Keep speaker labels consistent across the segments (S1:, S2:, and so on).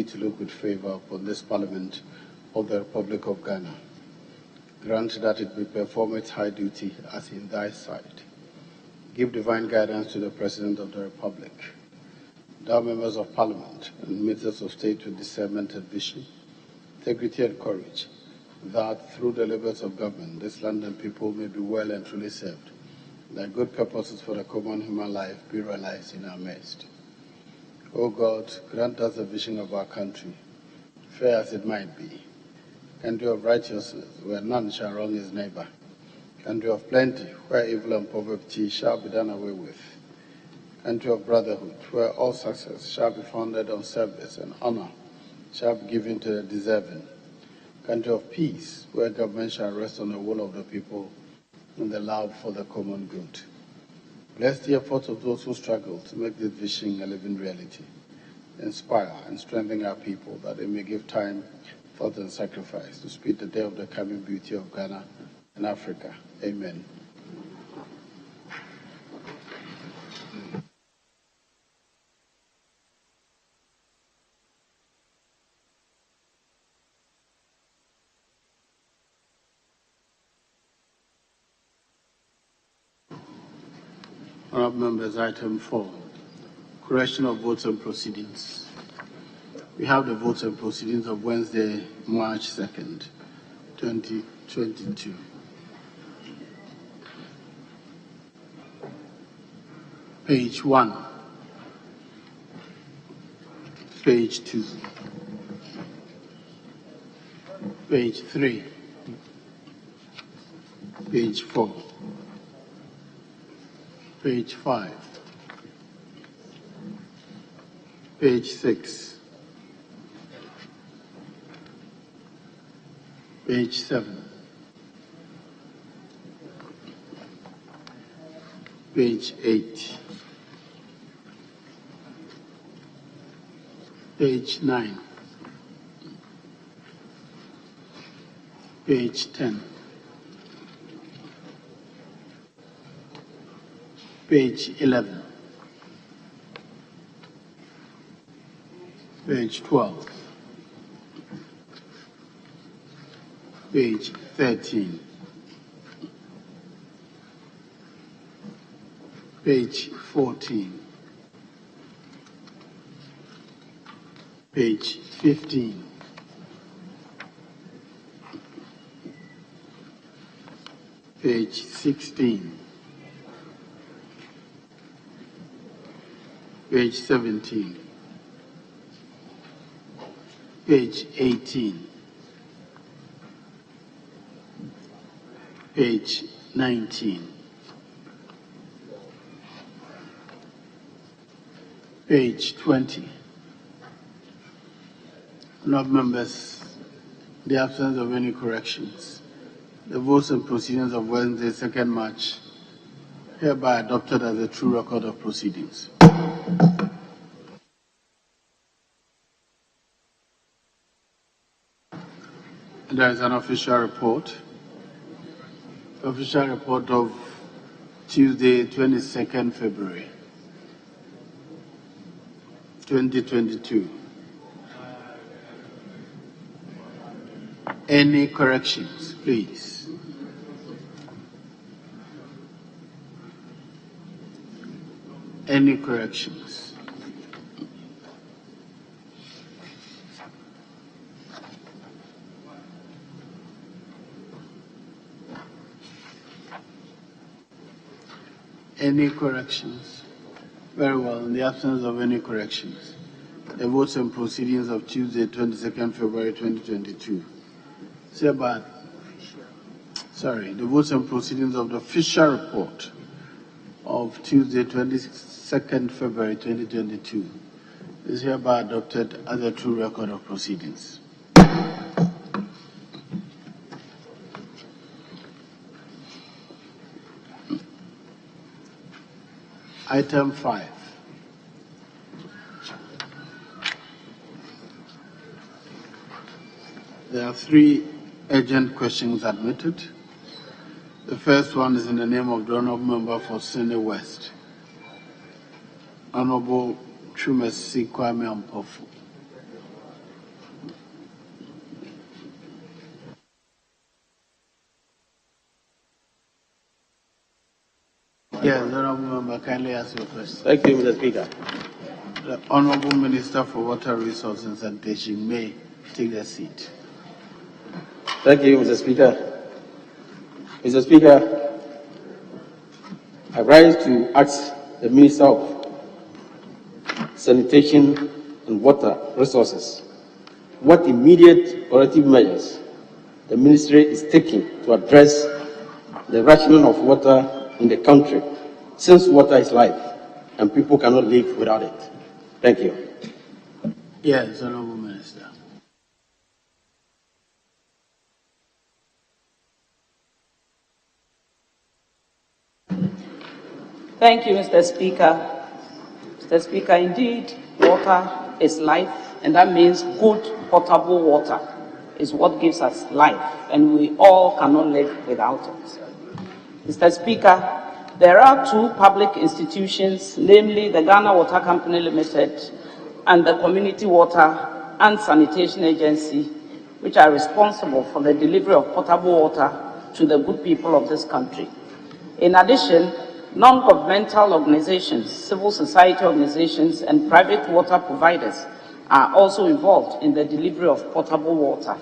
S1: To look with favor upon this Parliament of the Republic of Ghana. Grant that it may perform its high duty as in thy sight. Give divine guidance to the President of the Republic, thou members of Parliament and ministers of state with discernment and vision, integrity and courage, that through the labors of government, this land and people may be well and truly served, that good purposes for the common human life be realized in our midst. O God, grant us a vision of our country, fair as it might be, country of righteousness, where none shall wrong his neighbor, country of plenty, where evil and poverty shall be done away with, country of brotherhood, where all success shall be founded on service and honor shall be given to the deserving, country of peace, where government shall rest on the will of the people and the love for the common good. Bless the efforts of those who struggle to make this vision a living reality. Inspire and strengthen our people that they may give time, thought, and sacrifice to speed the day of the coming beauty of Ghana and Africa. Amen. Honourable members, item 4, correction of votes and proceedings. We have the votes and proceedings of Wednesday, March 2nd, 2022. Page 1, page 2, page 3, page 4, page 5, page 6, page 7, page 8, page 9, page 10, page 11, page 12, page 13, page 14, page 15, page 16, page 17, page 18, page 19, page 20. Honourable members, in the absence of any corrections, the votes and proceedings of Wednesday, 2nd March, hereby adopted as a true record of proceedings. There is an official report. The official report of Tuesday, 22nd February, 2022. Any corrections, please? Any corrections? Any corrections? Very well, in the absence of any corrections, the votes and proceedings of Tuesday, 22nd February 2022. The votes and proceedings of the official report of Tuesday, 22nd February 2022 is hereby adopted as a true record of proceedings. Item 5. There are 3 urgent questions admitted. The first one is in the name of the Honourable Member for Sydney West, Honourable Chumesi Kwame Ampofu. Yes, Honourable Member, kindly ask your question.
S2: Thank you, Mr. Speaker.
S1: The Honourable Minister for Water Resources and Sanitation may take their seat.
S2: Thank you, Mr. Speaker. Mr. Speaker, I rise to ask the Minister of Sanitation and Water Resources what immediate corrective measures the Ministry is taking to address the rationing of water in the country, since water is life and people cannot live without it. Thank you.
S1: Yes, Honourable Minister.
S3: Thank you, Mr. Speaker. Mr. Speaker, indeed, water is life, and that means good potable water is what gives us life, and we all cannot live without it. Mr. Speaker, there are 2 public institutions, namely the Ghana Water Company Limited and the Community Water and Sanitation Agency, which are responsible for the delivery of potable water to the good people of this country. In addition, non-governmental organizations, civil society organizations, and private water providers are also involved in the delivery of potable water.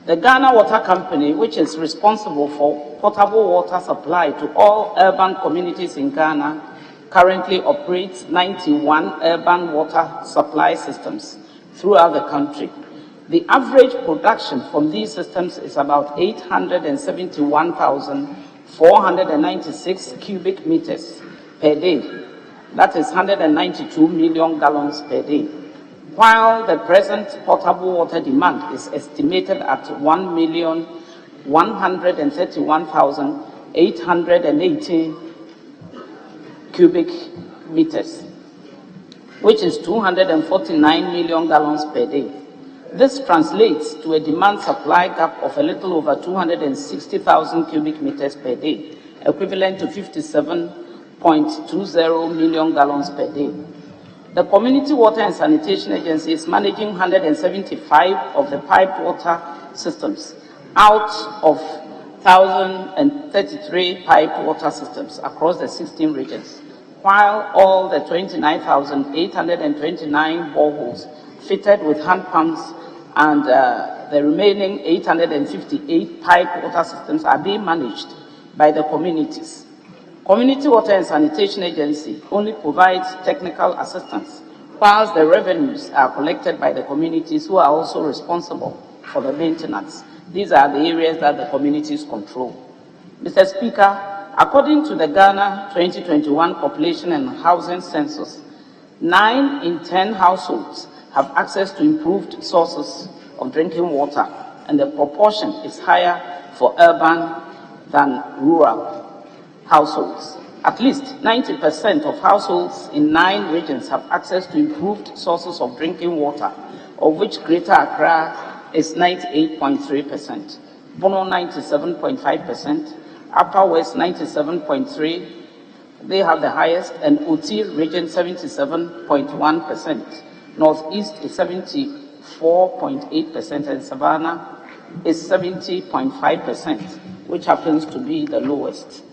S3: The Ghana Water Company, which is responsible for potable water supply to all urban communities in Ghana, currently operates 91 urban water supply systems throughout the country. The average production from these systems is about 871,496 cubic meters per day. That is 192 million gallons per day. While the present potable water demand is estimated at 1,131,818 cubic meters, which is 249 million gallons per day. This translates to a demand-supply gap of a little over 260,000 cubic meters per day, equivalent to 57.20 million gallons per day. The Community Water and Sanitation Agency is managing 175 of the piped water systems out of 1,033 piped water systems across the 16 regions, while all the 29,829 boreholes fitted with hand pumps and the remaining 858 piped water systems are being managed by the communities. Community Water and Sanitation Agency only provides technical assistance, whilst the revenues are collected by the communities, who are also responsible for the maintenance. These are the areas that the communities control. Mr. Speaker, according to the Ghana 2021 Population and Housing Census, 9 in 10 households have access to improved sources of drinking water, and the proportion is higher for urban than rural households. At least 90% of households in 9 regions have access to improved sources of drinking water, of which Greater Accra is 98.3%, Bono 97.5%, Upper West 97.3%, they have the highest, and Oti region 77.1%, Northeast is 74.8%, and Savannah is 70.5%, which happens to be the lowest.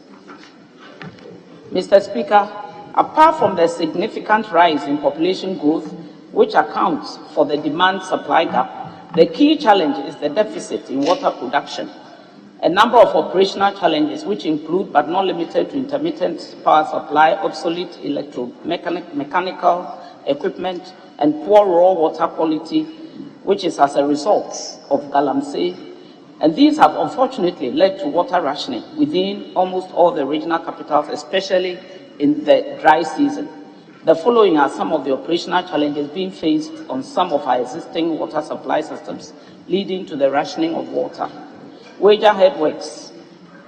S3: Mr. Speaker, apart from the significant rise in population growth, which accounts for the demand-supply gap, the key challenge is the deficit in water production. A number of operational challenges, which include but not limited to intermittent power supply, obsolete electromechanical equipment, and poor raw water quality, which is as a result of galamsey. And these have unfortunately led to water rationing within almost all the regional capitals, especially in the dry season. The following are some of the operational challenges being faced on some of our existing water supply systems, leading to the rationing of water. Wager headworks.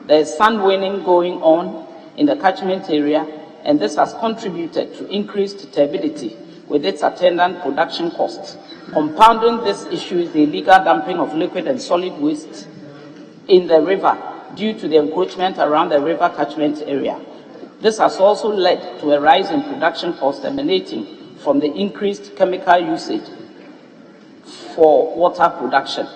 S3: There is sand winning going on in the catchment area, and this has contributed to increased turbidity with its attendant production costs. Compounding this issue is the illegal dumping of liquid and solid waste in the river due to the encroachment around the river catchment area. This has also led to a rise in production costs emanating from the increased chemical usage for water production.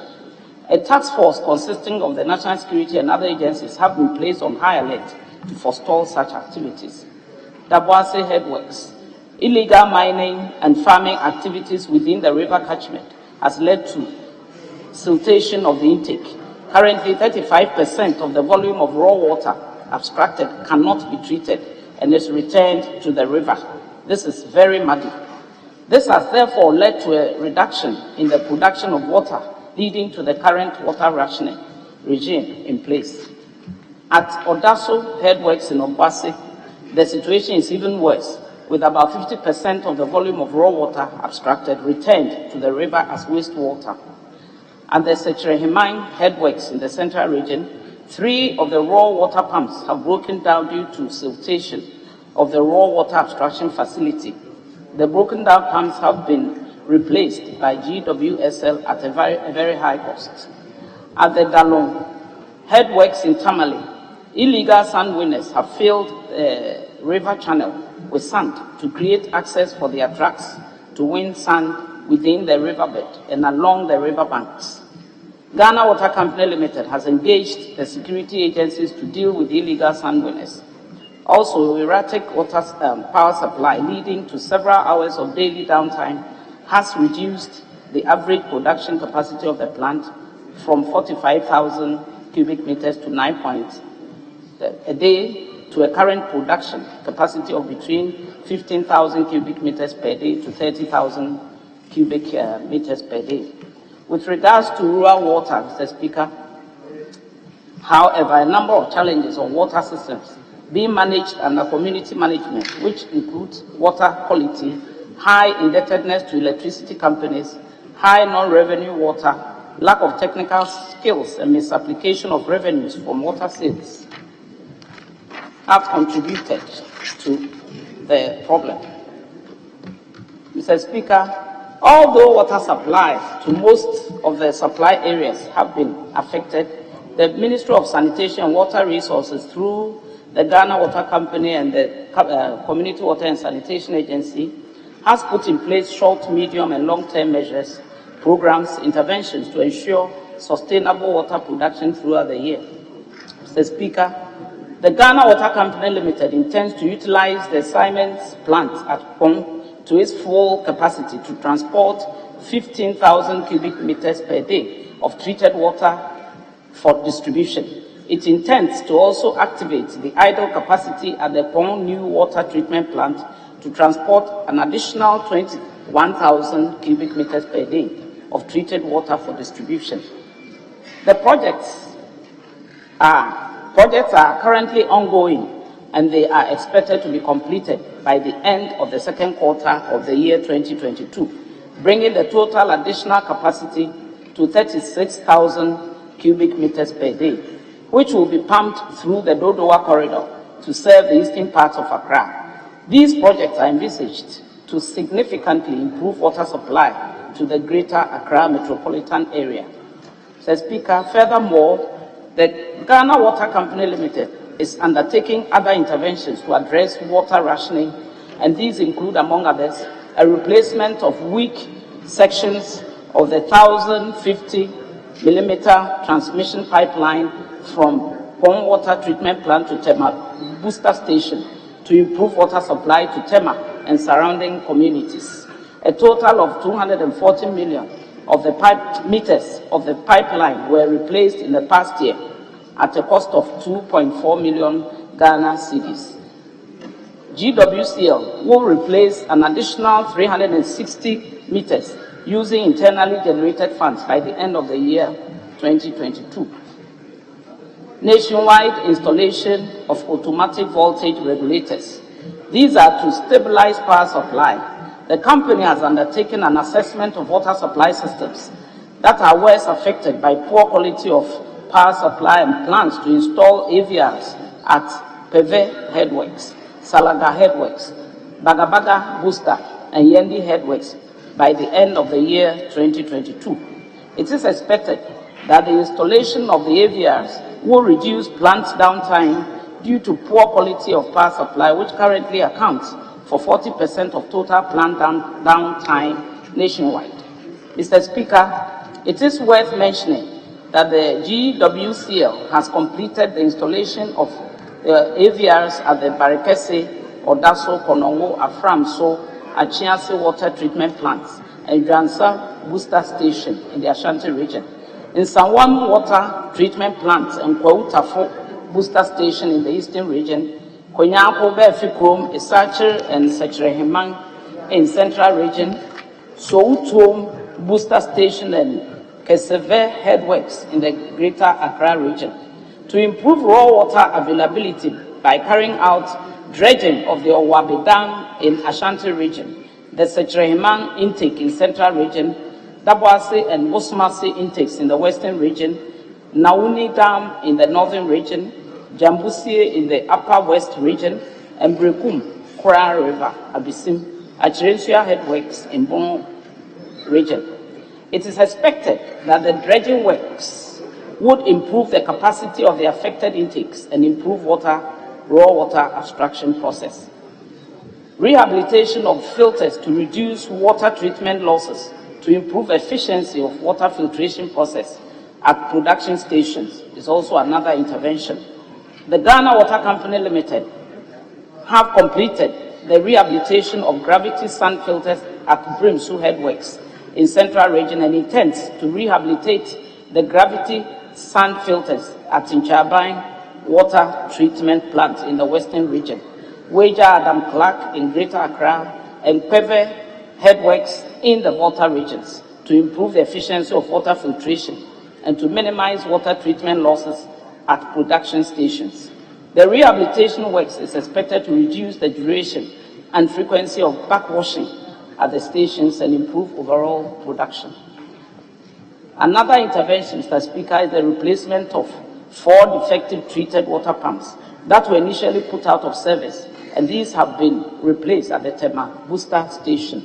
S3: A task force consisting of the national security and other agencies have been placed on high alert to forestall such activities. Appiatse headworks. Illegal mining and farming activities within the river catchment has led to siltation of the intake. Currently, 35% of the volume of raw water abstracted cannot be treated and is returned to the river. This is very muddy. This has therefore led to a reduction in the production of water, leading to the current water rationing regime in place. At Odaso headworks in Appiatse, the situation is even worse, with about 50% of the volume of raw water abstracted returned to the river as wastewater. And the Sechrehimine headworks in the central region, 3 of the raw water pumps have broken down due to siltation of the raw water abstraction facility. The broken down pumps have been replaced by GWSL at a very high cost. At the Dalong headworks in Tamale, illegal sand winners have filled the river channel with sand to create access for their trucks to win sand within the riverbed and along the river banks. Ghana Water Company Limited has engaged the security agencies to deal with illegal sand winners. Also, erratic water power supply leading to several hours of daily downtime has reduced the average production capacity of the plant from 45,000 cubic meters to 9 points a day to a current production capacity of between 15,000 cubic meters per day to 30,000 cubic meters per day. With regards to rural water, Mr. Speaker, however, a number of challenges on water systems being managed under community management, which includes water quality, high indebtedness to electricity companies, high non-revenue water, lack of technical skills, and misapplication of revenues from water sales have contributed to the problem. Mr. Speaker, although water supplies to most of the supply areas have been affected, the Ministry of Sanitation and Water Resources, through the Ghana Water Company and the Community Water and Sanitation Agency, has put in place short, medium, and long-term measures, programs, interventions to ensure sustainable water production throughout the year. Mr. Speaker, the Ghana Water Company Limited intends to utilize the Siemens plant at Pong to its full capacity to transport 15,000 cubic meters per day of treated water for distribution. It intends to also activate the idle capacity at the Pong New Water Treatment Plant to transport an additional 21,000 cubic meters per day of treated water for distribution. The projects are currently ongoing, and they are expected to be completed by the end of the second quarter of the year 2022, bringing the total additional capacity to 36,000 cubic meters per day, which will be pumped through the Dodowa corridor to serve the eastern part of Accra. These projects are envisaged to significantly improve water supply to the greater Accra metropolitan area. Mr. Speaker, furthermore, the Ghana Water Company Limited is undertaking other interventions to address water rationing, and these include, among others, a replacement of weak sections of the 1,050-millimeter transmission pipeline from Pong Water Treatment Plant to Tema Booster Station to improve water supply to Tema and surrounding communities. A total of 240 million of the meters of the pipeline were replaced in the past year at a cost of 2.4 million Ghana cedis. GWCL will replace an additional 360 meters using internally generated funds by the end of the year 2022. Nationwide installation of automatic voltage regulators. These are to stabilize power supply. The company has undertaken an assessment of water supply systems that are worst affected by poor quality of power supply and plans to install AVRs at Peve Headworks, Salaga Headworks, Bagabaga Booster, and Yendi Headworks by the end of the year 2022. It is expected that the installation of the AVRs will reduce plant downtime due to poor quality of power supply, which currently accounts for 40% of total plant downtime nationwide. Mr. Speaker, it is worth mentioning that the GWCL has completed the installation of AVRs at the Barikese, Odaso, Konongo, Aframso, Appiatse water treatment plants and Dransa booster station in the Ashanti region. In Sanwam water treatment plants and Kwautafo booster station in the eastern region, Konyanko, Befikrom, Isacher, and Sechrehemang in central region, Soutum booster station and Keseve headworks in the greater Accra region. To improve raw water availability by carrying out dredging of the Owabe Dam in Ashanti region, the Sechrehemang intake in central region, Daboase and Bosmasi intakes in the western region, Nauni Dam in the northern region, Jambusie in the upper west region, and Brekum, Kora River, Abisim, Achirensua headworks in Bono region. It is expected that the dredging works would improve the capacity of the affected intakes and improve raw water abstraction process. Rehabilitation of filters to reduce water treatment losses to improve efficiency of water filtration process at production stations is also another intervention. The Ghana Water Company Limited have completed the rehabilitation of gravity sand filters at Brimsu Headworks in Central Region and intends to rehabilitate the gravity sand filters at Inchaban Water Treatment Plant in the Western Region, Wager Adam Clark in Greater Accra, and Peve Headworks in the Volta regions to improve the efficiency of water filtration and to minimize water treatment losses at production stations. The rehabilitation works is expected to reduce the duration and frequency of backwashing at the stations and improve overall production. Another intervention, Mr. Speaker, is the replacement of 4 defective treated water pumps that were initially put out of service, and these have been replaced at the Tema Booster Station.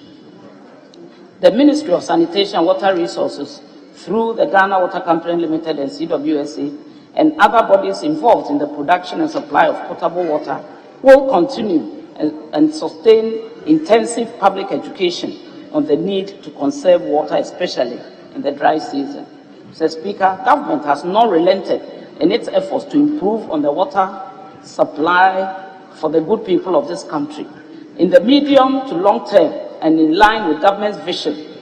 S3: The Ministry of Sanitation and Water Resources, through the Ghana Water Company Limited and CWSA, and other bodies involved in the production and supply of potable water, will continue and sustain intensive public education on the need to conserve water, especially in the dry season. Mr. Speaker, government has not relented in its efforts to improve on the water supply for the good people of this country. In the medium to long term, and in line with government's vision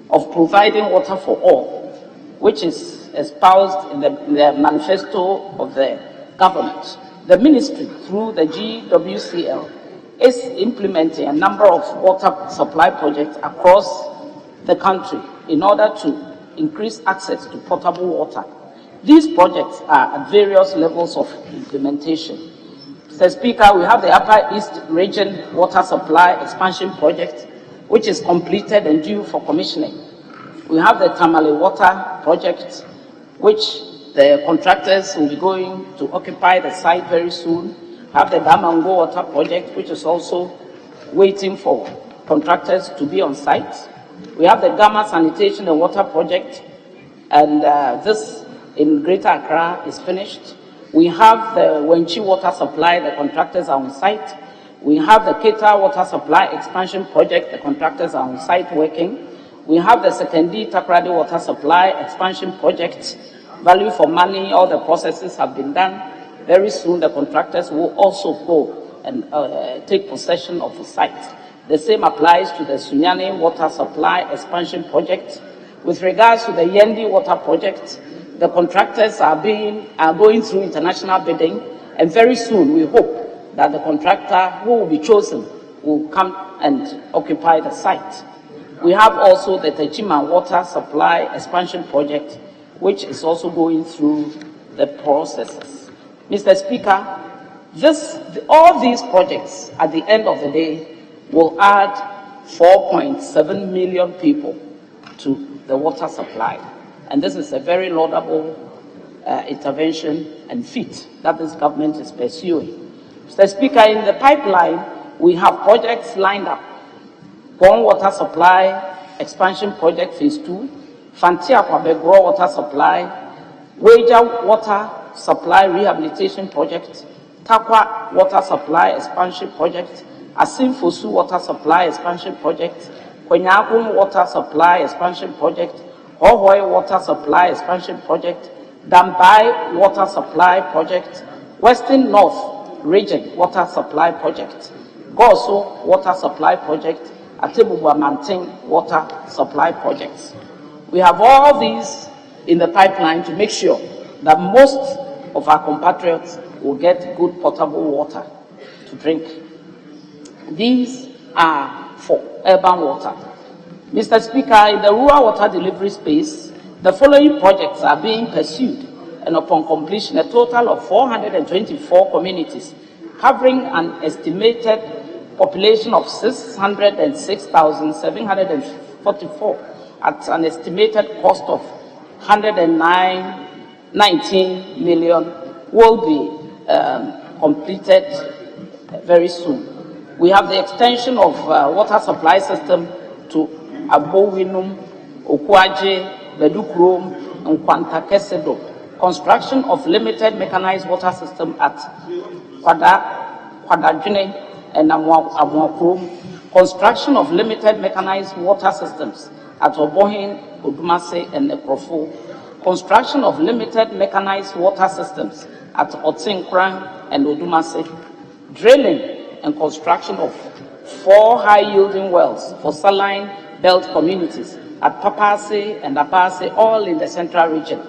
S3: of providing water for all, which is espoused in the manifesto of the government, the ministry, through the GWCL, is implementing a number of water supply projects across the country in order to increase access to potable water. These projects are at various levels of implementation. Mr. Speaker, we have the Upper East Region Water Supply Expansion Project, which is completed and due for commissioning. We have the Tamale Water Project, which the contractors will be going to occupy the site very soon. We have the Damango Water Project, which is also waiting for contractors to be on site. We have the Gama Sanitation and Water Project, and this in Greater Accra is finished. We have the Wenchi Water Supply, the contractors are on site. We have the Keta Water Supply Expansion Project, the contractors are on site working. We have the Sekendi Takrady Water Supply Expansion Project, value for money, all the processes have been done. Very soon the contractors will also go and take possession of the site. The same applies to the Sunyani Water Supply Expansion Project. With regards to the Yendi Water Project, the contractors are going through international bidding, and very soon we hope that the contractor who will be chosen will come and occupy the site. We have also the Techima Water Supply Expansion Project, which is also going through the processes. Mr. Speaker, all these projects at the end of the day will add 4.7 million people to the water supply. And this is a very laudable intervention and feat that this government is pursuing. Mr. Speaker, in the pipeline, we have projects lined up. Pong Water Supply Expansion Project Phase 2, Fantia Kwabegro Water Supply, Wager Water Supply Rehabilitation Project, Takwa Water Supply Expansion Project, Asim Fosu Water Supply Expansion Project, Kwenyakun Water Supply Expansion Project, Hohoi Water Supply Expansion Project, Dambai Water Supply Project, Western North Region Water Supply Project, Goso Water Supply Project, Atebuwa Manting Water Supply Projects. We have all these in the pipeline to make sure that most of our compatriots will get good potable water to drink. These are for urban water. Mr. Speaker, in the rural water delivery space, the following projects are being pursued, and upon completion, a total of 424 communities covering an estimated population of 606,744 at an estimated cost of 119 million will be completed very soon. We have the extension of water supply system to Abowinum, Okwaje, Bedukrom, and Kwantakesedo. Construction of limited mechanized water system at Kwadajune and Amwakrom. Construction of limited mechanized water systems at Obohin, Odumase, and Nekrofo. Construction of limited mechanized water systems at Otsinkran and Odumase. Drilling and construction of 4 high-yielding wells for saline belt communities at Appiatse and Appiatse, all in the central region.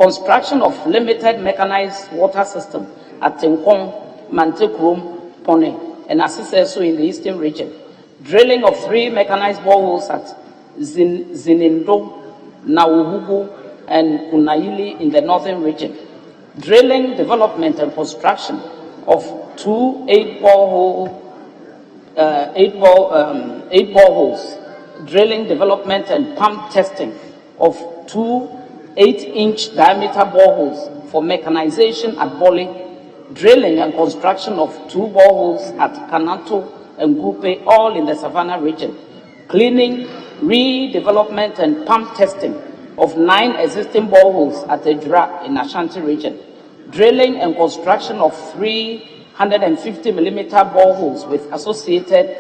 S3: Construction of limited mechanized water system at Tenkong, Mantekrom, Pone, and Asiseso in the eastern region. Drilling of 3 mechanized boreholes at Zinindo, Nauhugu, and Kunaili in the northern region. Drilling, development, and construction of 2 8 boreholes. Drilling, development, and pump testing of 2 8-inch diameter boreholes for mechanization at Boli. Drilling and construction of 2 boreholes at Kanato and Gupe, all in the Savannah region. Cleaning, redevelopment, and pump testing of 9 existing boreholes at Ejura in Ashanti region. Drilling and construction of 350mm boreholes with associated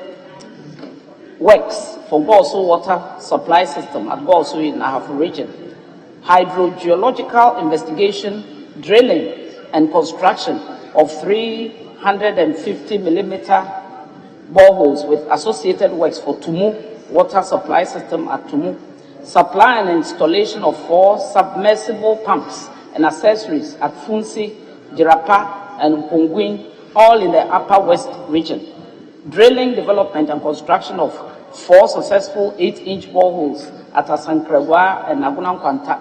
S3: works for Goso water supply system at Goso in Ahafo region. Hydrogeological investigation, drilling, and construction of 350mm boreholes with associated works for Tumu water supply system at Tumu. Supply and installation of 4 submersible pumps and accessories at Funsi, Jirapa, and Pongwin, all in the Upper West region. Drilling, development, and construction of 4 successful 8-inch boreholes at Asankrewa and Nagunam Kwanta.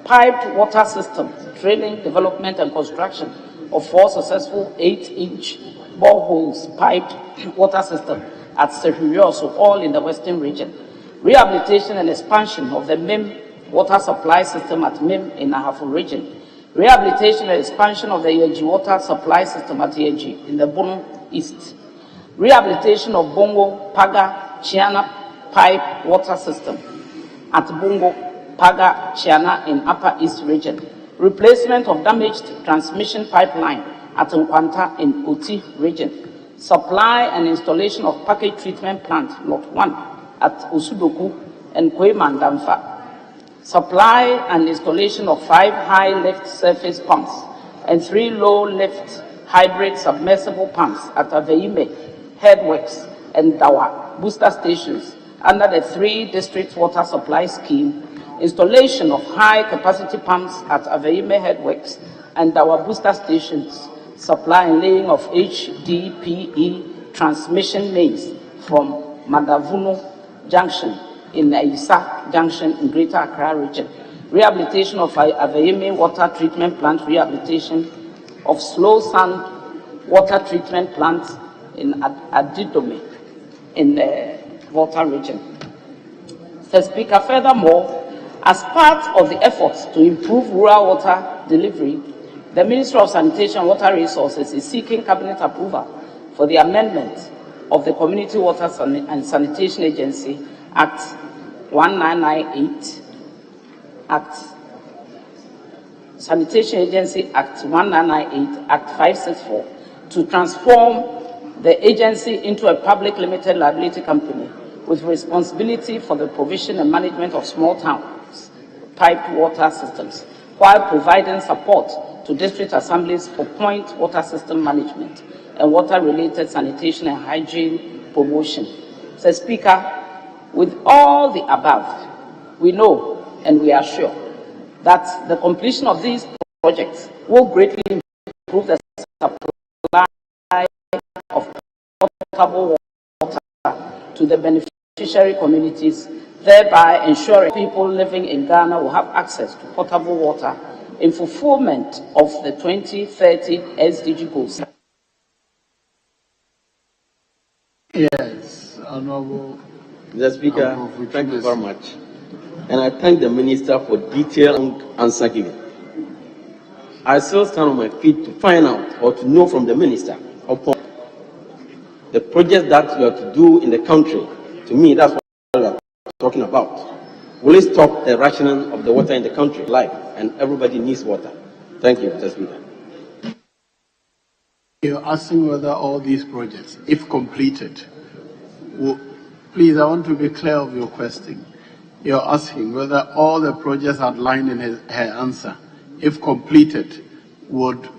S3: Piped water system, drilling, development, and construction of 4 successful 8-inch boreholes, piped water system at Serhurioso, all in the western region. Rehabilitation and expansion of the MIM water supply system at MIM in Ahafo region. Rehabilitation and expansion of the Yeji water supply system at Yeji in the Bono East. Rehabilitation of Bongo, Paga, Chiana pipe water system at Bongo, Paga, Chiana in Upper East region. Replacement of damaged transmission pipeline at Nkwanta in Oti region. Supply and installation of package treatment plant lot 1 at Osudoku and Kwemandamfa. Supply and installation of 5 high lift surface pumps and 3 low lift hybrid submersible pumps at Aveime, Headworks, and Dawa booster stations under the 3 district water supply scheme. Installation of high capacity pumps at Aveime, Headworks, and Dawa booster stations. supply and laying of HDPE transmission mains from Madavuno Junction in Aisa Junction in Greater Accra region, rehabilitation of Aveyeme water treatment plant, rehabilitation of slow sand water treatment plant in Adidome in the Volta region. Mr. Speaker, furthermore, as part of the efforts to improve rural water delivery, the Ministry of Sanitation and Water Resources is seeking Cabinet approval for the amendment of the Community Water and Sanitation Agency Act 1998, Sanitation Agency Act 1998, Act 564, to transform the agency into a public limited liability company with responsibility for the provision and management of small towns piped water systems, while providing support to district assemblies for point water system management and water-related sanitation and hygiene promotion. Mr. Speaker, with all the above, we know and we are sure that the completion of these projects will greatly improve the supply of potable water to the beneficiary communities, thereby ensuring people living in Ghana will have access to potable water in fulfillment of the 2030 SDG goals.
S1: Yes, Honorable.
S2: Mr. Speaker, thank you very much. And I thank the Minister for detailed answer given. I still stand on my feet to find out or to know from the Minister upon the projects that you are to do in the country. To me, that's what we are talking about. Will it stop the rationing of the water in the country? Life, and everybody needs water. Thank you, Mr. Speaker.
S1: You're asking whether all these projects, if completed, please, I want to be clear of your question. You're asking whether all the projects outlined in her answer, if completed, would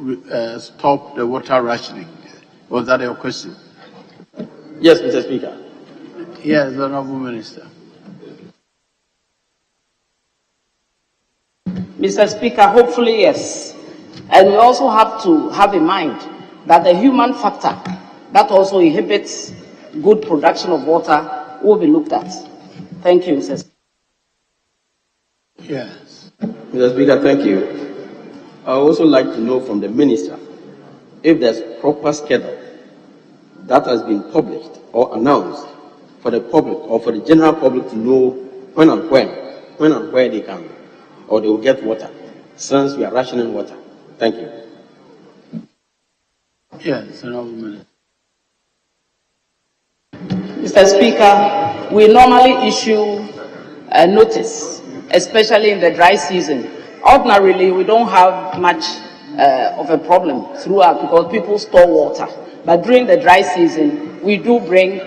S1: stop the water rationing. Was that your question?
S2: Yes, Mr. Speaker.
S1: Yes, Honorable Minister.
S3: Mr. Speaker, hopefully yes. And we also have to have in mind that the human factor that also inhibits good production of water will be looked at. Thank you, Mr. Speaker.
S1: Yes.
S2: Mr. Speaker, thank you. I would also like to know from the Minister if there's proper schedule that has been published or announced for the public or for the general public to know when and where they can or they will get water, since we are rationing water. Thank you.
S1: Yes, Honorable Minister.
S3: Mr. Speaker, we normally issue a notice, especially in the dry season. Ordinarily, we don't have much of a problem throughout because people store water. But during the dry season, we do bring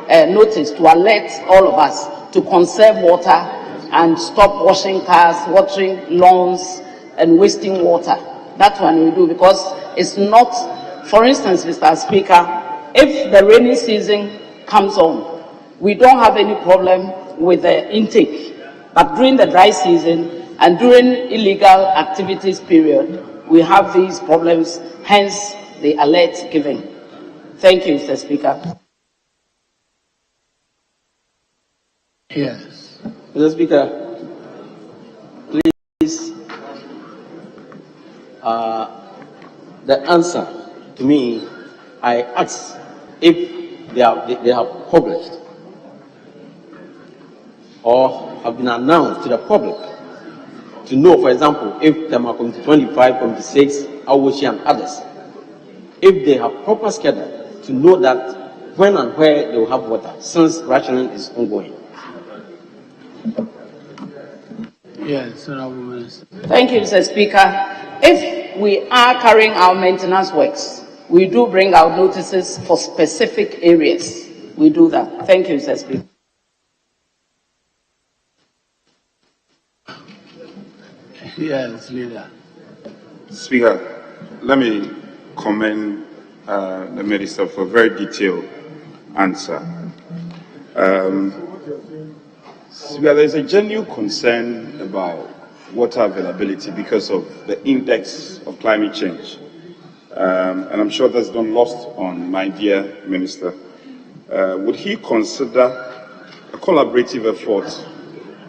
S3: a notice to alert all of us to conserve water and stop washing cars, watering lawns, and wasting water. That one we do because it's not, for instance, Mr. Speaker, if the rainy season comes on, we don't have any problem with the intake. But during the dry season and during illegal activities period, we have these problems, hence the alert given. Thank you, Mr. Speaker.
S1: Yes.
S2: Mr. Speaker, please, the answer to me, I asked if they have published or have been announced to the public to know, for example, if Tema Committee 25, Committee 6, Awoshi and others, if they have proper schedule to know that when and where they will have water, since rationing is ongoing.
S1: Yes, Honorable Minister.
S3: Thank you, Mr. Speaker. If we are carrying our maintenance works, we do bring out notices for specific areas. We do that. Thank you, Mr. Speaker.
S1: Yes, Leader.
S4: Speaker, let me commend the Minister for a very detailed answer. Speaker, there's a genuine concern about water availability because of the index of climate change. and I'm sure that's not lost on my dear Minister. Would he consider a collaborative effort,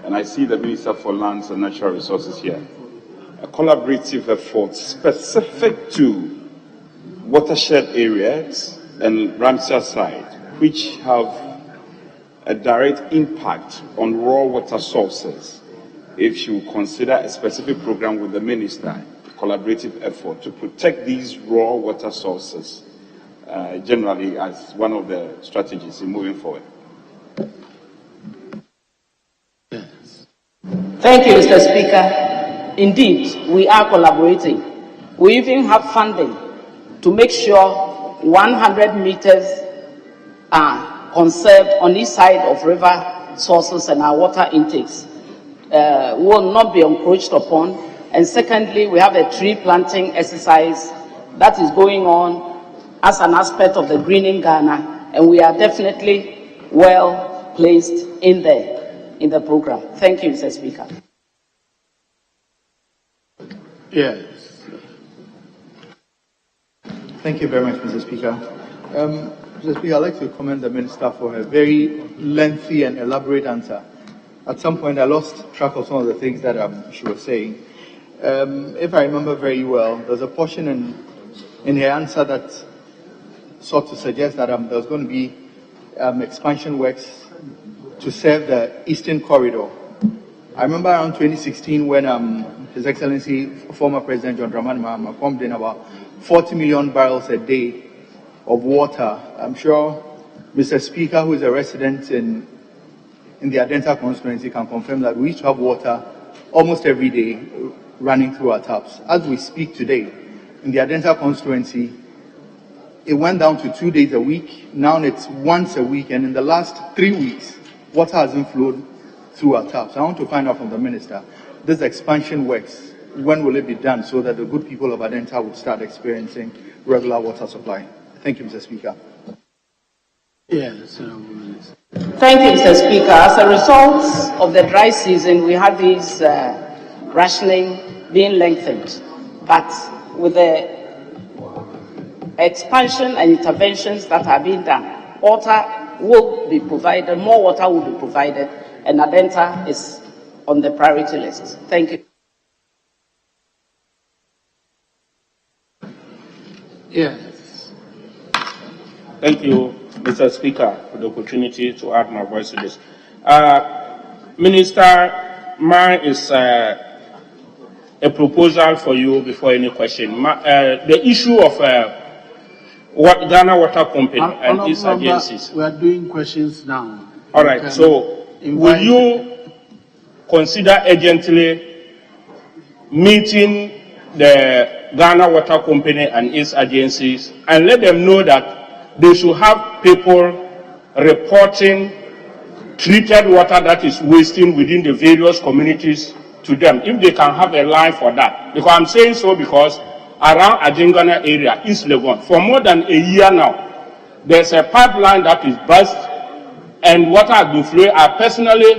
S4: and I see the Minister for Lands and Natural Resources here, a collaborative effort specific to watershed areas and Ramsar side, which have a direct impact on raw water sources, if you consider a specific program with the Minister, collaborative effort to protect these raw water sources, generally as one of the strategies in moving forward.
S1: Yes.
S3: Thank you, Mr. Speaker. Indeed, we are collaborating. We even have funding to make sure 100 meters are conserved on each side of river sources and our water intakes will not be encroached upon. And secondly, we have a tree planting exercise that is going on as an aspect of the Greening Ghana, and we are definitely well placed in the program. Thank you, Mr. Speaker.
S1: Yes.
S5: Thank you very much, Mr. Speaker. Mr. Speaker, I'd like to commend the Minister for her very lengthy and elaborate answer. At some point, I lost track of some of the things that she was saying. If I remember very well, there's a portion in her answer that sought to suggest that there was going to be expansion works to serve the Eastern Corridor. I remember around 2016 when His Excellency, former President John Dramani Mahama, pumped in about 40 million barrels a day of water. I'm sure Mr. Speaker, who is a resident in the Adenta constituency, can confirm that we used to have water almost every day running through our taps. As we speak today, in the Adenta constituency, it went down to 2 days a week. Now it's once a week, and in the last 3 weeks, water hasn't flowed through our taps. I want to find out from the Minister, this expansion works, when will it be done so that the good people of Adenta would start experiencing regular water supply? Thank you, Mr. Speaker.
S1: Yes.
S3: Thank you, Mr. Speaker. As a result of the dry season, we had these rationing being lengthened, but with the expansion and interventions that are being done, water will be provided, more water will be provided, and Adenta is on the priority list. Thank you.
S1: Yes.
S6: Thank you, Mr. Speaker, for the opportunity to add my voice to this. Minister, mine is a proposal for you before any question. The issue of what Ghana Water Company and its agencies.
S1: We are doing questions now.
S6: All right, so will you consider urgently meeting the Ghana Water Company and its agencies and let them know that they should have people reporting treated water that is wasting within the various communities to them, if they can have a line for that? Because I'm saying so because around Adjournment area, East Legon, for more than a year now, there's a pipeline that is burst and water has been flowing. I personally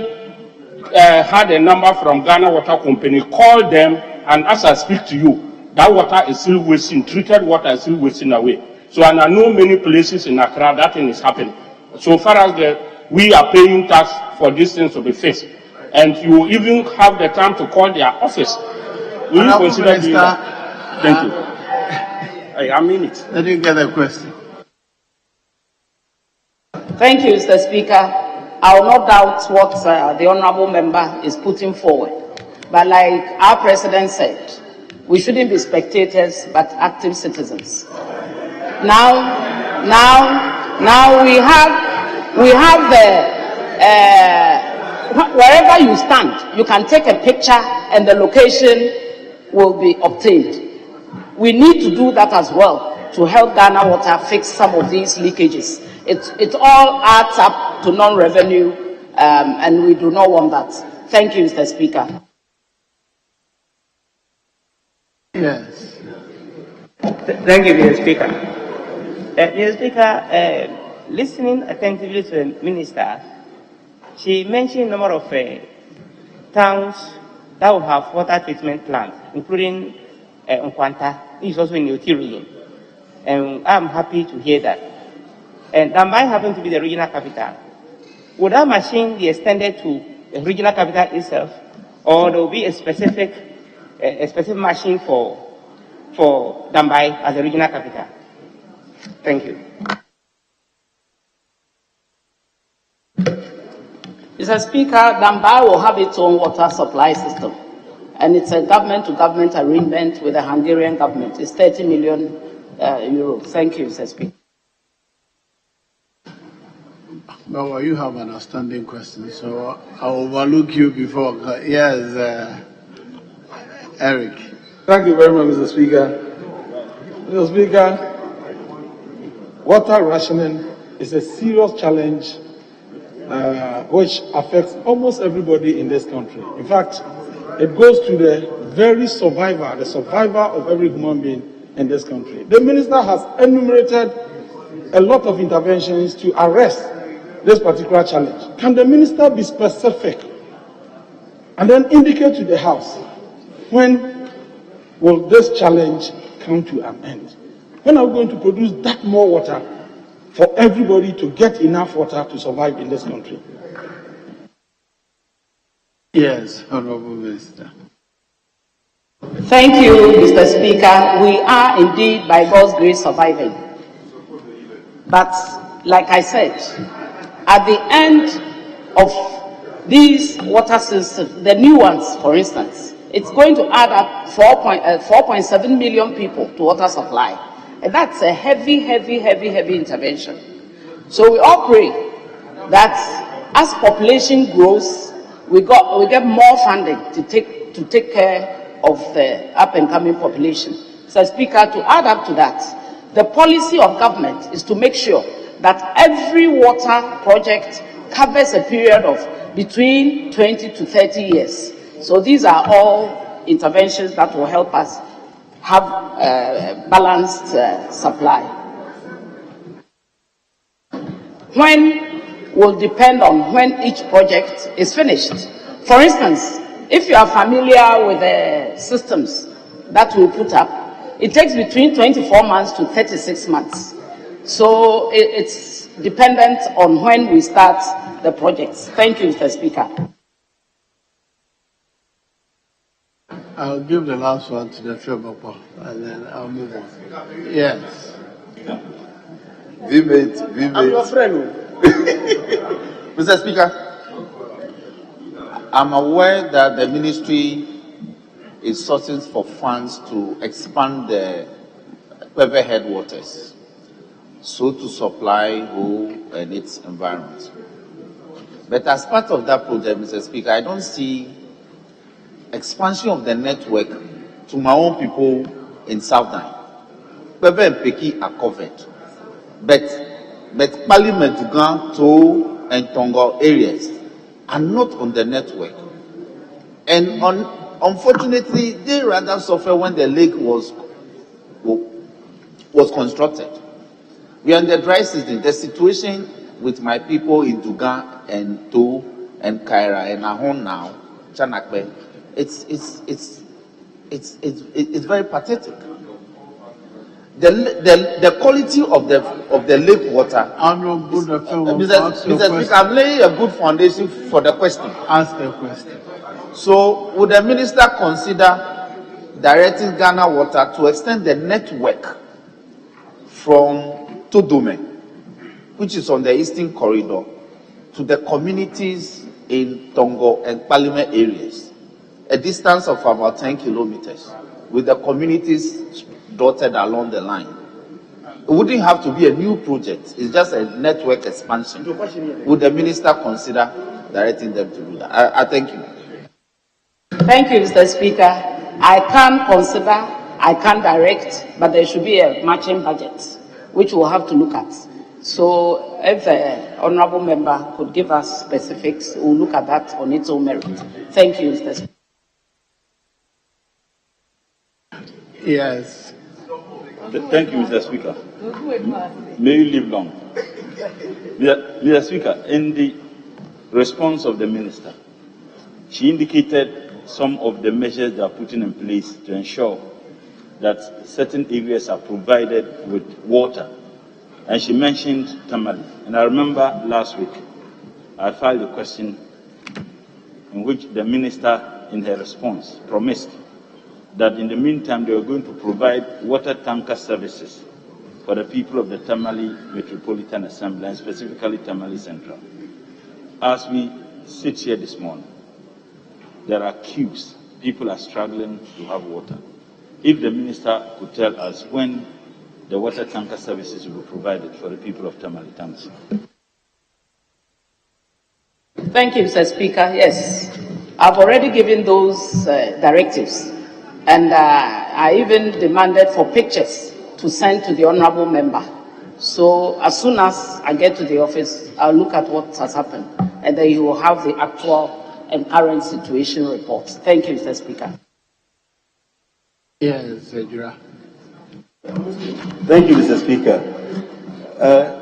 S6: had a number from Ghana Water Company, called them, and as I speak to you, that water is still wasting, treated water is still wasting away. So, and I know many places in Accra, that thing is happening. So far as we are paying tax for these things to be fixed, and you even have the time to call their office. Will you consider doing that? Thank you. I mean it.
S1: Let me get a question.
S3: Thank you, Mr. Speaker. I will not doubt what the honourable member is putting forward. But like our president said, we shouldn't be spectators, but active citizens. Now we have the wherever you stand, you can take a picture and the location will be obtained. We need to do that as well to help Ghana Water fix some of these leakages. It all adds up to non-revenue, and we do not want that. Thank you, Mr. Speaker.
S1: Yes.
S7: Thank you, Mr. Speaker. Mr. Speaker, listening attentively to the Minister, she mentioned a number of towns that will have water treatment plants, including Nkwanta, which is also in the Oti region. and I'm happy to hear that. And Dambai happens to be the regional capital. Would that machine be extended to the regional capital itself, or there will be a specific machine for Dambai as a regional capital? Thank you.
S3: Mr. Speaker, Dambai will have its own water supply system, and it's a government-to-government arrangement with the Hungarian government. It's 30 million euros. Thank you, Mr. Speaker.
S1: Well, you have an outstanding question, so I'll overlook you before. Yes, Eric.
S2: Thank you very much, Mr. Speaker. Mr. Speaker, water rationing is a serious challenge which affects almost everybody in this country. In fact, it goes to the very survivor of every human being in this country. The minister has enumerated a lot of interventions to arrest this particular challenge. Can the minister be specific and then indicate to the House when will this challenge come to an end? When are we going to produce that more water for everybody to get enough water to survive in this country?
S1: Yes, Honorable Minister.
S3: Thank you, Mr. Speaker. We are indeed, by God's grace, surviving. But, like I said, at the end of these water systems, the new ones, for instance, it's going to add up 4.7 million people to water supply. And that's a heavy intervention. So we all pray that as population grows, we get more funding to take care of the up-and-coming population. So, Speaker, to add up to that, the policy of government is to make sure that every water project covers a period of between 20 to 30 years. So these are all interventions that will help us have balanced supply. When will depend on when each project is finished. For instance, if you are familiar with the systems that we put up, it takes between 24 months to 36 months. So it's dependent on when we start the projects. Thank you, Mr. Speaker.
S1: I'll give the last one to the Trebapa, and then I'll move on. Yes.
S8: I'm your friend. Mr. Speaker, I'm aware that the ministry is sourcing for funds to expand the River headwaters, so to supply Ho and its environment. But as part of that project, Mr. Speaker, I don't see expansion of the network to my own people in Southern. River and Peki are covered, but Parliament to and Tonga areas are not on the network. And unfortunately, they rather suffer when the lake was constructed. We are in the dry season. The situation with my people in Dugan and To and Kaira and Ahon now, Chanakbe, it's very pathetic. The quality of the lake water. Mr. Speaker, I'm laying a good foundation for the question.
S1: Ask a question.
S8: So, would the minister consider directing Ghana Water to extend the network from Todome, which is on the eastern corridor, to the communities in Tongo and Parliament areas, a distance of about 10 kilometers, with the communities dotted along the line? It wouldn't have to be a new project. It's just a network expansion. Would the minister consider directing them to do that? I thank you.
S3: Thank you, Mr. Speaker. I can consider, I can direct, but there should be a matching budget, which we'll have to look at. So if the honourable member could give us specifics, we'll look at that on its own merit. Thank you, Mr. Speaker.
S1: Yes.
S9: Thank you, Mr. Speaker. May you live long. Mr. Speaker, in the response of the minister, she indicated some of the measures they are putting in place to ensure that certain areas are provided with water. And she mentioned Tamale. And I remember last week, I filed a question in which the minister, in her response, promised that in the meantime they were going to provide water tanker services for the people of the Tamale Metropolitan Assembly, and specifically Tamale Central. As we sit here this morning, there are queues. People are struggling to have water. If the minister could tell us when the water tanker services will be provided for the people of Tamale. Thanks.
S3: Thank you, Mr. Speaker. Yes, I've already given those directives, and I even demanded for pictures to send to the honourable member. So as soon as I get to the office, I'll look at what has happened, and then you will have the actual and current situation report. Thank you, Mr. Speaker.
S1: Yes, Jura.
S9: Thank you, Mr. Speaker.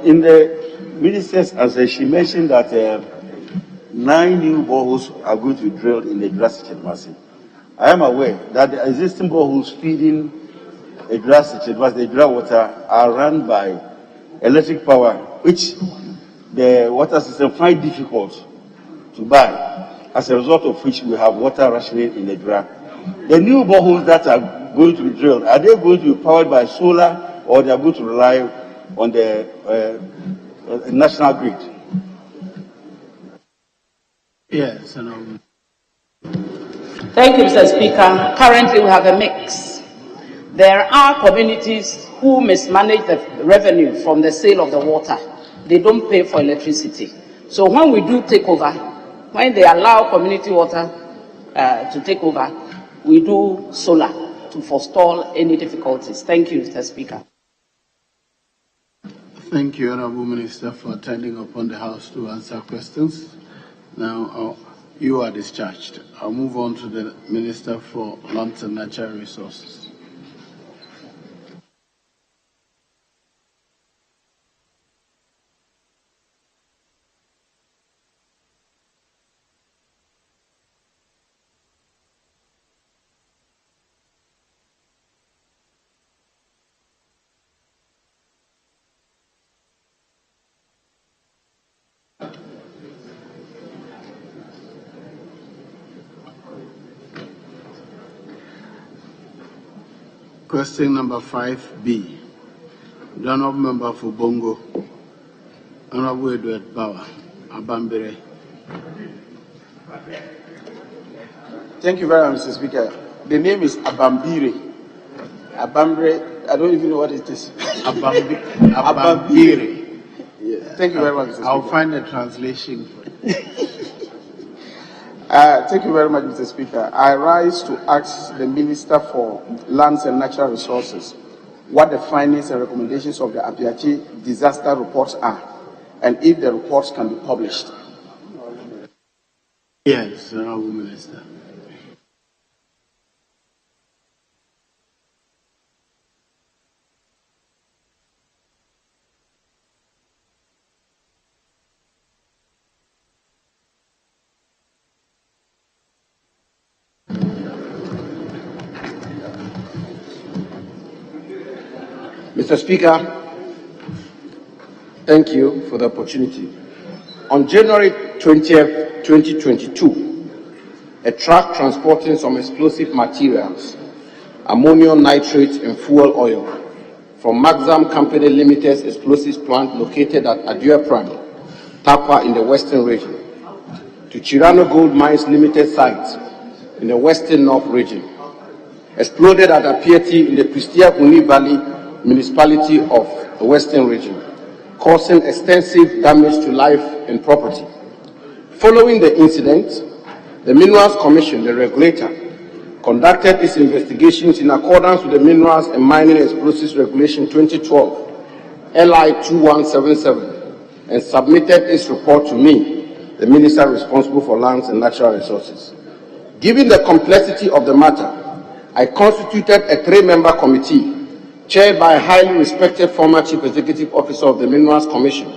S9: In the minister's answer, she mentioned that 9 new boreholes are going to be drilled in the Rationing Massif. I am aware that the existing boreholes feeding the Rationing, the dry water, are run by electric power, which the water system finds difficult to buy, as a result of which we have water rationing in the dry. The new boreholes that are going to be drilled, are they going to be powered by solar, or they are going to rely on the national grid?
S1: Yes,
S3: Thank you, Mr. Speaker. Currently, we have a mix. There are communities who mismanage the revenue from the sale of the water. They don't pay for electricity. So when we do take over, when they allow community water to take over, we do solar to forestall any difficulties. Thank you, Mr. Speaker.
S1: Thank you, Honourable Minister, for attending upon the House to answer questions. Now, you are discharged. I'll move on to the Minister for Lands and Natural Resources. Question number 5B. The Honourable Member for Bongo, Honourable Edward Bauer, Abambere.
S2: Thank you very much, Mr. Speaker. The name is Abambire. Abambere, I don't even know what it is.
S1: Abambire.
S2: Yeah. Thank you very much, Mr. Speaker.
S1: I'll find a translation for you.
S2: Thank you very much, Mr. Speaker. I rise to ask the Minister for Lands and Natural Resources what the findings and recommendations of the Appiatse disaster reports are, and if the reports can be published.
S1: Yes, Honourable Minister.
S2: Mr. Speaker, thank you for the opportunity. On January 20th, 2022, a truck transporting some explosive materials, ammonium nitrate and fuel oil, from Maxam Company Limited's explosives plant located at Adua Prime, Tapa in the Western region, to Chirano Gold Mines Limited site in the Western North region, exploded at Appiatse in the Pristia Uni Valley municipality of the Western region, causing extensive damage to life and property. Following the incident, the Minerals Commission, the regulator, conducted its investigations in accordance with the Minerals and Mining Explosives Regulation 2012, LI 2177, and submitted its report to me, the Minister responsible for Lands and Natural Resources. Given the complexity of the matter, I constituted a 3-member committee chaired by a highly respected former Chief Executive Officer of the Minerals Commission,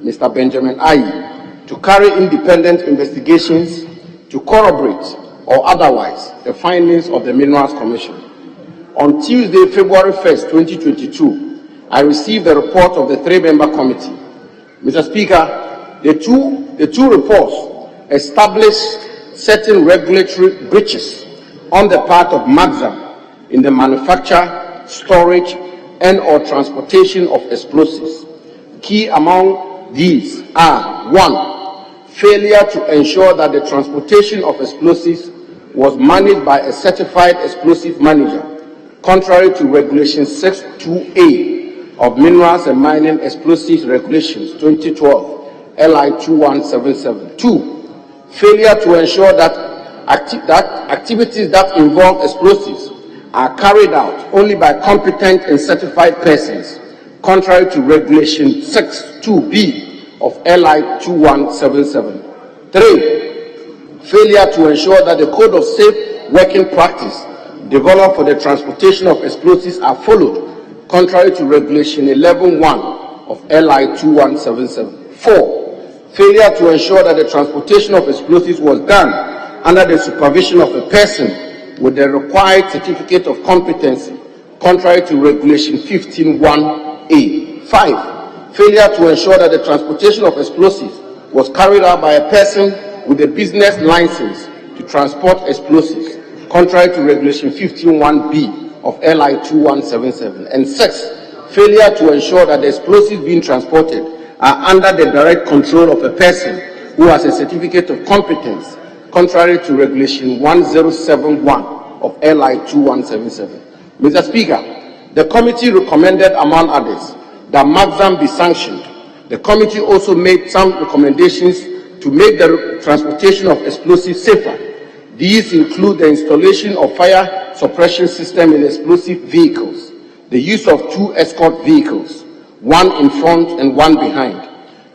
S2: Mr. Benjamin Ayi, to carry independent investigations to corroborate or otherwise the findings of the Minerals Commission. On Tuesday, February 1st, 2022, I received the report of the three-member committee. Mr. Speaker, the two reports established certain regulatory breaches on the part of Maxam in the manufacture, storage, and/or transportation of explosives. Key among these are: 1. Failure to ensure that the transportation of explosives was managed by a certified explosive manager, contrary to Regulation 6.2a of Minerals and Mining Explosives Regulations 2012, LI 2177. 2. Failure to ensure that activities that involve explosives are carried out only by competent and certified persons, contrary to Regulation 6.2b of LI 2177. 3. Failure to ensure that the Code of Safe Working Practice developed for the transportation of explosives are followed, contrary to Regulation 11.1 of LI 2177. 4. Failure to ensure that the transportation of explosives was done under the supervision of a person with the required certificate of competency, contrary to Regulation 15.1a. 5. Failure to ensure that the transportation of explosives was carried out by a person with a business license to transport explosives, contrary to Regulation 15.1b of LI 2177. And 6. Failure to ensure that the explosives being transported are under the direct control of a person who has a certificate of competence, contrary to Regulation 1071 of LI 2177. Mr. Speaker, the committee recommended, among others, that Maxam be sanctioned. The committee also made some recommendations to make the transportation of explosives safer. These include the installation of fire suppression system in explosive vehicles, the use of 2 escort vehicles, one in front and one behind,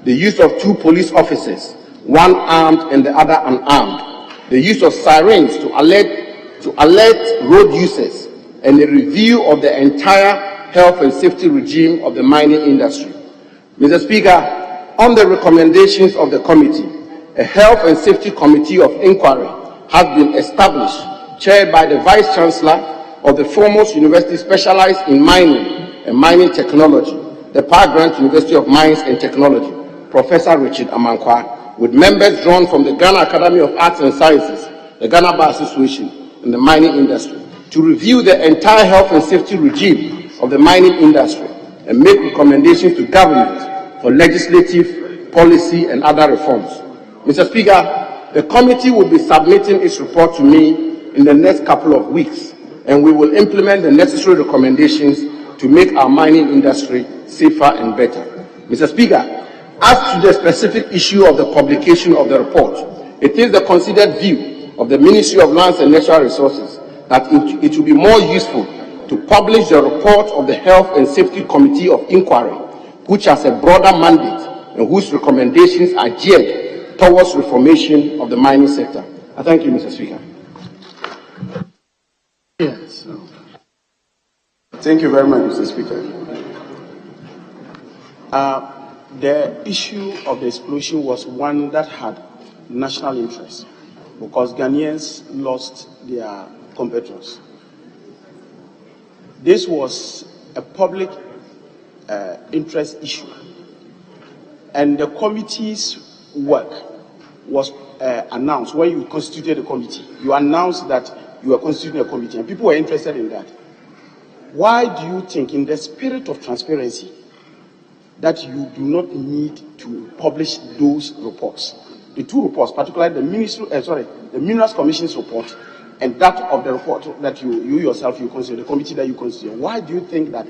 S2: the use of 2 police officers, one armed and the other unarmed, the use of sirens to alert road users, and a review of the entire health and safety regime of the mining industry. Mr. Speaker, on the recommendations of the committee, a Health and Safety Committee of Inquiry has been established, chaired by the Vice Chancellor of the foremost university specialized in mining and mining technology, the Power Grant University of Mines and Technology, Professor Richard Amankwa, with members drawn from the Ghana Academy of Arts and Sciences, the Ghana Bar Association, and the mining industry, to review the entire health and safety regime of the mining industry and make recommendations to government for legislative, policy, and other reforms. Mr. Speaker, the committee will be submitting its report to me in the next couple of weeks, and we will implement the necessary recommendations to make our mining industry safer and better. Mr. Speaker, as to the specific issue of the publication of the report, it is the considered view of the Ministry of Lands and Natural Resources that it will be more useful to publish the report of the Health and Safety Committee of Inquiry, which has a broader mandate and whose recommendations are geared towards reformation of the mining sector. I thank you, Mr. Speaker.
S1: Yes.
S2: Thank you very much, Mr. Speaker.
S10: The issue of the explosion was one that had national interest because Ghanaians lost their compatriots. This was a public interest issue, and the committee's work was announced when you constituted the committee. You announced that you are constituting a committee, and people were interested in that. Why do you think, in the spirit of transparency, that you do not need to publish those reports? The 2 reports, particularly the Minerals Commission's report and that of the report that you yourself consider, the committee that you consider. Why do you think that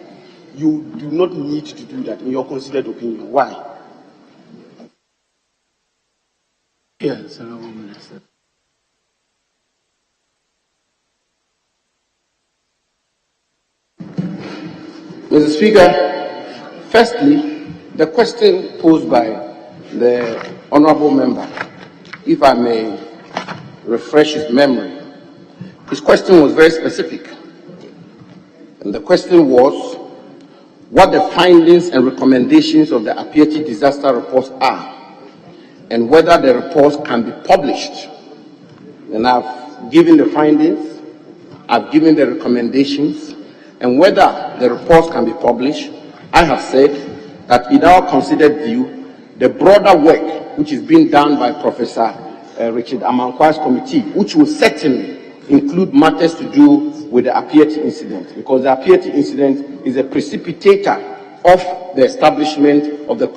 S10: you do not need to do that, in your considered opinion? Why?
S1: Yes, Honourable Minister.
S2: Mr. Speaker, firstly, the question posed by the Honourable Member, if I may refresh his memory, his question was very specific. And the question was what the findings and recommendations of the Appiatse disaster reports are, and whether the reports can be published. And I've given the findings, I've given the recommendations, and whether the reports can be published, I have said that in our considered view, the broader work which is being done by Professor Richard Amankwa's committee, which will certainly include matters to do with the Appiatse incident, because the Appiatse incident is a precipitator of the establishment of the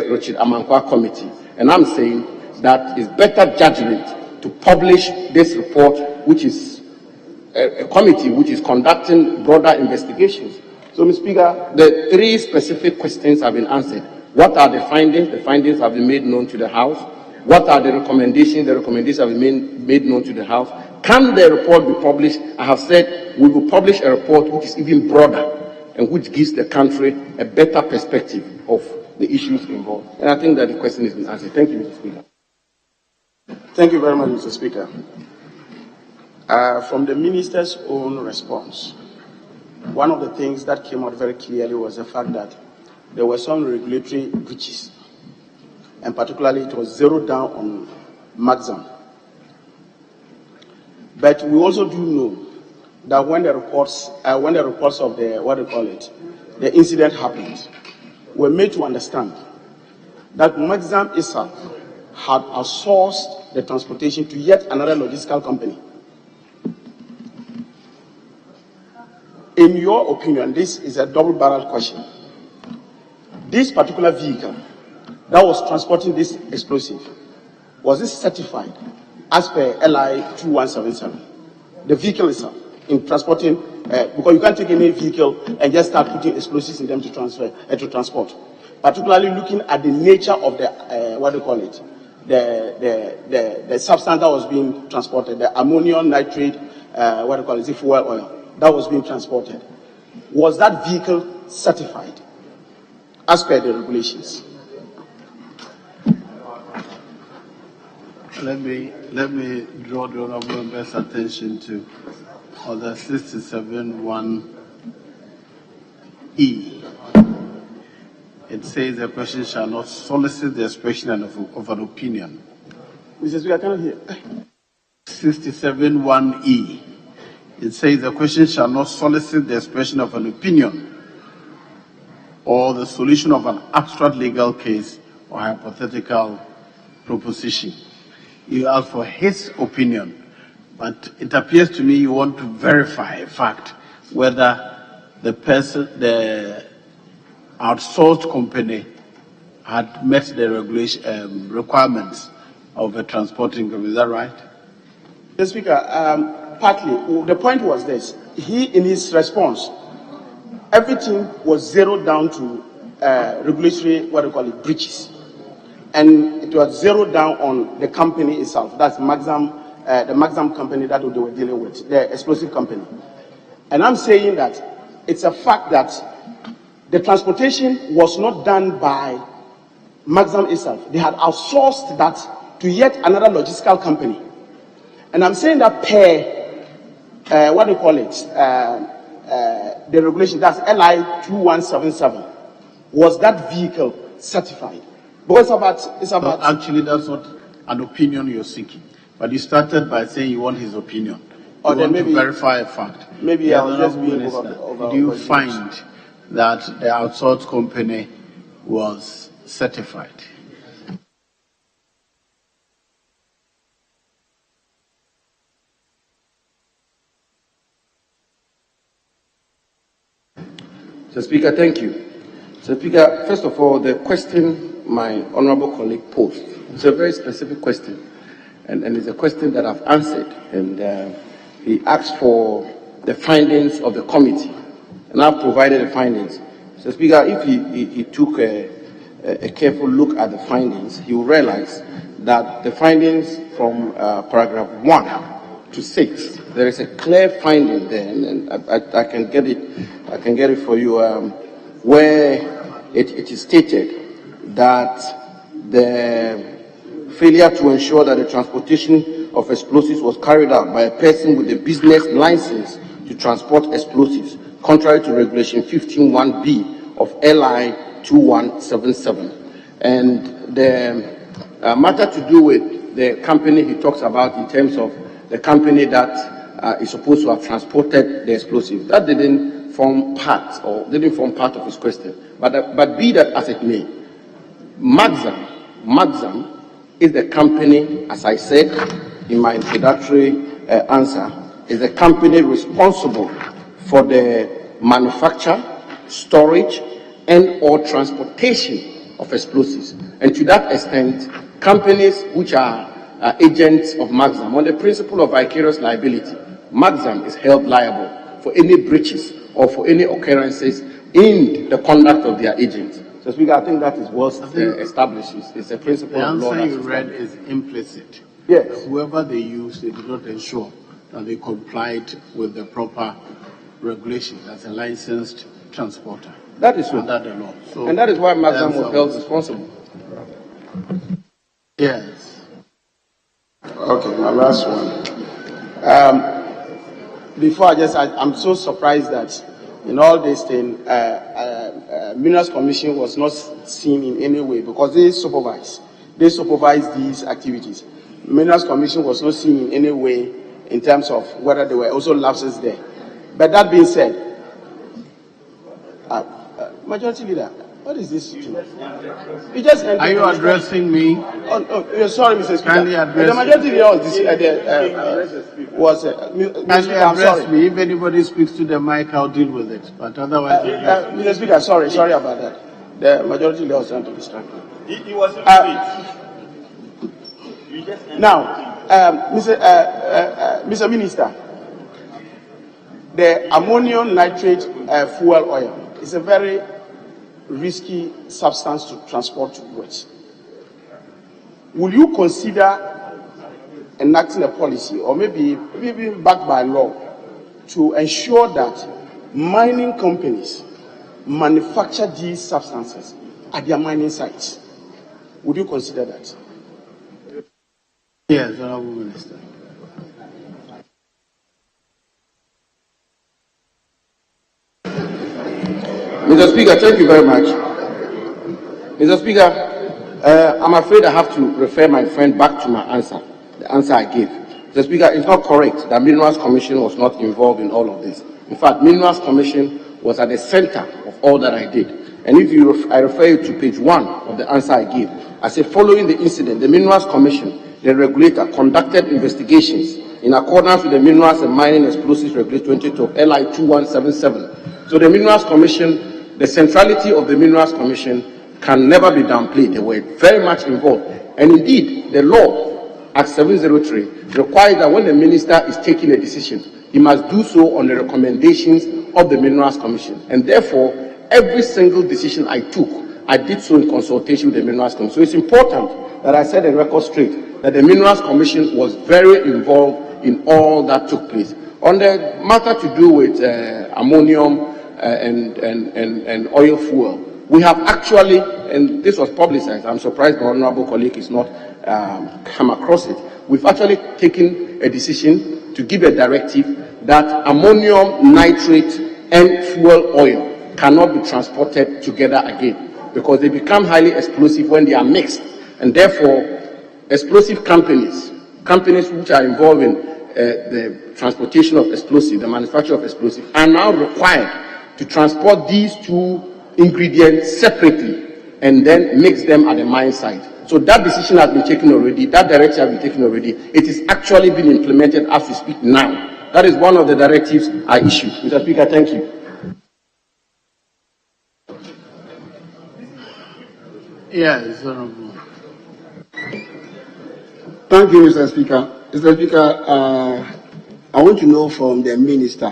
S2: Richard Amankwa committee. And I'm saying that it's better judgment to publish this report, which is a committee which is conducting broader investigations. So, Mr. Speaker, the 3 specific questions have been answered. What are the findings? The findings have been made known to the House. What are the recommendations? The recommendations have been made known to the House. Can the report be published? I have said we will publish a report which is even broader and which gives the country a better perspective of the issues involved. And I think that the question has been answered. Thank you, Mr. Speaker.
S10: Thank you very much, Mr. Speaker. From the Minister's own response, one of the things that came out very clearly was the fact that there were some regulatory breaches, and particularly it was zeroed down on Maxam. But we also do know that when the reports of the the incident happened, were made to understand that Maxam itself had outsourced the transportation to yet another logistical company. In your opinion, this is a double-barreled question. This particular vehicle that was transporting this explosive, was it certified as per LI 2177? The vehicle itself, in transporting, because you can't take any vehicle and just start putting explosives in them to transport. Particularly looking at the nature of the, the substance that was being transported, the ammonium nitrate, fuel oil, that was being transported. Was that vehicle certified as per the regulations?
S1: Let me draw the honourable member's attention to Order 67(1)(e). It says the person shall not solicit the expression of an opinion.
S10: Mr. Speaker, I cannot hear.
S1: 67(1)(e). It says the question shall not solicit the expression of an opinion or the solution of an abstract legal case or hypothetical proposition. You ask for his opinion, but it appears to me you want to verify a fact whether the outsourced company had met the regulation requirements of a transporting company. Is that right?
S10: Mr. Speaker, partly. The point was this. He, in his response, everything was zeroed down to regulatory, breaches. And it was zeroed down on the company itself. That's Maxam, the Maxam company that they were dealing with, the explosive company. And I'm saying that it's a fact that the transportation was not done by Maxam itself. They had outsourced that to yet another logistical company. And I'm saying that per the regulation, that's LI 2177, was that vehicle certified? Because it's about.
S1: No, actually, that's not an opinion you're seeking. But you started by saying you want his opinion. You want to verify a fact.
S10: Maybe I was just being
S1: over. Do you find that the outsourced company was certified?
S2: Mr. Speaker, thank you. Mr. Speaker, first of all, the question my honourable colleague posed, it's a very specific question, and it's a question that I've answered, and he asked for the findings of the committee, and I've provided the findings. Mr. Speaker, if he took a careful look at the findings, he will realize that the findings from paragraph 1 to 6, there is a clear finding there, and I can get it for you, where it is stated that the failure to ensure that the transportation of explosives was carried out by a person with a business license to transport explosives, contrary to Regulation 15(1)(b) of LI 2177. And the matter to do with the company he talks about in terms of the company that is supposed to have transported the explosives, that didn't form part of his question. But be that as it may, Maxam is the company, as I said in my introductory answer, is the company responsible for the manufacture, storage, and or transportation of explosives. And to that extent, companies which are agents of Maxam, on the principle of vicarious liability, Maxam is held liable for any breaches or for any occurrences in the conduct of their agents. So, Speaker, I think that is well established. It's a principle of law.
S1: The answer you read is implicit.
S2: Yes.
S1: Whoever they use, they did not ensure that they complied with the proper regulations as a licensed transporter.
S2: That is so.
S1: Under the law. So,
S2: and that is why Maxam was held responsible.
S1: Yes.
S10: Okay, my last one. Before I'm so surprised that in all this thing, Minerals Commission was not seen in any way because they supervise these activities. Minerals Commission was not seen in any way in terms of whether there were also lapses there. But that being said, Majority Leader, what is this? You just
S1: are you addressing me?
S10: Oh, sorry, Mr. Speaker.
S1: Kindly address
S10: the Majority Leader
S1: kindly address me. If anybody speaks to the mic, I'll deal with it. But otherwise,
S10: Mr. Speaker, sorry about that. The Majority Leader was trying to distract me.
S9: He was
S10: now, Mr. Minister, the ammonium nitrate fuel oil is a very risky substance to transport with. Will you consider enacting a policy, or maybe backed by law, to ensure that mining companies manufacture these substances at their mining sites? Would you consider that?
S1: yes, Honourable Minister.
S2: Mr. Speaker, thank you very much. Mr. Speaker, I'm afraid I have to refer my friend back to my answer, the answer I gave. Mr. Speaker, it's not correct that Minerals Commission was not involved in all of this. In fact, Minerals Commission was at the center of all that I did. And if I refer you to page 1 of the answer I gave, I say following the incident, the Minerals Commission, the regulator, conducted investigations in accordance with the Minerals and Mining Explosives Regulation 2012, LI 2177. So the Minerals Commission, the centrality of the Minerals Commission can never be downplayed. They were very much involved. And indeed, the law, Act 703, requires that when the minister is taking a decision, he must do so on the recommendations of the Minerals Commission. And therefore, every single decision I took, I did so in consultation with the Minerals Commission. So it's important that I set the record straight that the Minerals Commission was very involved in all that took place. On the matter to do with ammonium and oil fuel, we have actually, and this was publicized, I'm surprised my honorable colleague is not come across it, we've actually taken a decision to give a directive that ammonium nitrate and fuel oil cannot be transported together again because they become highly explosive when they are mixed, and therefore explosive companies which are involved in the transportation of explosives, the manufacture of explosives, are now required to transport these two ingredients separately and then mix them at the mine site. So that decision has been taken already, that directive has been taken already. It is actually being implemented as we speak now. That is one of the directives I issued. Mr. Speaker, thank you.
S1: Yes, Honourable.
S11: Thank you, Mr. Speaker. Mr. Speaker, I want to know from the minister.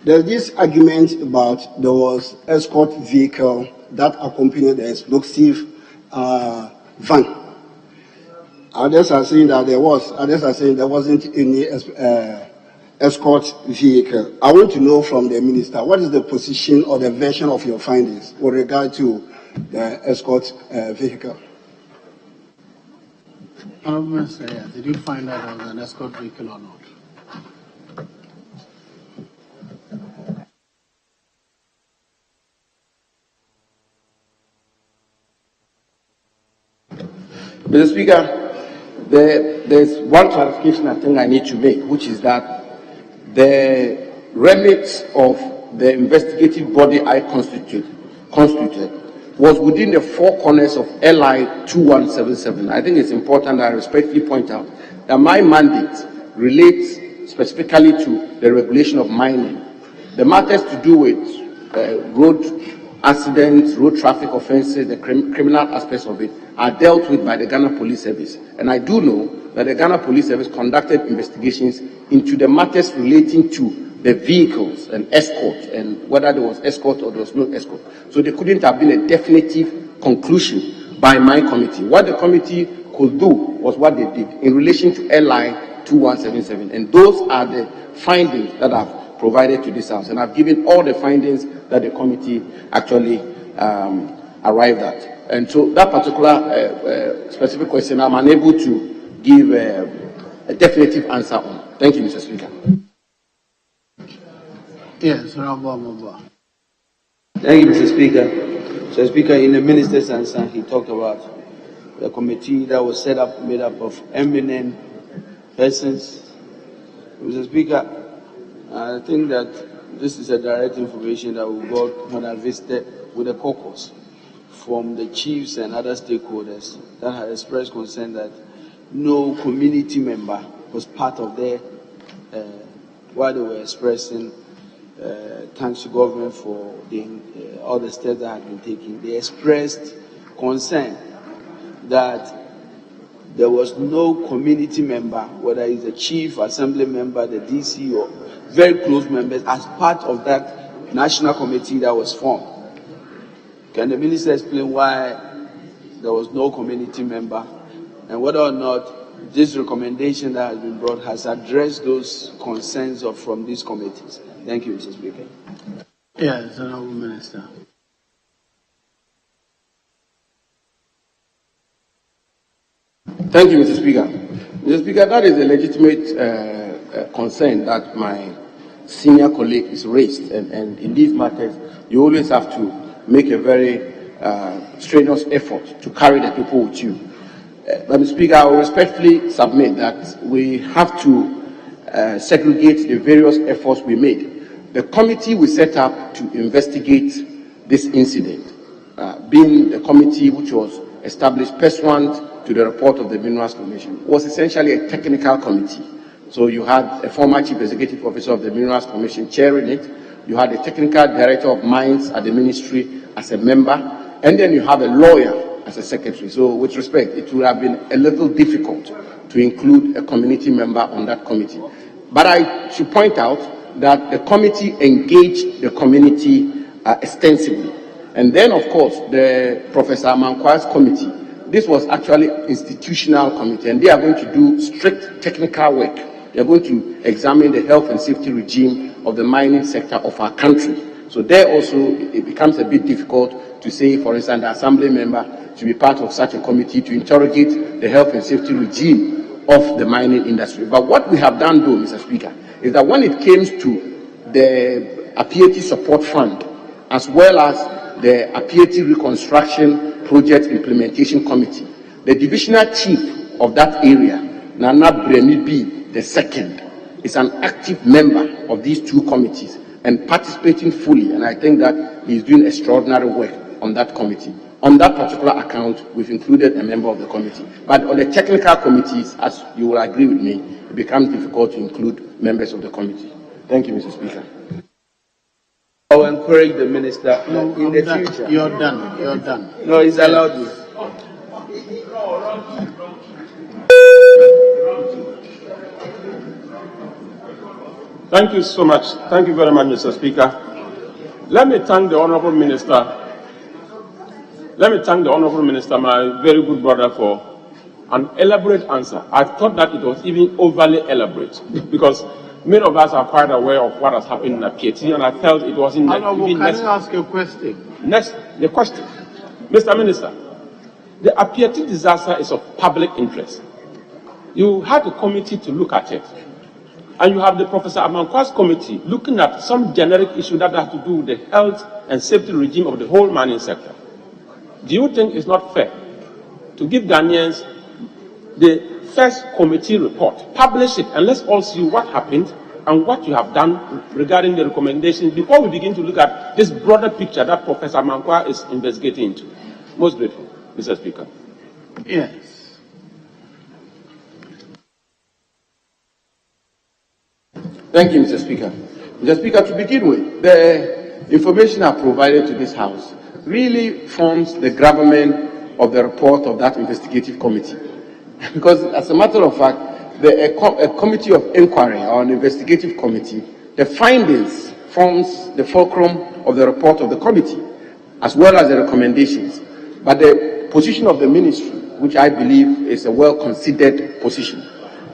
S11: There's this argument about there was escort vehicle that accompanied the explosive van. Others are saying that there was. Others are saying there wasn't any escort vehicle. I want to know from the minister, what is the position or the version of your findings with regard to the escort vehicle?
S1: Honourable Minister, yes. Did you find out there was an escort vehicle or not?
S2: Mr. Speaker, there's one clarification I think I need to make, which is that the remit of the investigative body I constituted was within the four corners of LI 2177. I think it's important that I respectfully point out that my mandate relates specifically to the regulation of mining. The matters to do with road accidents, road traffic offences, the criminal aspects of it are dealt with by the Ghana Police Service. And I do know that the Ghana Police Service conducted investigations into the matters relating to the vehicles and escort, and whether there was escort or there was no escort. So there couldn't have been a definitive conclusion by my committee. What the committee could do was what they did in relation to LI 2177. And those are the findings that I've provided to this House. And I've given all the findings that the committee actually arrived at. And so that particular specific question, I'm unable to give a definitive answer on. Thank you, Mr. Speaker.
S1: Yes, Honorable.
S12: Thank you, Mr. Speaker. Mr. Speaker, in the minister's answer, he talked about the committee that was set up, made up of eminent persons. Mr. Speaker, I think that this is a direct information that we got when I visited with the caucus from the chiefs and other stakeholders that had expressed concern that no community member was part of their, while they were expressing thanks to government for all the steps that had been taken. They expressed concern that there was no community member, whether it's the chief, assembly member, the DC, or very close members, as part of that national committee that was formed. Can the minister explain why there was no community member, and whether or not this recommendation that has been brought has addressed those concerns from these committees? Thank you, Mr. Speaker.
S1: Yes, Honorable Minister.
S2: Thank you, Mr. Speaker. Mr. Speaker, that is a legitimate concern that my senior colleague is raised. And in these matters, you always have to make a very strenuous effort to carry the people with you. But, Mr. Speaker, I will respectfully submit that we have to segregate the various efforts we made. The committee we set up to investigate this incident, being the committee which was established pursuant to the report of the Minerals Commission, was essentially a technical committee. So you had a former chief executive officer of the Minerals Commission chairing it, you had a technical director of mines at the ministry as a member, and then you have a lawyer as a secretary. So with respect, it would have been a little difficult to include a community member on that committee. But I should point out that the committee engaged the community extensively. And then, of course, the Professor Amankwa's committee, this was actually institutional committee, and they are going to do strict technical work. They are going to examine the health and safety regime of the mining sector of our country. So there also, it becomes a bit difficult to say, for instance, the assembly member to be part of such a committee to interrogate the health and safety regime of the mining industry. But what we have done, though, Mr. Speaker, is that when it came to the Appiatse Support Fund, as well as the Appiatse Reconstruction Project Implementation Committee, the divisional chief of that area, Nana Bremi B. II, is an active member of these two committees and participating fully, and I think that he is doing extraordinary work on that committee. On that particular account, we've included a member of the committee. But on the technical committees, as you will agree with me, it becomes difficult to include members of the committee. Thank you, Mr. Speaker.
S12: I will encourage the minister in the future.
S1: You're done. You're done.
S12: No, he's allowed to.
S6: Thank you so much. Thank you very much, Mr. Speaker. Let me thank the Honourable Minister. My very good brother, for an elaborate answer. I thought that it was even overly elaborate because many of us are quite aware of what has happened in Appiatse, and I felt it wasn't necessary.
S1: Can I ask a question?
S6: The question. Mr. Minister, the Appiatse disaster is of public interest. You had a committee to look at it, and you have the Professor Amankwa's committee looking at some generic issue that has to do with the health and safety regime of the whole mining sector. Do you think it's not fair to give Ghanaians the first committee report, publish it, and let's all see what happened and what you have done regarding the recommendations before we begin to look at this broader picture that Professor Mankwa is investigating into. Most grateful, Mr. Speaker.
S1: Yes.
S2: Thank you, Mr. Speaker. Mr. Speaker, to begin with, the information I provided to this House really forms the gravamen of the report of that investigative committee. Because, as a matter of fact, a committee of inquiry or an investigative committee, the findings forms the fulcrum of the report of the committee, as well as the recommendations. But the position of the ministry, which I believe is a well-considered position,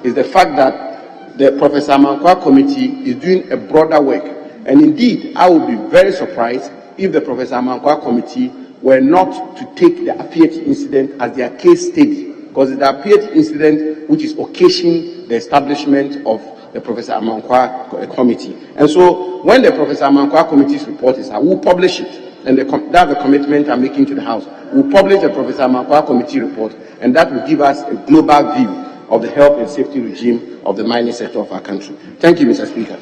S2: is the fact that the Professor Mankwa committee is doing a broader work. And indeed, I would be very surprised if the Professor Mankwa committee were not to take the Appiatse incident as their case study, because it's the Appiatse incident which is occasioning the establishment of the Professor Mankwa committee. And so, when the Professor Mankwa committee's report is out, we'll publish it. And that's the commitment I'm making to the House. We'll publish the Professor Mankwa committee report, and that will give us a global view of the health and safety regime of the mining sector of our country. Thank you, Mr. Speaker.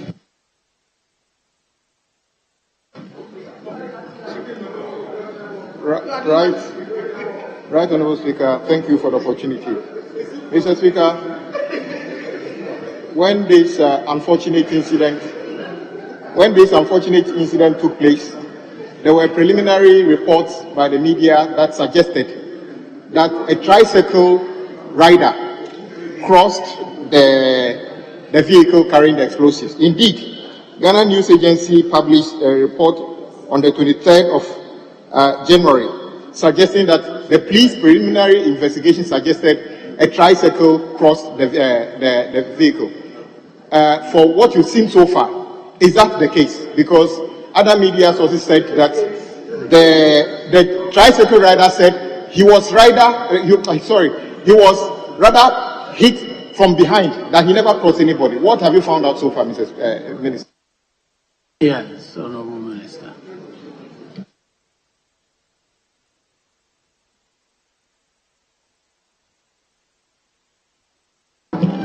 S13: Right, Honourable Speaker, thank you for the opportunity. Mr. Speaker, when this unfortunate incident took place, there were preliminary reports by the media that suggested that a tricycle rider crossed the vehicle carrying the explosives. Indeed, Ghana News Agency published a report on the 23rd of January, suggesting that the police preliminary investigation suggested a tricycle crossed the vehicle. For what you've seen so far, is that the case? Because other media sources said that the tricycle rider said he was rather hit from behind, that he never crossed anybody. What have you found out so far, Mr. Minister?
S1: Yes, Honourable Minister.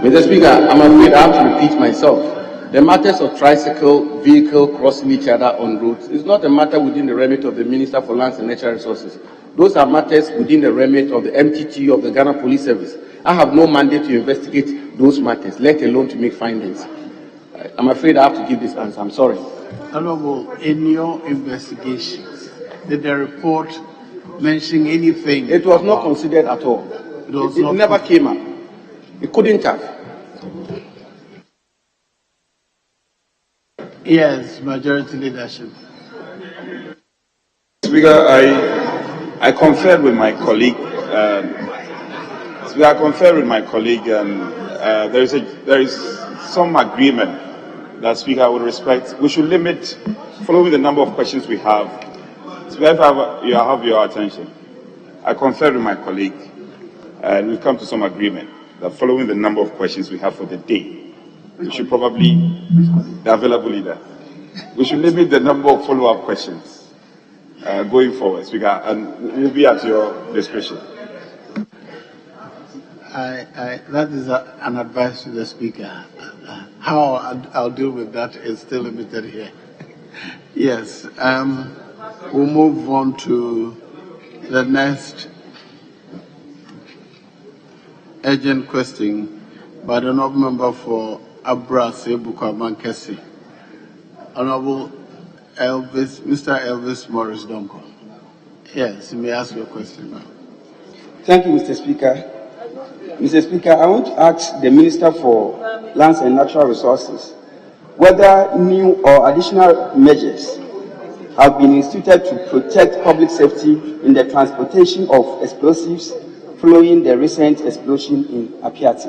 S2: Mr. Speaker, I'm afraid I have to repeat myself. The matters of tricycle, vehicle crossing each other on roads is not a matter within the remit of the Minister for Lands and Natural Resources. Those are matters within the remit of the MTT of the Ghana Police Service. I have no mandate to investigate those matters, let alone to make findings. I'm afraid I have to give this answer. I'm sorry.
S1: Honourable, in your investigations, did the report mention anything?
S2: It was not considered at all. It never came up. It couldn't have.
S1: Yes, majority leadership.
S4: Speaker, I conferred with my colleague. I conferred with my colleague, and there is some agreement that, Speaker, with respect, we should limit, following the number of questions we have. Speaker, if you have your attention, I conferred with my colleague, and we've come to some agreement that, following the number of questions we have for the day, we should probably, the available leader, we should limit the number of follow-up questions going forward, Speaker, and we'll be at your discretion.
S1: That is an advice to the Speaker. How I'll deal with that is still limited here. Yes, we'll move on to the next urgent question by the honourable member for Appiatse Bukwamankesi. Honourable Elvis, Mr. Elvis Morris Donko. Yes, you may ask your question now.
S2: Thank you, Mr. Speaker. Mr. Speaker, I want to ask the Minister for Lands and Natural Resources whether new or additional measures have been instituted to protect public safety in the transportation of explosives following the recent explosion in Appiatse.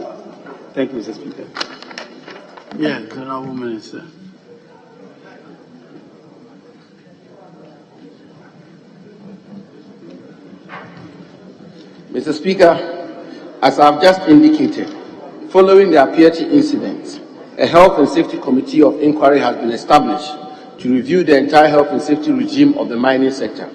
S2: Thank you, Mr. Speaker.
S1: Yes, Honourable Minister.
S2: Mr. Speaker, as I've just indicated, following the Appiatse incident, a Health and Safety Committee of Inquiry has been established to review the entire health and safety regime of the mining sector.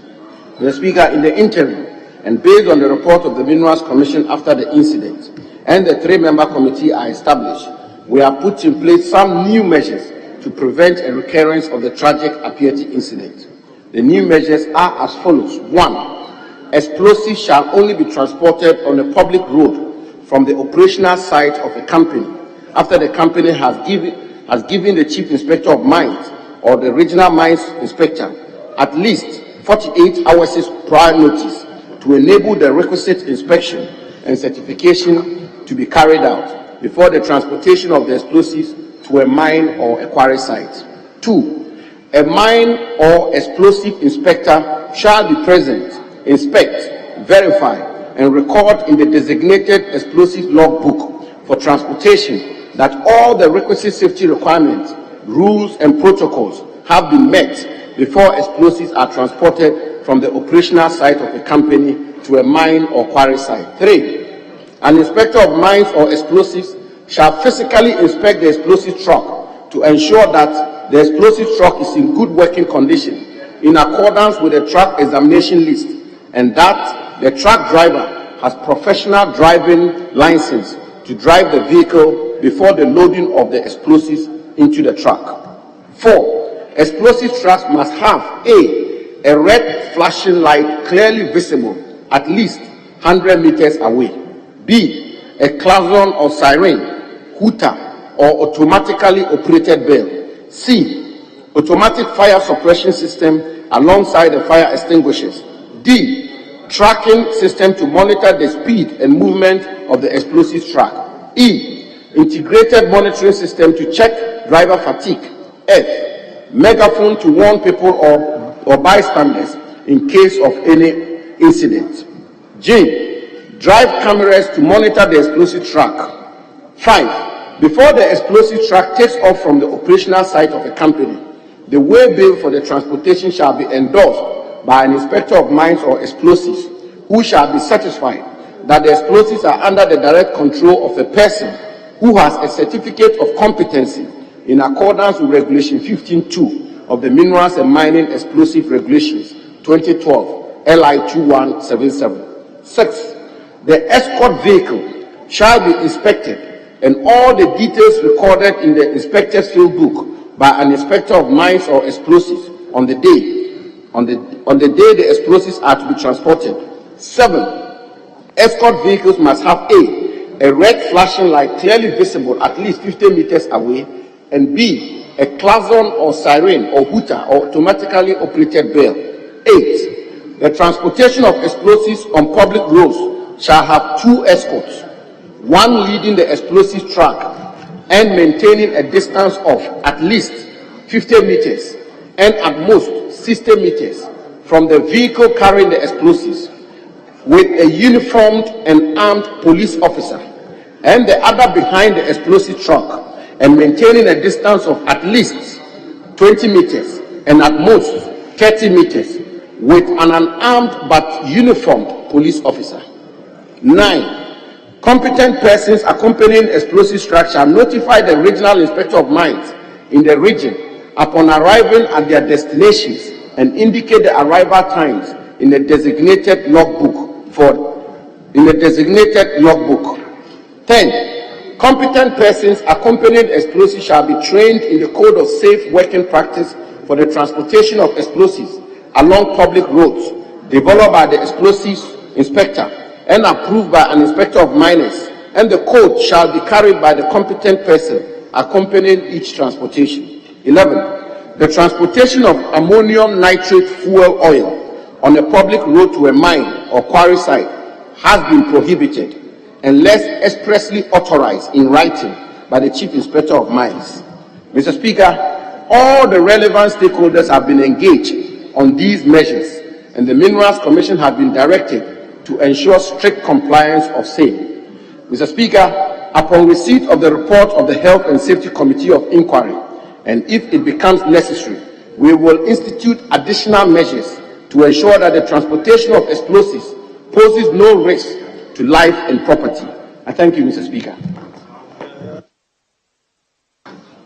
S2: Mr. Speaker, in the interim, and based on the report of the Minerals Commission after the incident, and the three-member committee are established
S14: we have put in place some new measures to prevent a recurrence of the tragic Appiatse incident. The new measures are as follows. 1. Explosives shall only be transported on a public road from the operational site of a company after the company has given the Chief Inspector of Mines or the Regional Mines Inspector at least 48 hours prior notice to enable the requisite inspection and certification to be carried out before the transportation of the explosives to a mine or a quarry site. 2. A mine or explosive inspector shall be present, inspect, verify, and record in the designated explosive logbook for transportation that all the requisite safety requirements, rules, and protocols have been met before explosives are transported from the operational site of a company to a mine or quarry site. 3. An inspector of mines or explosives shall physically inspect the explosive truck to ensure that the explosive truck is in good working condition in accordance with the truck examination list and that the truck driver has professional driving license to drive the vehicle before the loading of the explosives into the truck. 4. Explosive trucks must have a red flashing light clearly visible at least 100 meters away. B. A klaxon or siren, hooter, or automatically operated bell. C. Automatic fire suppression system alongside the fire extinguishers. D. Tracking system to monitor the speed and movement of the explosive truck. E. Integrated monitoring system to check driver fatigue. F. Megaphone to warn people or bystanders in case of any incident. J. Drive cameras to monitor the explosive truck. 5. Before the explosive truck takes off from the operational site of a company, the way bill for the transportation shall be endorsed by an inspector of mines or explosives who shall be satisfied that the explosives are under the direct control of a person who has a certificate of competency in accordance with Regulation 15.2 of the Minerals and Mining Explosive Regulations 2012 LI 2177. 6. The escort vehicle shall be inspected and all the details recorded in the inspector's field book by an inspector of mines or explosives on the day the explosives are to be transported. 7. Escort vehicles must have a red flashing light clearly visible at least 50 meters away, and B. A klaxon or siren or hooter or automatically operated bell. 8. The transportation of explosives on public roads shall have 2 escorts, one leading the explosive truck and maintaining a distance of at least 50 meters and at most 60 meters from the vehicle carrying the explosives, with a uniformed and armed police officer, and the other behind the explosive truck and maintaining a distance of at least 20 meters and at most 30 meters with an unarmed but uniformed police officer. 9. Competent persons accompanying explosive trucks shall notify the regional inspector of mines in the region upon arriving at their destinations and indicate the arrival times in the designated logbook. 10. Competent persons accompanying explosives shall be trained in the code of safe working practice for the transportation of explosives along public roads, developed by the explosives inspector and approved by an inspector of miners, and the code shall be carried by the competent person accompanying each transportation. 11. The transportation of ammonium nitrate fuel oil on a public road to a mine or quarry site has been prohibited unless expressly authorized in writing by the Chief Inspector of Mines. Mr. Speaker, all the relevant stakeholders have been engaged on these measures, and the Minerals Commission has been directed to ensure strict compliance of same. Mr. Speaker, upon receipt of the report of the Health and Safety Committee of Inquiry, and if it becomes necessary, we will institute additional measures to ensure that the transportation of explosives poses no risk to life and property. I thank you, Mr. Speaker.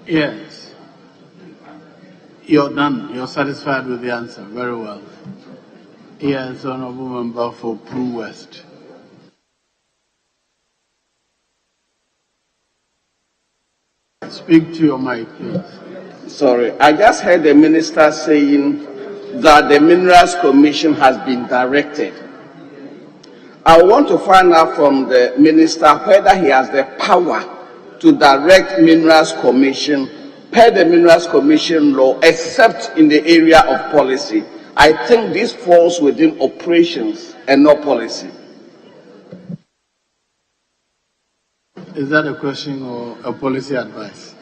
S1: Yes. You're done. You're satisfied with the answer. Very well. Yes, Honorable Member for Prue West. Speak to your mic, please.
S15: Sorry, I just heard the minister saying that the Minerals Commission has been directed. I want to find out from the minister whether he has the power to direct Minerals Commission per the Minerals Commission law, except in the area of policy. I think this falls within operations and not policy.
S1: Is that a question or a policy advice?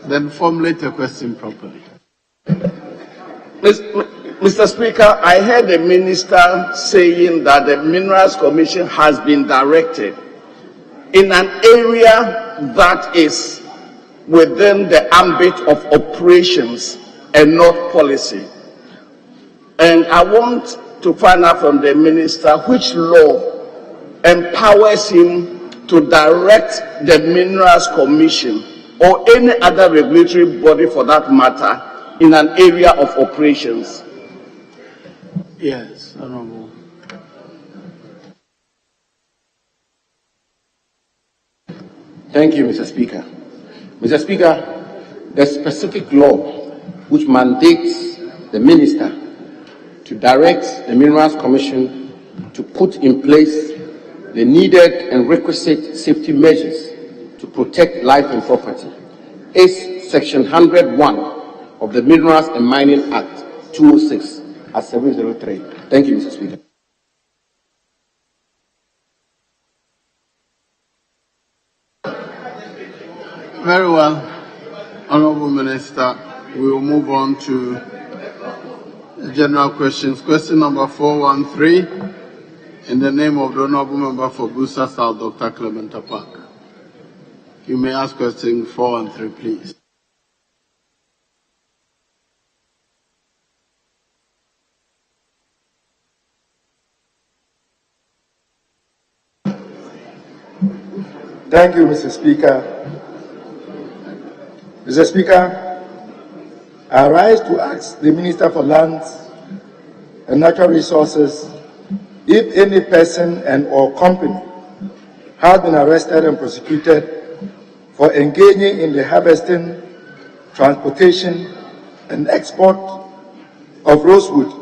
S1: Then formulate a question properly.
S15: Mr. Speaker, I heard the minister saying that the Minerals Commission has been directed in an area that is within the ambit of operations and not policy. And I want to find out from the minister which law empowers him to direct the Minerals Commission or any other regulatory body for that matter in an area of operations.
S1: Yes, Honorable.
S14: Thank you, Mr. Speaker. Mr. Speaker, the specific law which mandates the minister to direct the Minerals Commission to put in place the needed and requisite safety measures to protect life and property is Section 101 of the Minerals and Mining Act 206 at 703. Thank you, Mr. Speaker.
S1: Very well, Honorable Minister. We will move on to general questions. Question number 413, in the name of the Honorable Member for Busa South, Dr. Clement Apak. You may ask questions 4 and 3, please.
S16: Thank you, Mr. Speaker. Mr. Speaker, I rise to ask the Minister for Lands and Natural Resources if any person and or company has been arrested and prosecuted for engaging in the harvesting, transportation, and export of rosewood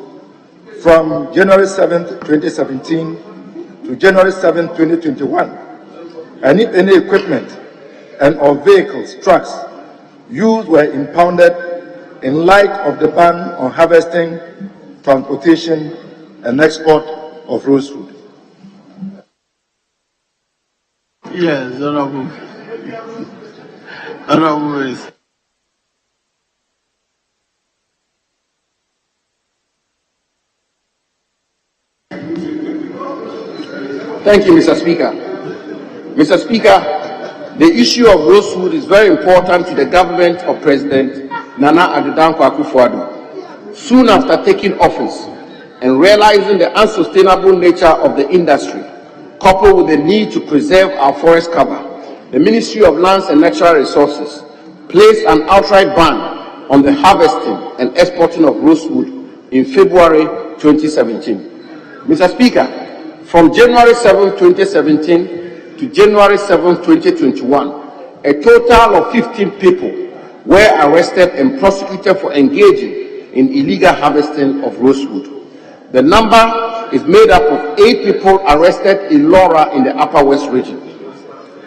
S16: from January 7, 2017 to January 7, 2021, and if any equipment and or vehicles, trucks, used were impounded in light of the ban on harvesting, transportation, and export of rosewood.
S1: Yes, Honorable. Honorable Minister.
S14: Thank you, Mr. Speaker. Mr. Speaker, the issue of rosewood is very important to the government of President Nana Addo Dankwa Akufo-Addo. Soon after taking office and realizing the unsustainable nature of the industry, coupled with the need to preserve our forest cover, the Ministry of Lands and Natural Resources placed an outright ban on the harvesting and exporting of rosewood in February 2017. Mr. Speaker, from January 7, 2017 to January 7, 2021, a total of 15 people were arrested and prosecuted for engaging in illegal harvesting of rosewood. The number is made up of 8 people arrested in Laura in the Upper West region,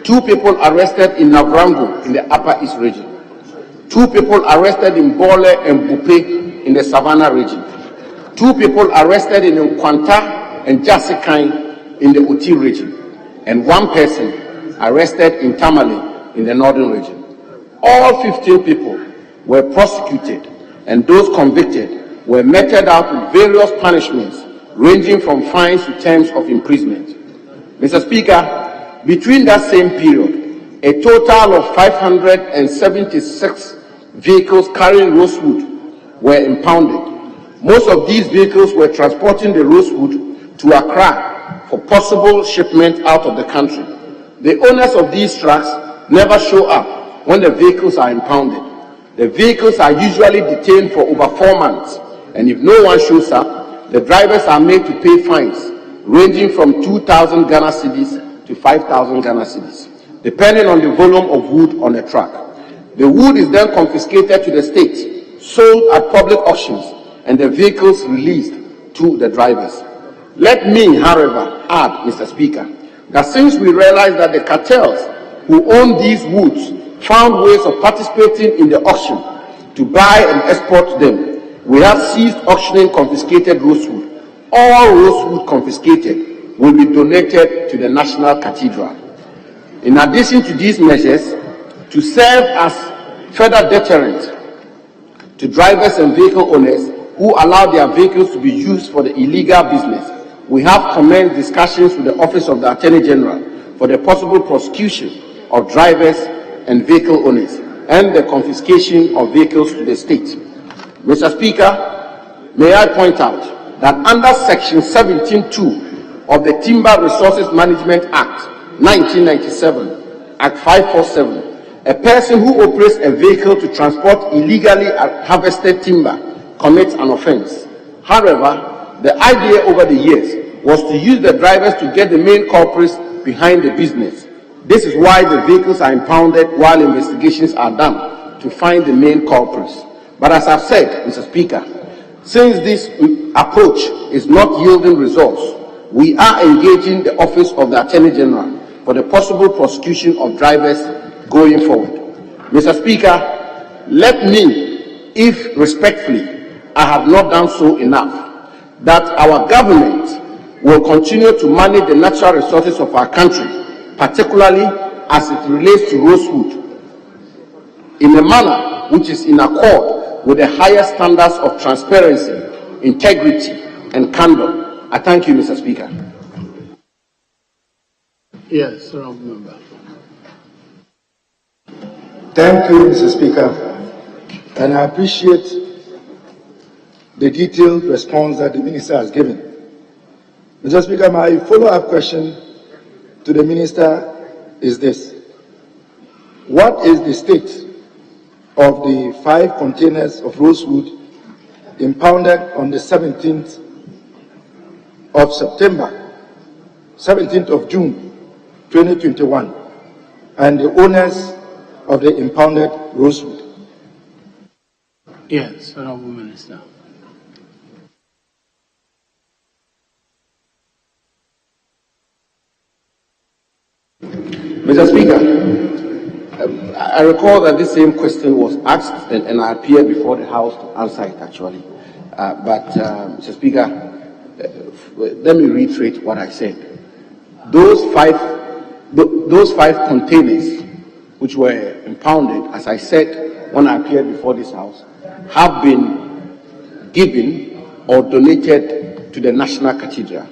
S14: 2 people arrested in Navrango in the Upper East region, 2 people arrested in Bole and Bupe in the Savannah region, 2 people arrested in Nkwanta and Jasikai in the Uti region, and 1 person arrested in Tamale in the Northern region. All 15 people were prosecuted, and those convicted were meted out with various punishments ranging from fines to terms of imprisonment. Mr. Speaker, between that same period, a total of 576 vehicles carrying rosewood were impounded. Most of these vehicles were transporting the rosewood to Accra for possible shipment out of the country. The owners of these trucks never show up when the vehicles are impounded. The vehicles are usually detained for over 4 months, and if no one shows up, the drivers are made to pay fines ranging from 2,000 Ghana cedis to 5,000 Ghana cedis. depending on the volume of wood on a truck. The wood is then confiscated to the state, sold at public auctions, and the vehicles released to the drivers. Let me, however, add, Mr. Speaker, that since we realize that the cartels who own these woods found ways of participating in the auction to buy and export them, we have ceased auctioning confiscated rosewood. All rosewood confiscated will be donated to the National Cathedral. In addition to these measures, to serve as further deterrent to drivers and vehicle owners who allow their vehicles to be used for the illegal business, we have commenced discussions with the Office of the Attorney General for the possible prosecution of drivers and vehicle owners and the confiscation of vehicles to the state. Mr. Speaker, may I point out that under Section 17(2) of the Timber Resources Management Act 1997, Act 547, a person who operates a vehicle to transport illegally harvested timber commits an offense. However, the idea over the years was to use the drivers to get the main culprits behind the business. This is why the vehicles are impounded while investigations are done to find the main culprits. But as I've said, Mr. Speaker, since this approach is not yielding results, we are engaging the Office of the Attorney General for the possible prosecution of drivers going forward. Mr. Speaker, let me, if respectfully I have not done so enough, that our government will continue to manage the natural resources of our country, particularly as it relates to rosewood, in a manner which is in accord with the highest standards of transparency, integrity, and candor. I thank you, Mr. Speaker.
S1: Yes, wrong member.
S16: Thank you, Mr. Speaker. And I appreciate the detailed response that the Minister has given. Mr. Speaker, my follow-up question to the Minister is this. What is the state of the 5 containers of rosewood impounded on the 17th of September, 17th of June, 2021, and the owners of the impounded rosewood?
S1: Yes, Honorable Minister.
S14: Mr. Speaker, I recall that this same question was asked and I appeared before the House to answer it actually. Mr. Speaker, let me reiterate what I said. Those five containers which were impounded, as I said when I appeared before this House, have been given or donated to the National Cathedral.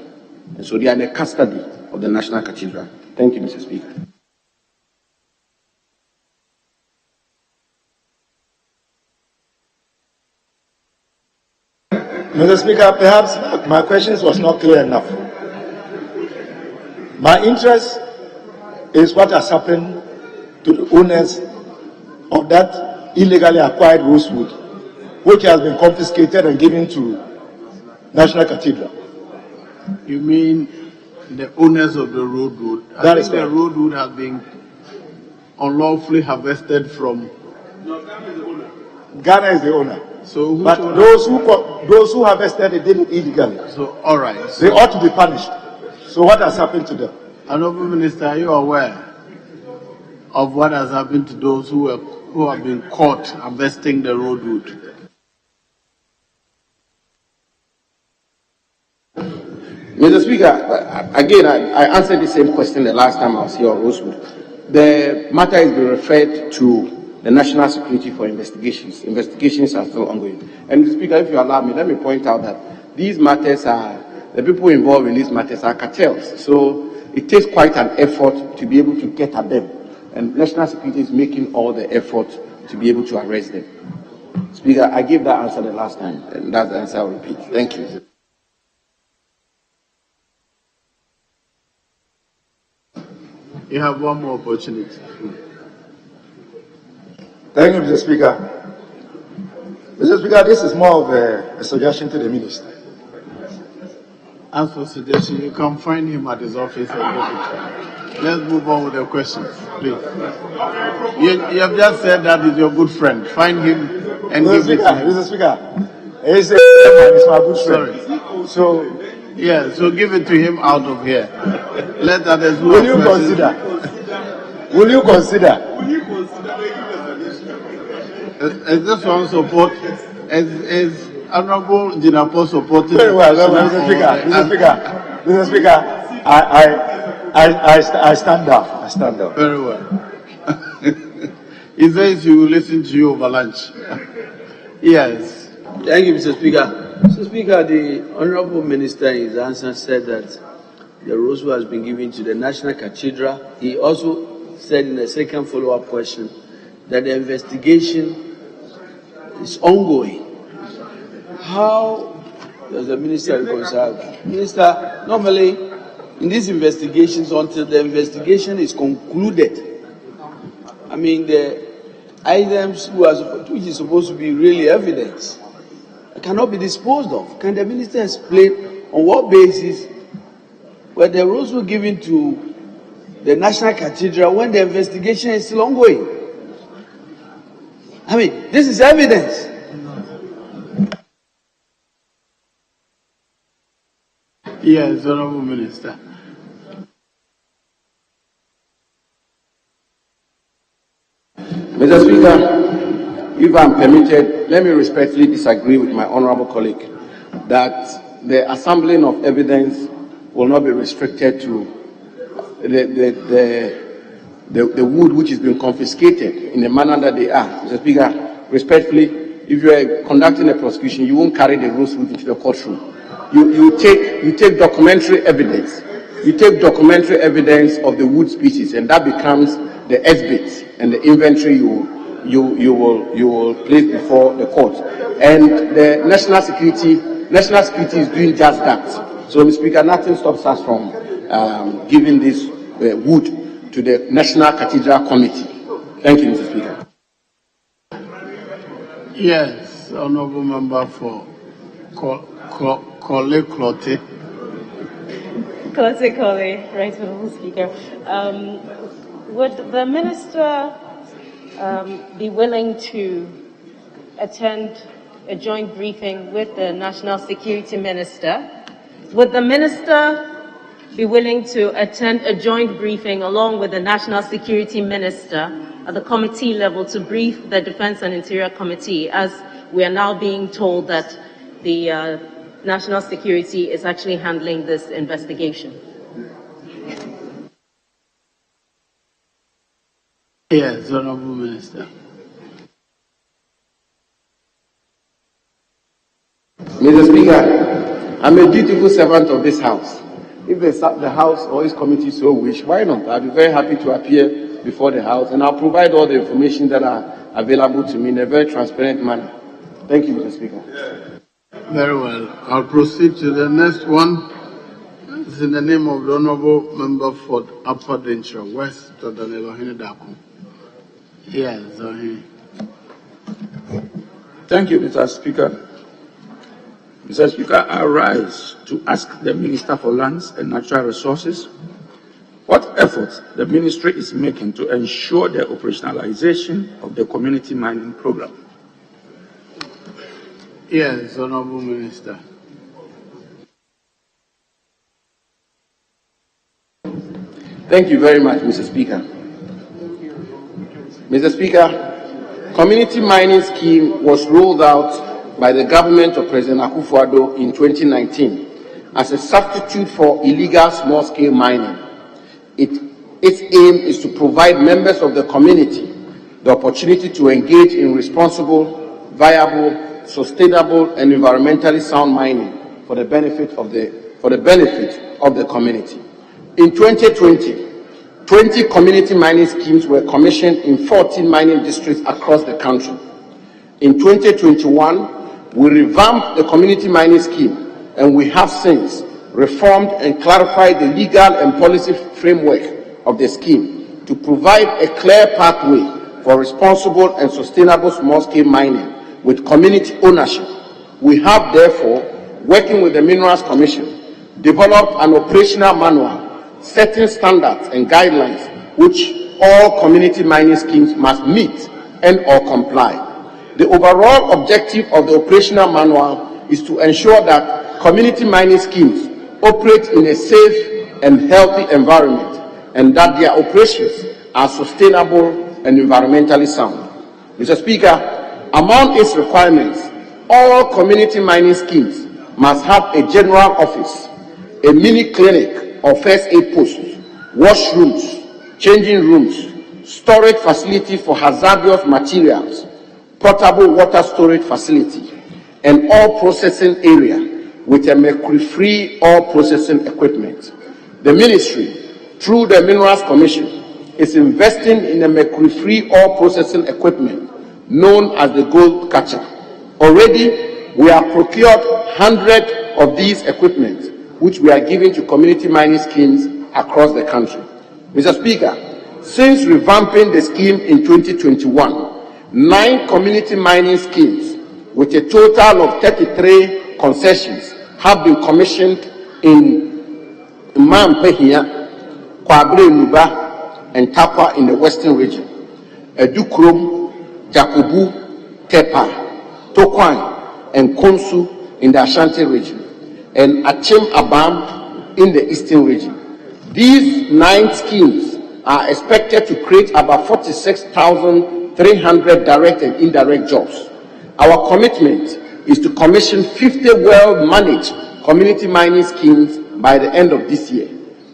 S14: And so they are in the custody of the National Cathedral. Thank you, Mr. Speaker.
S16: Mr. Speaker, perhaps my questions was not clear enough. My interest is what has happened to the owners of that illegally acquired rosewood, which has been confiscated and given to National Cathedral.
S1: You mean the owners of the roadwood?
S16: That is correct.
S1: The roadwood has been unlawfully harvested from.
S16: Ghana is the owner.
S1: So
S16: but those who harvested it did it illegally.
S1: So all right.
S16: They ought to be punished. So what has happened to them?
S1: Honorable Minister, are you aware of what has happened to those who have been caught harvesting the roadwood?
S14: Mr. Speaker, again, I answered the same question the last time I was here on Rosewood. The matter has been referred to the National Security for investigations. Investigations are still ongoing. And Mr. Speaker, if you allow me, let me point out that these matters are, the people involved in these matters are cartels. So it takes quite an effort to be able to get at them. And National Security is making all the effort to be able to arrest them. Speaker, I gave that answer the last time, and that's the answer I'll repeat. Thank you.
S1: You have one more opportunity.
S16: Thank you, Mr. Speaker. Mr. Speaker, this is more of a suggestion to the Minister.
S1: As for suggestion, you can find him at his office and get it. Let's move on with the questions, please. You have just said that is your good friend. Find him and give it to him.
S16: Mr. Speaker, he's my good friend.
S1: Sorry.
S16: So,
S1: yeah, so give it to him out of here. Let others know.
S16: Will you consider?
S1: Is this one support? Is Honorable Jinapo supporting?
S16: Very well, Mr. Speaker, I stand up.
S1: Very well. He says he will listen to you over lunch. Yes.
S12: Thank you, Mr. Speaker. Mr. Speaker, the Honorable Minister in his answer said that the Rosewood has been given to the National Cathedral. He also said in the second follow-up question that the investigation is ongoing. How does the Minister reconcile that? Minister, normally in these investigations, until the investigation is concluded, I mean, the items which is supposed to be really evidence cannot be disposed of. Can the Minister explain on what basis were the Rosewood given to the National Cathedral when the investigation is still ongoing? I mean, this is evidence.
S1: Yes, Honorable Minister.
S2: Mr. Speaker, if I'm permitted, let me respectfully disagree with my honorable colleague that the assembling of evidence will not be restricted to the wood which has been confiscated in the manner that they are. Mr. Speaker, respectfully, if you are conducting a prosecution, you won't carry the Rosewood into the courtroom. You take documentary evidence. You take documentary evidence of the wood species, and that becomes the exhibits and the inventory you will place before the court. And the national security is doing just that. So, Mr. Speaker, nothing stops us from giving this wood to the National Cathedral Committee. Thank you, Mr. Speaker.
S1: Yes, Honorable Member for Kole Klote.
S17: Kole, right, Honorable Speaker. Would the Minister be willing to attend a joint briefing with the National Security Minister? Would the Minister be willing to attend a joint briefing along with the National Security Minister at the committee level to brief the Defense and Interior Committee, as we are now being told that the National Security is actually handling this investigation?
S1: Yes, Honorable Minister.
S2: Mr. Speaker, I'm a dutiful servant of this House. If the House or its committee so wish, why not? I'll be very happy to appear before the House, and I'll provide all the information that are available to me in a very transparent manner. Thank you, Mr. Speaker.
S1: Very well. I'll proceed to the next one. It's in the name of the Honorable Member for Appiatse West, Dr. Yes,
S6: Thank you, Mr. Speaker. Mr. Speaker, I rise to ask the Minister for Lands and Natural Resources what efforts the Ministry is making to ensure the operationalization of the community mining program.
S1: Yes, Honorable Minister.
S2: Thank you very much, Mr. Speaker. Mr. Speaker, community mining scheme was rolled out by the government of President Akufo-Addo in 2019 as a substitute for illegal small-scale mining. Its aim is to provide members of the community the opportunity to engage in responsible, viable, sustainable, and environmentally sound mining for the benefit of the community. In 2020, 20 community mining schemes were commissioned in 14 mining districts across the country. In 2021, we revamped the community mining scheme, and we have since reformed and clarified the legal and policy framework of the scheme to provide a clear pathway for responsible and sustainable small-scale mining with community ownership. We have, therefore, working with the Minerals Commission,
S14: developed an operational manual setting standards and guidelines which all community mining schemes must meet and or comply. The overall objective of the operational manual is to ensure that community mining schemes operate in a safe and healthy environment and that their operations are sustainable and environmentally sound. Mr. Speaker, among its requirements, all community mining schemes must have a general office, a mini clinic or first aid post, washrooms, changing rooms, storage facility for hazardous materials, portable water storage facility, and all processing area with a mercury-free all processing equipment. The Ministry, through the Minerals Commission, is investing in a mercury-free all processing equipment known as the gold catcher. Already, we have procured 100 of these equipment, which we are giving to community mining schemes across the country. Mr. Speaker, since revamping the scheme in 2021, 9 community mining schemes with a total of 33 concessions have been commissioned in Mampehia, Kwabre Nuba, and Tapa in the Western region, Edukrom, Jakubu, Tepa, Tokwan, and Konsu in the Ashanti region, and Achem Abam in the Eastern region. These 9 schemes are expected to create about 46,300 direct and indirect jobs. Our commitment is to commission 50 well-managed community mining schemes by the end of this year.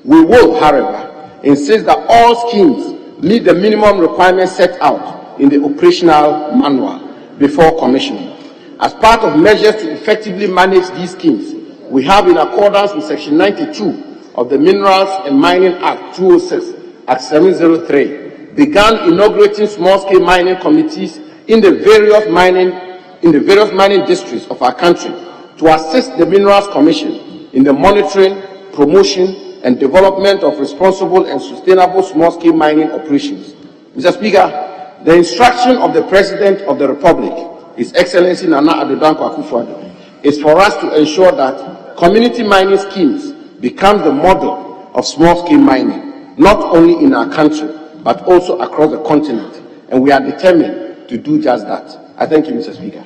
S14: We will, however, insist that all schemes meet the minimum requirements set out in the operational manual before commissioning. As part of measures to effectively manage these schemes, we have, in accordance with Section 92 of the Minerals and Mining Act 206, Act 703, began inaugurating small-scale mining committees in the various mining districts of our country to assist the Minerals Commission in the monitoring, promotion, and development of responsible and sustainable small-scale mining operations. Mr. Speaker, the instruction of the President of the Republic, His Excellency Nana Addo Dankwa Akufo-Addo, is for us to ensure that community mining schemes become the model of small-scale mining, not only in our country, but also across the continent. And we are determined to do just that. I thank you, Mr. Speaker.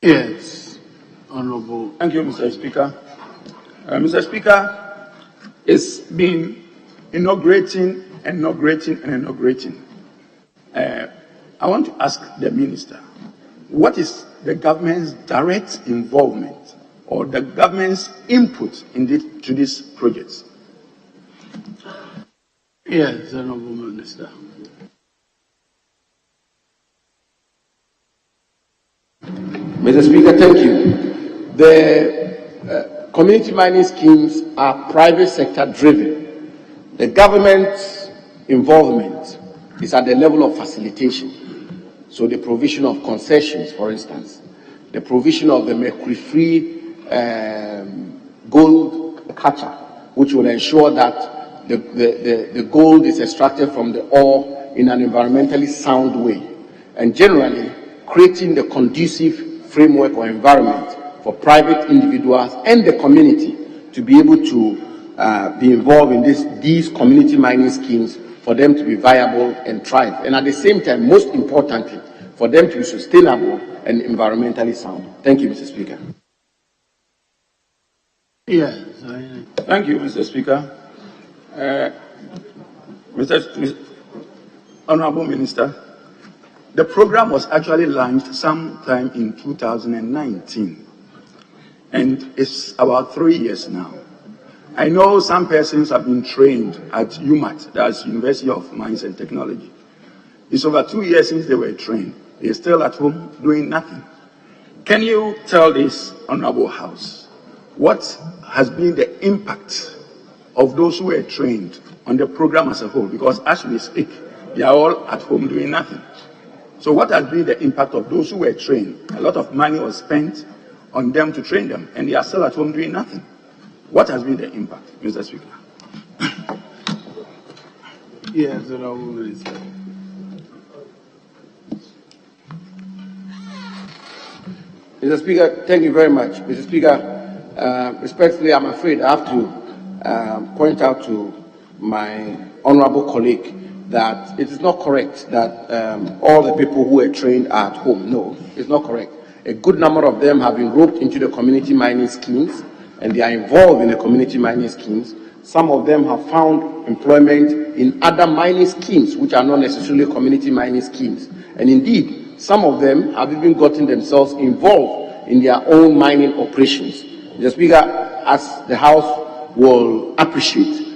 S1: Yes, Honorable.
S10: Thank you, Mr. Speaker. Mr. Speaker, it's been inaugurating. I want to ask the Minister, what is the government's direct involvement or the government's input to these projects?
S1: Yes, Honorable Minister.
S14: Mr. Speaker, thank you. The community mining schemes are private sector driven. The government's involvement is at the level of facilitation. So the provision of concessions, for instance, the provision of the mercury-free gold catcher, which will ensure that the gold is extracted from the ore in an environmentally sound way, and generally creating the conducive framework or environment for private individuals and the community to be able to be involved in these community mining schemes, for them to be viable and thrive, and at the same time, most importantly, for them to be sustainable and environmentally sound. Thank you, Mr. Speaker.
S1: Yes.
S10: Thank you, Mr. Speaker. Honorable Minister, the program was actually launched sometime in 2019, and it's about 3 years now. I know some persons have been trained at UMAT, that's University of Mines and Technology. It's over 2 years since they were trained. They're still at home doing nothing. Can you tell this Honorable House what has been the impact of those who were trained on the program as a whole? Because as we speak, they are all at home doing nothing. So what has been the impact of those who were trained? A lot of money was spent on them to train them, and they are still at home doing nothing. What has been the impact, Mr. Speaker?
S1: Yes, Honorable Minister.
S14: Mr. Speaker, thank you very much. Mr. Speaker, Respectfully, I'm afraid I have to point out to my honorable colleague that it is not correct that all the people who were trained are at home. No, it's not correct. A good number of them have been roped into the community mining schemes, and they are involved in the community mining schemes. Some of them have found employment in other mining schemes, which are not necessarily community mining schemes. And indeed, some of them have even gotten themselves involved in their own mining operations. Mr. Speaker, as the House will appreciate,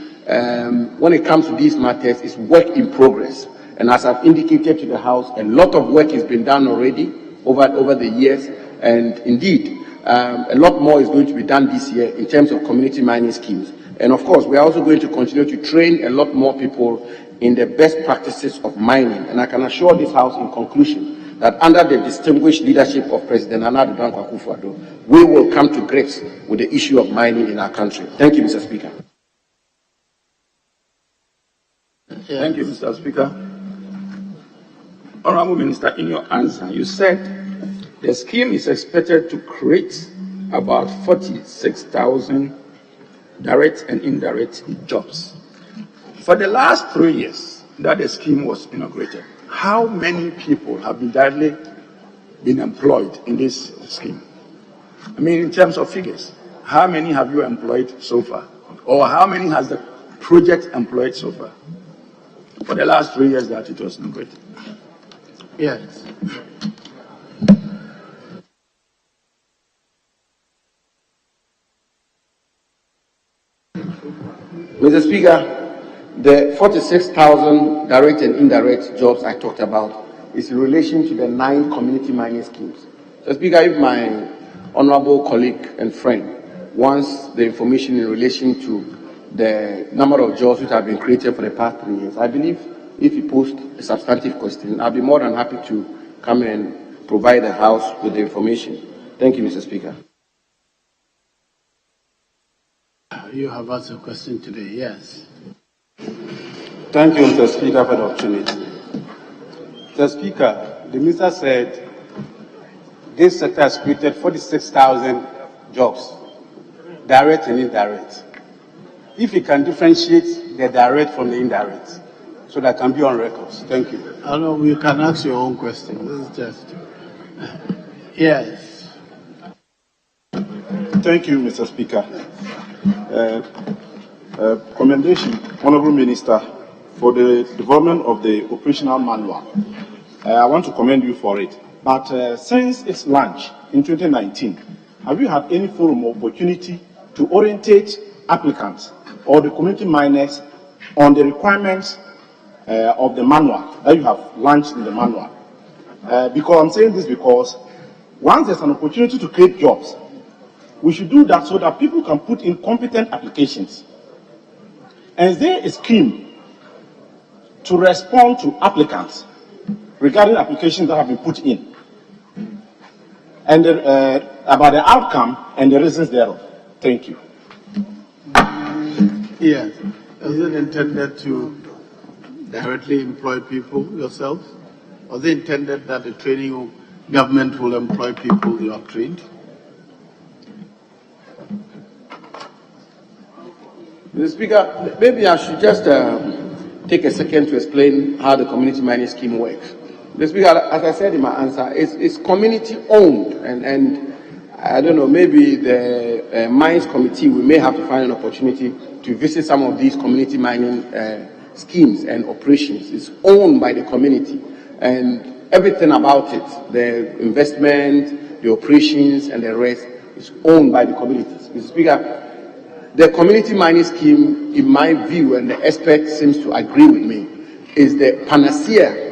S14: when it comes to these matters, it's work in progress. And as I've indicated to the House, a lot of work has been done already over the years. And indeed, a lot more is going to be done this year in terms of community mining schemes. And of course, we are also going to continue to train a lot more people in the best practices of mining. And I can assure this House in conclusion that under the distinguished leadership of President Nana Addo Akufo-Addo, we will come to grips with the issue of mining in our country. Thank you, Mr. Speaker.
S9: Thank you, Mr. Speaker. Honorable Minister, in your answer, you said the scheme is expected to create about 46,000 direct and indirect jobs. For the last 3 years that the scheme was inaugurated, how many people have been directly been employed in this scheme? I mean, in terms of figures, how many have you employed so far? Or how many has the project employed so far? For the last 3 years that it was inaugurated.
S1: Yes.
S14: Mr. Speaker, the 46,000 direct and indirect jobs I talked about is in relation to the 9 community mining schemes. Mr. Speaker, if my honorable colleague and friend wants the information in relation to the number of jobs which have been created for the past 3 years, I believe if he posts a substantive question, I'll be more than happy to come and provide the House with the information. Thank you, Mr. Speaker.
S1: You have asked a question today, yes.
S18: Thank you, Mr. Speaker, for the opportunity. Mr. Speaker, the minister said this sector has created 46,000 jobs, direct and indirect. If you can differentiate the direct from the indirect, so that can be on records. Thank you.
S1: I know you can ask your own question. This is just. Yes.
S19: Thank you, Mr. Speaker. Commendation, Honorable Minister, for the development of the operational manual. I want to commend you for it. But since its launch in 2019, have you had any forum or opportunity to orientate applicants or the community miners on the requirements of the manual that you have launched in the manual? Because I'm saying this because once there's an opportunity to create jobs, we should do that so that people can put in competent applications. And is there a scheme to respond to applicants regarding applications that have been put in, and about the outcome and the reasons thereof? Thank you.
S1: Yes. Is it intended to directly employ people yourselves? Or is it intended that the training government will employ people you have trained?
S14: Mr. Speaker, maybe I should just take a second to explain how the community mining scheme works. Mr. Speaker, as I said in my answer, it's community owned, and I don't know, maybe the mines committee, we may have to find an opportunity to visit some of these community mining schemes and operations. It's owned by the community, and everything about it, the investment, the operations, and the rest is owned by the communities. Mr. Speaker, the community mining scheme, in my view, and the expert seems to agree with me, is the panacea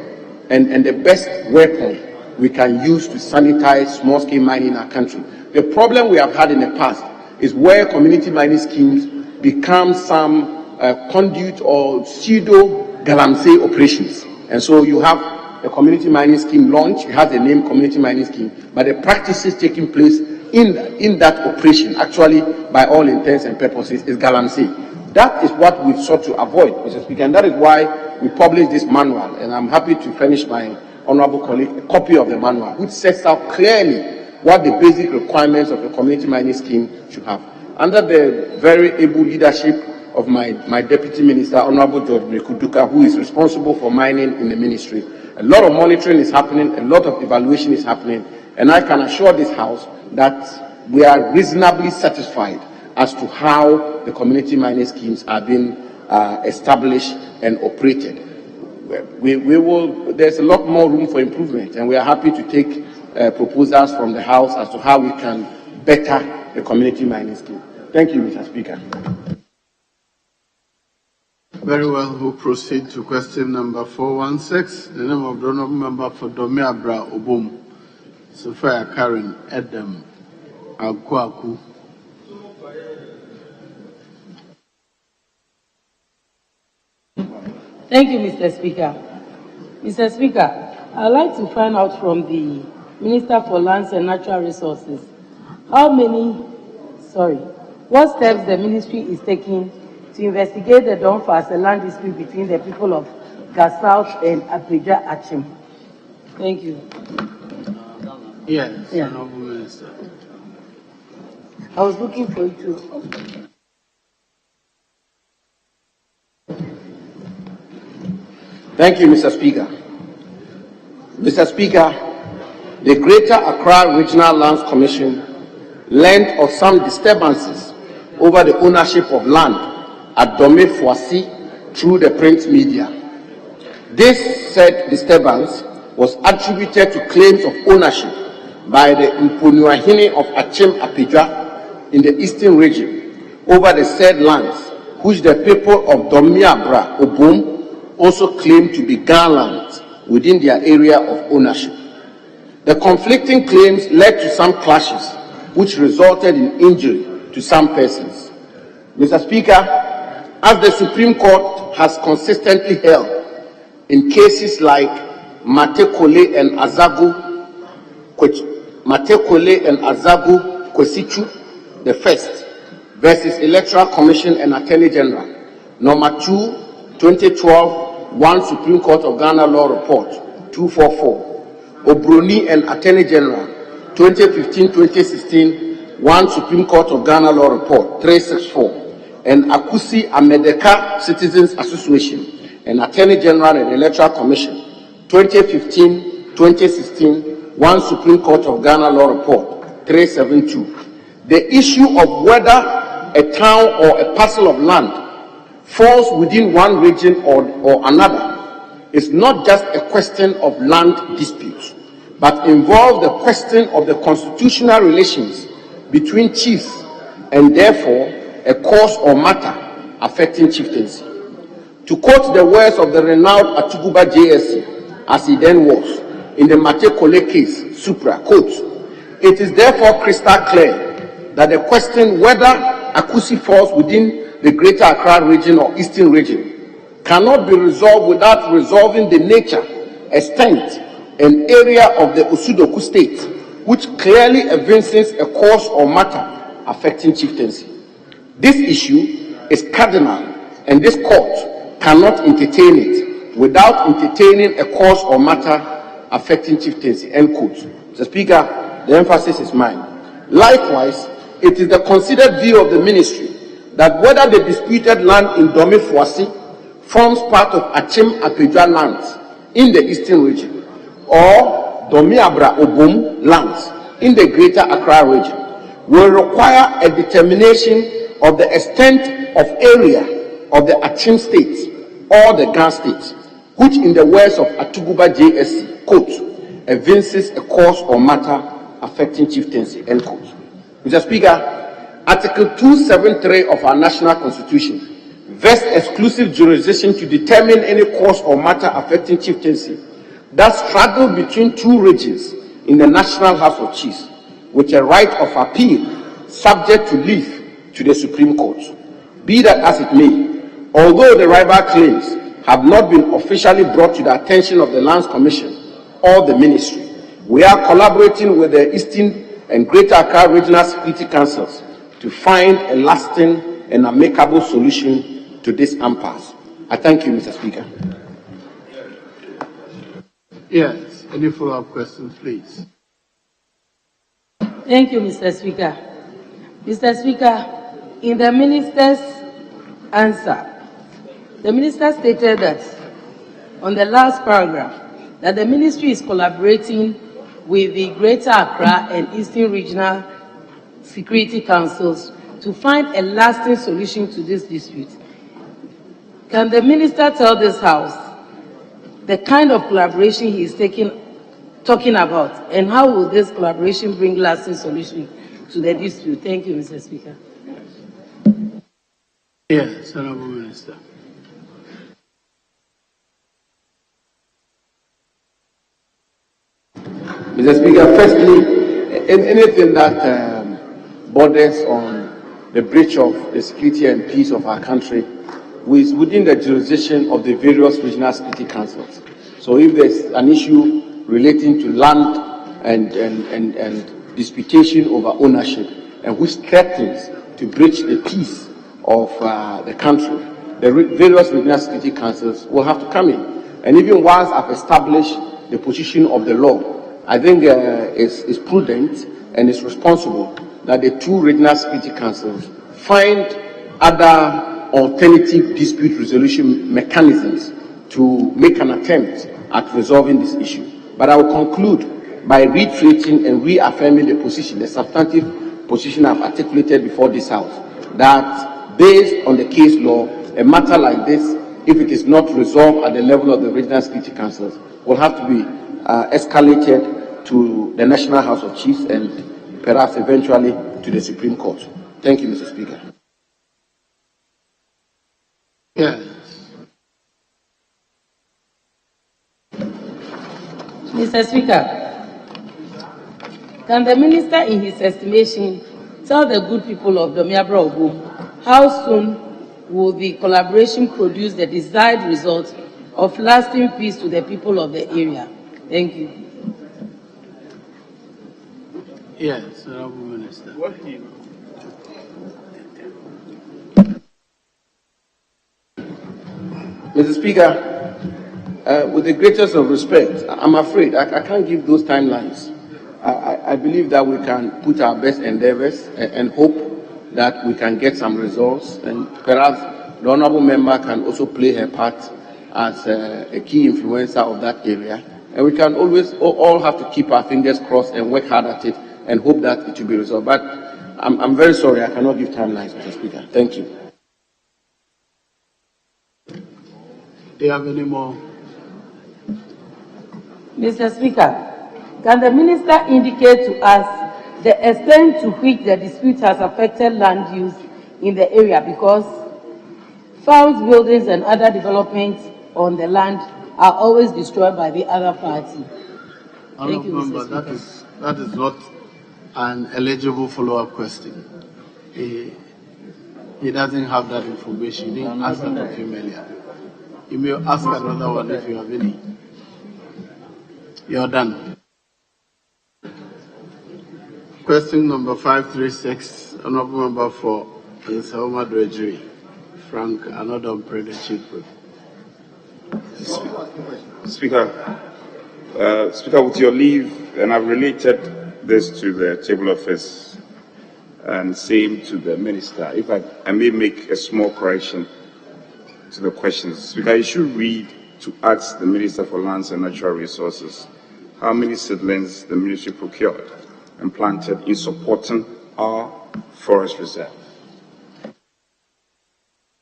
S14: and the best weapon we can use to sanitize small-scale mining in our country. The problem we have had in the past is where community mining schemes become some conduit or pseudo-galamsey operations. And so you have a community mining scheme launch, it has the name community mining scheme, but the practices taking place in that operation, actually, by all intents and purposes, is galamsey. That is what we've sought to avoid, Mr. Speaker, and that is why we published this manual, and I'm happy to furnish my honorable colleague a copy of the manual, which sets out clearly what the basic requirements of a community mining scheme should have. Under the very able leadership of my Deputy Minister, Honorable George Mekuduka, who is responsible for mining in the ministry, a lot of monitoring is happening, a lot of evaluation is happening, and I can assure this House that we are reasonably satisfied as to how the community mining schemes are being established and operated. There's a lot more room for improvement, and we are happy to take proposals from the House as to how we can better the community mining scheme. Thank you, Mr. Speaker.
S1: Very well, we'll proceed to question number 416. The name of the honorable member for Domiabra Obum, Sophia Karen Edem Agwaku.
S3: Thank you, Mr. Speaker. Mr. Speaker, I'd like to find out from the Minister for Lands and Natural Resources what steps the ministry is taking to investigate the Donfas, a land dispute between the people of Gasouth and Appiatse. Thank you.
S1: Yes, Honorable Minister.
S3: I was looking for you too.
S14: Thank you, Mr. Speaker. Mr. Speaker, the Greater Accra Regional Lands Commission learned of some disturbances over the ownership of land at Dome Foisi through the print media. This said disturbance was attributed to claims of ownership by the Mponuahine of Achim Appiatse in the eastern region over the said lands, which the people of Domiabra Obum also claim to be Ghana lands within their area of ownership. The conflicting claims led to some clashes, which resulted in injury to some persons. Mr. Speaker, as the Supreme Court has consistently held in cases like Matekole and Azagu Kwesichu the first versus Electoral Commission and Attorney General, number 2, 2012, 1 Supreme Court of Ghana Law Report 244, Obroni and Attorney General, 2015-2016, 1 Supreme Court of Ghana Law Report 364, and Akusi Amedeka Citizens Association and Attorney General and Electoral Commission, 2015-2016, 1 Supreme Court of Ghana Law Report 372. The issue of whether a town or a parcel of land falls within one region or another is not just a question of land disputes, but involves the question of the constitutional relations between chiefs and therefore a cause or matter affecting chieftaincy. To quote the words of the renowned Atuguba JSC, as he then was, in the Matekole case, Supra, quote, "It is therefore crystal clear that the question whether Akusi falls within the Greater Accra region or Eastern region cannot be resolved without resolving the nature, extent, and area of the Osudoku state, which clearly evinces a cause or matter affecting chieftaincy. This issue is cardinal, and this court cannot entertain it without entertaining a cause or matter affecting chieftaincy," end quote. Mr. Speaker, the emphasis is mine. Likewise, it is the considered view of the ministry that whether the disputed land in Dome Foisi forms part of Achim Appiatse lands in the Eastern region or Domiabra Obum lands in the Greater Accra region will require a determination of the extent of area of the Achim states or the Gan states, which in the words of Atuguba JSC, quote, "evinces a cause or matter affecting chieftaincy," end quote. Mr. Speaker, Article 273 of our national constitution vests exclusive jurisdiction to determine any cause or matter affecting chieftaincy that struggle between two regions in the National House of Chiefs, with a right of appeal subject to leave to the Supreme Court. Be that as it may, although the rival claims have not been officially brought to the attention of the Lands Commission or the Ministry, we are collaborating with the Eastern and Greater Accra Regional Security Councils to find a lasting and amicable solution to this impasse. I thank you, Mr. Speaker.
S1: Yes, any follow-up questions, please?
S3: Thank you, Mr. Speaker. Mr. Speaker, in the minister's answer, the minister stated that on the last paragraph that the ministry is collaborating with the Greater Accra and Eastern Regional Security Councils to find a lasting solution to this dispute. Can the minister tell this House the kind of collaboration he is talking about, and how will this collaboration bring lasting solution to the dispute? Thank you, Mr. Speaker.
S1: Yes, Honourable Minister.
S14: Mr. Speaker, firstly, anything that borders on the breach of the security and peace of our country is within the jurisdiction of the various regional security councils. So if there's an issue relating to land and disputation over ownership, and which threatens to breach the peace of the country, the various regional security councils will have to come in. And even once I've established the position of the law, I think it's prudent and it's responsible that the two regional security councils find other alternative dispute resolution mechanisms to make an attempt at resolving this issue. But I will conclude by reiterating and reaffirming the position, the substantive position I've articulated before this House, that based on the case law, a matter like this, if it is not resolved at the level of the regional security councils, will have to be escalated to the National House of Chiefs and perhaps eventually to the Supreme Court. Thank you, Mr. Speaker.
S1: Yes.
S3: Mr. Speaker, can the minister in his estimation tell the good people of Domiabra Obum how soon will the collaboration produce the desired result of lasting peace to the people of the area? Thank you.
S1: Yes, Honourable Minister.
S14: Mr. Speaker, with the greatest of respect, I'm afraid I can't give those timelines. I believe that we can put our best endeavors and hope that we can get some results, and perhaps the honourable member can also play her part as a key influencer of that area. And we can always all have to keep our fingers crossed and work hard at it and hope that it will be resolved. But I'm very sorry, I cannot give timelines, Mr. Speaker. Thank you.
S1: Do you have any more?
S3: Mr. Speaker, can the minister indicate to us the extent to which the dispute has affected land use in the area, because farms, buildings, and other developments on the land are always destroyed by the other party? Thank you, Mr. Speaker.
S1: That is not an eligible follow-up question. He doesn't have that information. He didn't ask that of him earlier. You may ask another one if you have any. You're done. Question number 536, Honourable Member for Nsaoma Dredgery, Frank Anodom Chief.
S4: Speaker, with your leave, and I've related this to the table office and same to the minister. If I may make a small correction to the questions. Speaker, you should read to ask the Minister for Lands and Natural Resources how many seedlings the ministry procured and planted in supporting our forest reserve.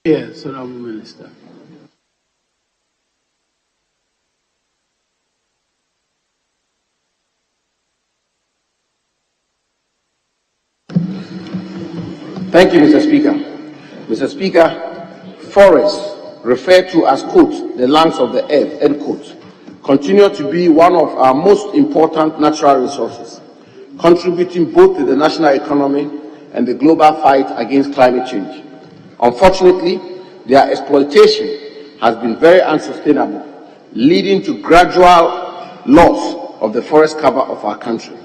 S1: Yes, Honourable Minister.
S14: Thank you, Mr. Speaker. Mr. Speaker, forests, referred to as, quote, the lungs of the earth, end quote, continue to be one of our most important natural resources, contributing both to the national economy and the global fight against climate change. Unfortunately, their exploitation has been very unsustainable, leading to gradual loss of the forest cover of our country.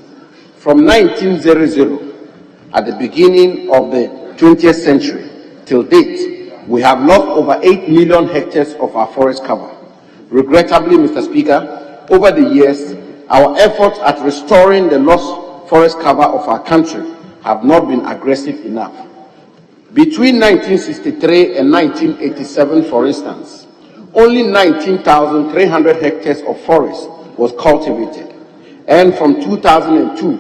S14: From 1900, at the beginning of the 20th century, till date, we have lost over 8 million hectares of our forest cover. Regrettably, Mr. Speaker, over the years, our efforts at restoring the lost forest cover of our country have not been aggressive enough. Between 1963 and 1987, for instance, only 19,300 hectares of forest was cultivated. And from 2002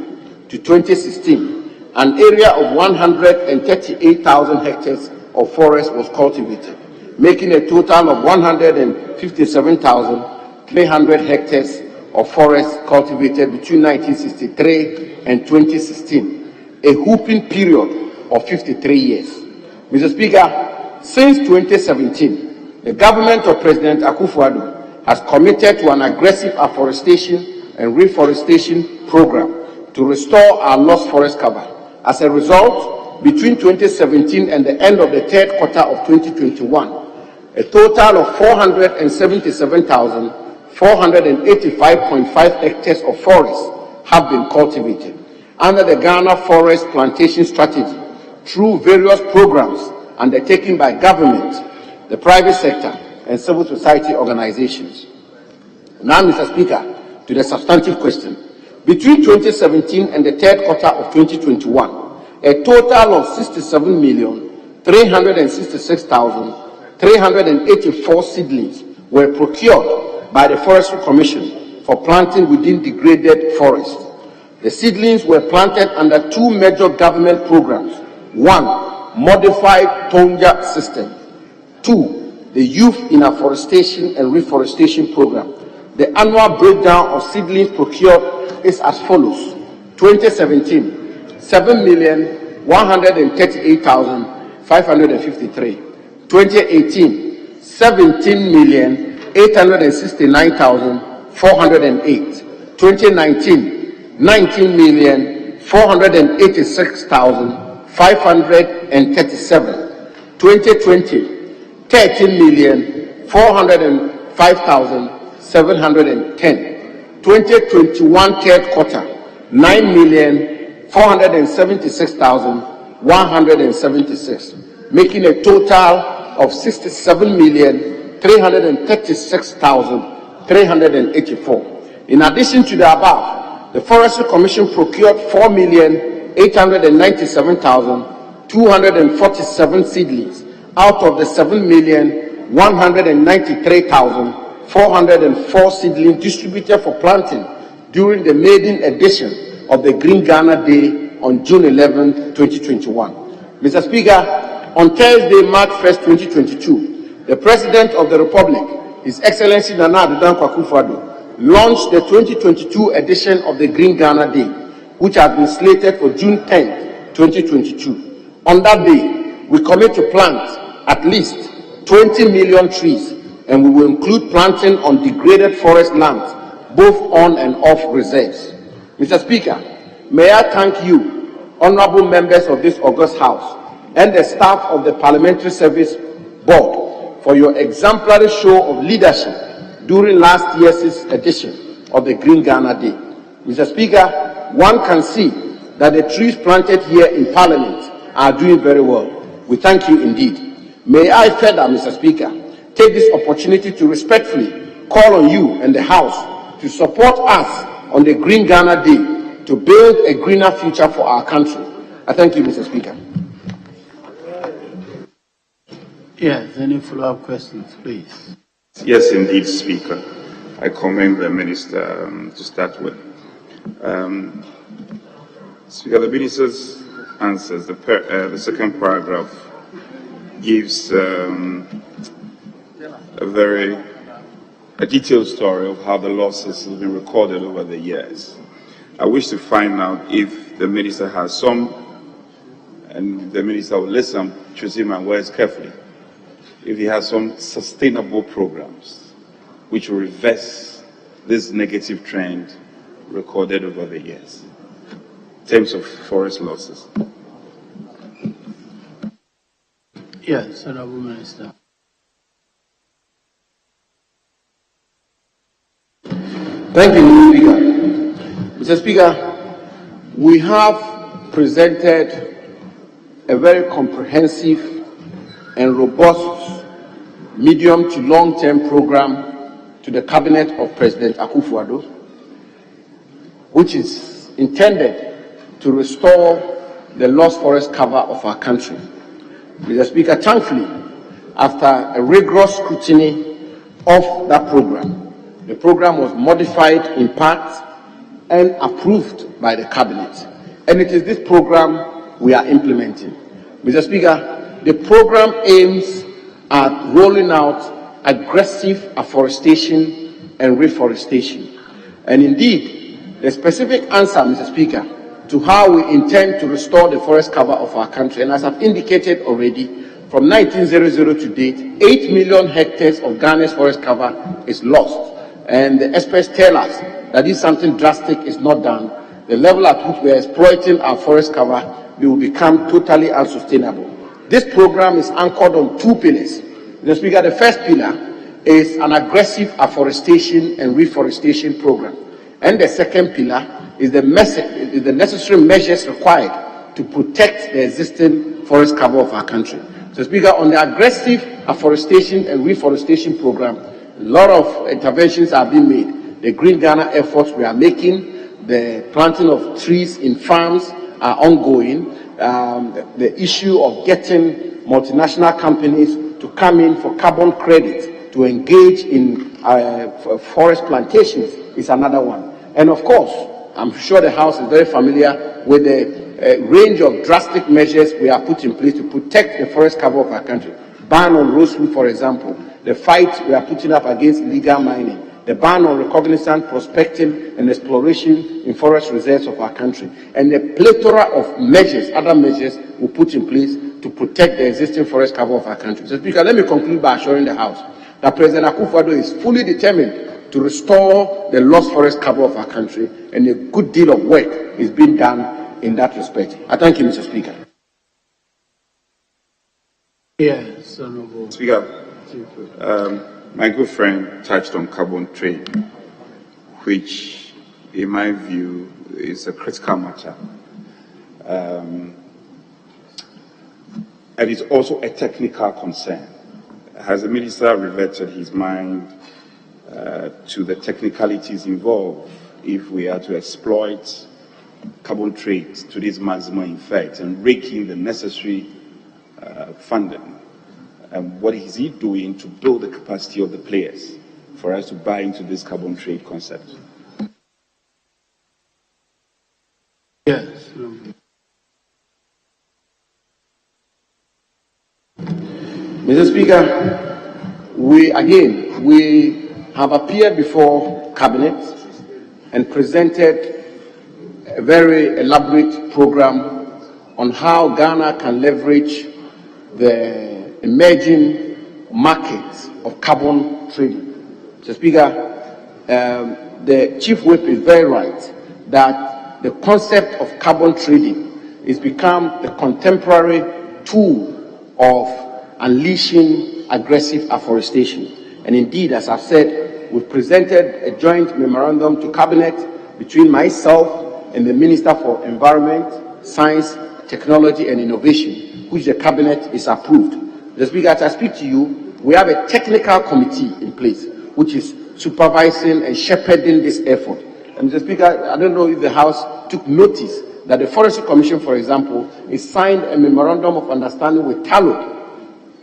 S14: to 2016, an area of 138,000 hectares of forest was cultivated, making a total of 157,300 hectares of forest cultivated between 1963 and 2016, a whooping period of 53 years. Mr. Speaker, since 2017, the government of President Akufo-Addo has committed to an aggressive afforestation and reforestation program to restore our lost forest cover. As a result, between 2017 and the end of the third quarter of 2021, a total of 477,485.5 hectares of forest have been cultivated under the Ghana Forest Plantation Strategy through various programs undertaken by government, the private sector, and civil society organizations. Now, Mr. Speaker, to the substantive question. Between 2017 and the third quarter of 2021, a total of 67,366,384 seedlings were procured by the Forestry Commission for planting within degraded forests. The seedlings were planted under two major government programs. One, modified Tonja system. Two, the Youth in Afforestation and Reforestation program. The annual breakdown of seedlings procured is as follows. 2017, 7,138,553. 2018, 17,869,408. 2019, 19,486,537. 2020, 13,405,710. 2021 third quarter, 9,476,176, making a total of 67,336,384. In addition to the above, the Forestry Commission procured 4,897,247 seedlings out of the 7,193,404 seedlings distributed for planting during the maiden edition of the Green Ghana Day on June 11, 2021. Mr. Speaker, on Thursday, March 1st, 2022, the President of the Republic, His Excellency Nana Addo Dankwa Akufo-Addo, launched the 2022 edition of the Green Ghana Day, which has been slated for June 10th, 2022. On that day, we commit to plant at least 20 million trees, and we will include planting on degraded forest lands, both on and off reserves. Mr. Speaker, may I thank you, honorable members of this august House, and the staff of the Parliamentary Service Board for your exemplary show of leadership during last year's edition of the Green Ghana Day. Mr. Speaker, one can see that the trees planted here in Parliament are doing very well. We thank you indeed. May I further, Mr. Speaker, take this opportunity to respectfully call on you and the House to support us on the Green Ghana Day to build a greener future for our country. I thank you, Mr. Speaker.
S1: Yes, any follow-up questions, please?
S4: Yes, indeed, Speaker. I commend the Minister to start with. Speaker, the Minister's answers, the second paragraph gives a detailed story of how the losses have been recorded over the years. I wish to find out if the Minister has some, and the Minister will listen, choosing my words carefully, if he has some sustainable programs which will reverse this negative trend recorded over the years in terms of forest losses.
S1: Yes, Honorable Minister.
S14: Thank you, Mr. Speaker. Mr. Speaker, we have presented a very comprehensive and robust medium to long-term program to the Cabinet of President Akufo-Addo, which is intended to restore the lost forest cover of our country. Mr. Speaker, thankfully, after a rigorous scrutiny of that program, the program was modified in part and approved by the cabinet. And it is this program we are implementing. Mr. Speaker, the program aims at rolling out aggressive afforestation and reforestation. And indeed, the specific answer, Mr. Speaker, to how we intend to restore the forest cover of our country, and as I've indicated already, from 1900 to date, 8 million hectares of Ghana's forest cover is lost. And the experts tell us that if something drastic is not done, the level at which we are exploiting our forest cover will become totally unsustainable. This program is anchored on two pillars. Mr. Speaker, the first pillar is an aggressive afforestation and reforestation program. And the second pillar is the necessary measures required to protect the existing forest cover of our country. So, Speaker, on the aggressive afforestation and reforestation program, a lot of interventions are being made. The Green Ghana efforts we are making, the planting of trees in farms are ongoing. The issue of getting multinational companies to come in for carbon credit to engage in forest plantations is another one. And of course, I'm sure the House is very familiar with the range of drastic measures we are put in place to protect the forest cover of our country. Ban on Rosewood, for example, the fight we are putting up against illegal mining, the ban on recognizant prospecting and exploration in forest reserves of our country, and the plethora of measures, other measures we put in place to protect the existing forest cover of our country. So, Speaker, let me conclude by assuring the House that President Akufo-Addo is fully determined to restore the lost forest cover of our country, and a good deal of work is being done in that respect. I thank you, Mr. Speaker.
S1: Yes, Honorable
S4: Speaker, my good friend touched on carbon trade, which, in my view, is a critical matter. And it's also a technical concern. Has the minister reverted his mind to the technicalities involved if we are to exploit carbon trade to this maximum effect and rake in the necessary funding? And what is he doing to build the capacity of the players for us to buy into this carbon trade concept?
S1: Yes.
S14: Mr. Speaker, we have appeared before Cabinet and presented a very elaborate program on how Ghana can leverage the emerging market of carbon trading. Mr. Speaker, the Chief Whip is very right that the concept of carbon trading has become the contemporary tool of unleashing aggressive afforestation. And indeed, as I've said, we've presented a joint memorandum to Cabinet between myself and the Minister for Environment, Science, Technology and Innovation, which the Cabinet is approved. Mr. Speaker, as I speak to you, we have a technical committee in place, which is supervising and shepherding this effort. And Mr. Speaker, I don't know if the House took notice that the Forestry Commission, for example, has signed a memorandum of understanding with Tallow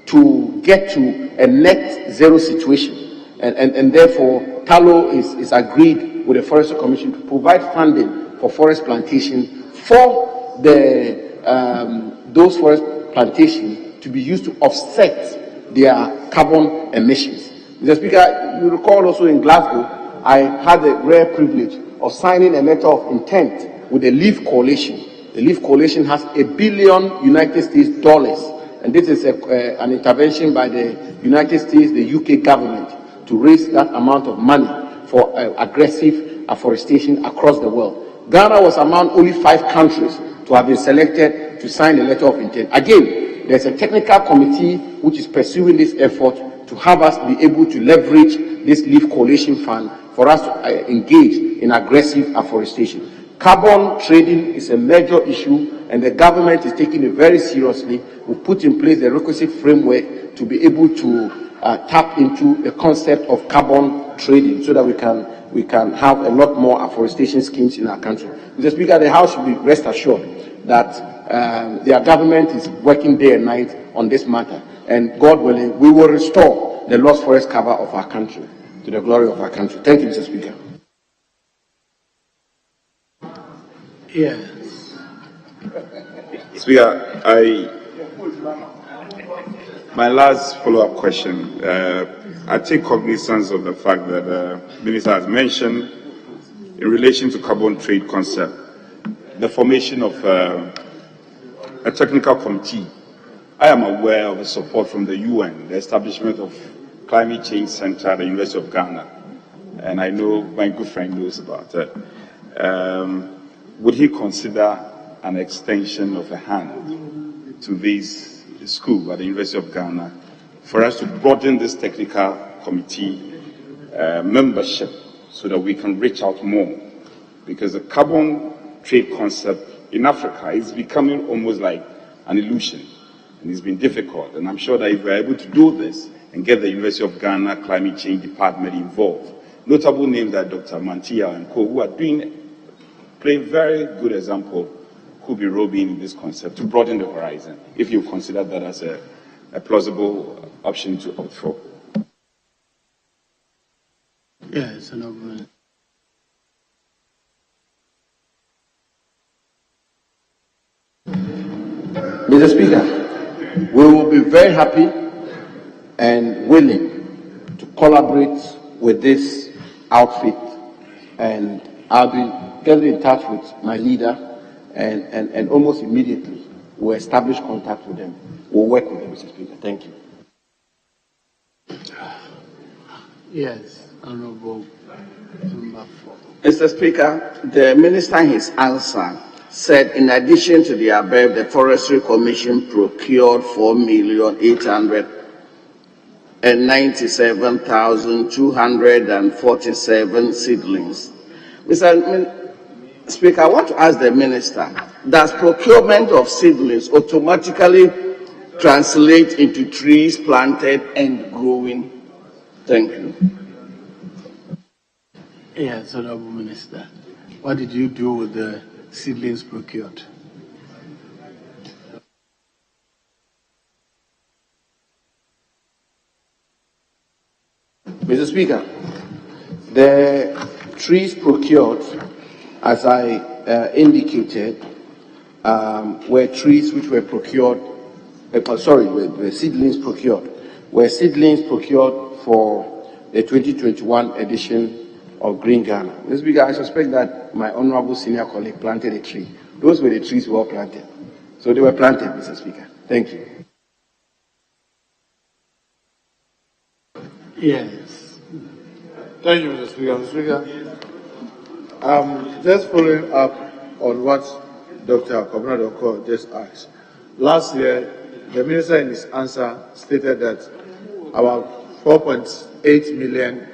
S14: to get to a net zero situation. And therefore, Tallow is agreed with the Forestry Commission to provide funding for forest plantation for those forest plantations to be used to offset their carbon emissions. Mr. Speaker, you recall also in Glasgow, I had the rare privilege of signing a letter of intent with the LEAF Coalition. The LEAF Coalition has $1 billion United States dollars, and this is an intervention by the United States, the UK government, to raise that amount of money for aggressive afforestation across the world. Ghana was among only 5 countries to have been selected to sign the letter of intent. Again, there's a technical committee which is pursuing this effort to have us be able to leverage this LEAF Coalition Fund for us to engage in aggressive afforestation. Carbon trading is a major issue, and the government is taking it very seriously. We've put in place the requisite framework to be able to tap into the concept of carbon trading so that we can we can have a lot more afforestation schemes in our country. Mr. Speaker, the House should be rest assured that their government is working day and night on this matter, and God willing, we will restore the lost forest cover of our country to the glory of our country. Thank you, Mr. Speaker.
S1: Yes.
S4: Speaker, my last follow-up question. I take cognizance of the fact that the Minister has mentioned, in relation to carbon trade concept, the formation of a technical committee. I am aware of the support from the UN, the establishment of Climate Change Center at the University of Ghana, and I know my good friend knows about it. Would he consider an extension of a hand to this school at the University of Ghana for us to broaden this technical committee membership so that we can reach out more? Because the carbon trade concept in Africa is becoming almost like an illusion, and it's been difficult. And I'm sure that if we're able to do this and get the University of Ghana Climate Change Department involved, notable names like Dr. Mantia and co, who are play very good example, could be roving in this concept to broaden the horizon, if you consider that as a plausible option to opt for.
S1: Yes, Honorable.
S14: Mr. Speaker, we will be very happy and willing to collaborate with this outfit, and I'll be getting in touch with my leader, and almost immediately we'll establish contact with them. We'll work with them, Mr. Speaker. Thank you.
S1: Yes, Honorable Number 4.
S15: Mr. Speaker, the Minister in his answer said, in addition to the above, the Forestry Commission procured 4,897,247 seedlings. Mr. Speaker, I want to ask the Minister, does procurement of seedlings automatically translate into trees planted and growing? Thank you.
S1: Yes, Honorable Minister. What did you do with the seedlings procured?
S14: Mr. Speaker, the trees procured, as I indicated, were trees which were procured, were seedlings procured, for the 2021 edition of Green Ghana. Mr. Speaker, I suspect that my honorable senior colleague planted a tree. Those were the trees we all planted. So they were planted, Mr. Speaker. Thank you.
S1: Yes.
S5: Thank you, Mr. Speaker. Mr. Speaker, just following up on what Dr. Kobna just asked. Last year, the Minister in his answer stated that about 4.8 million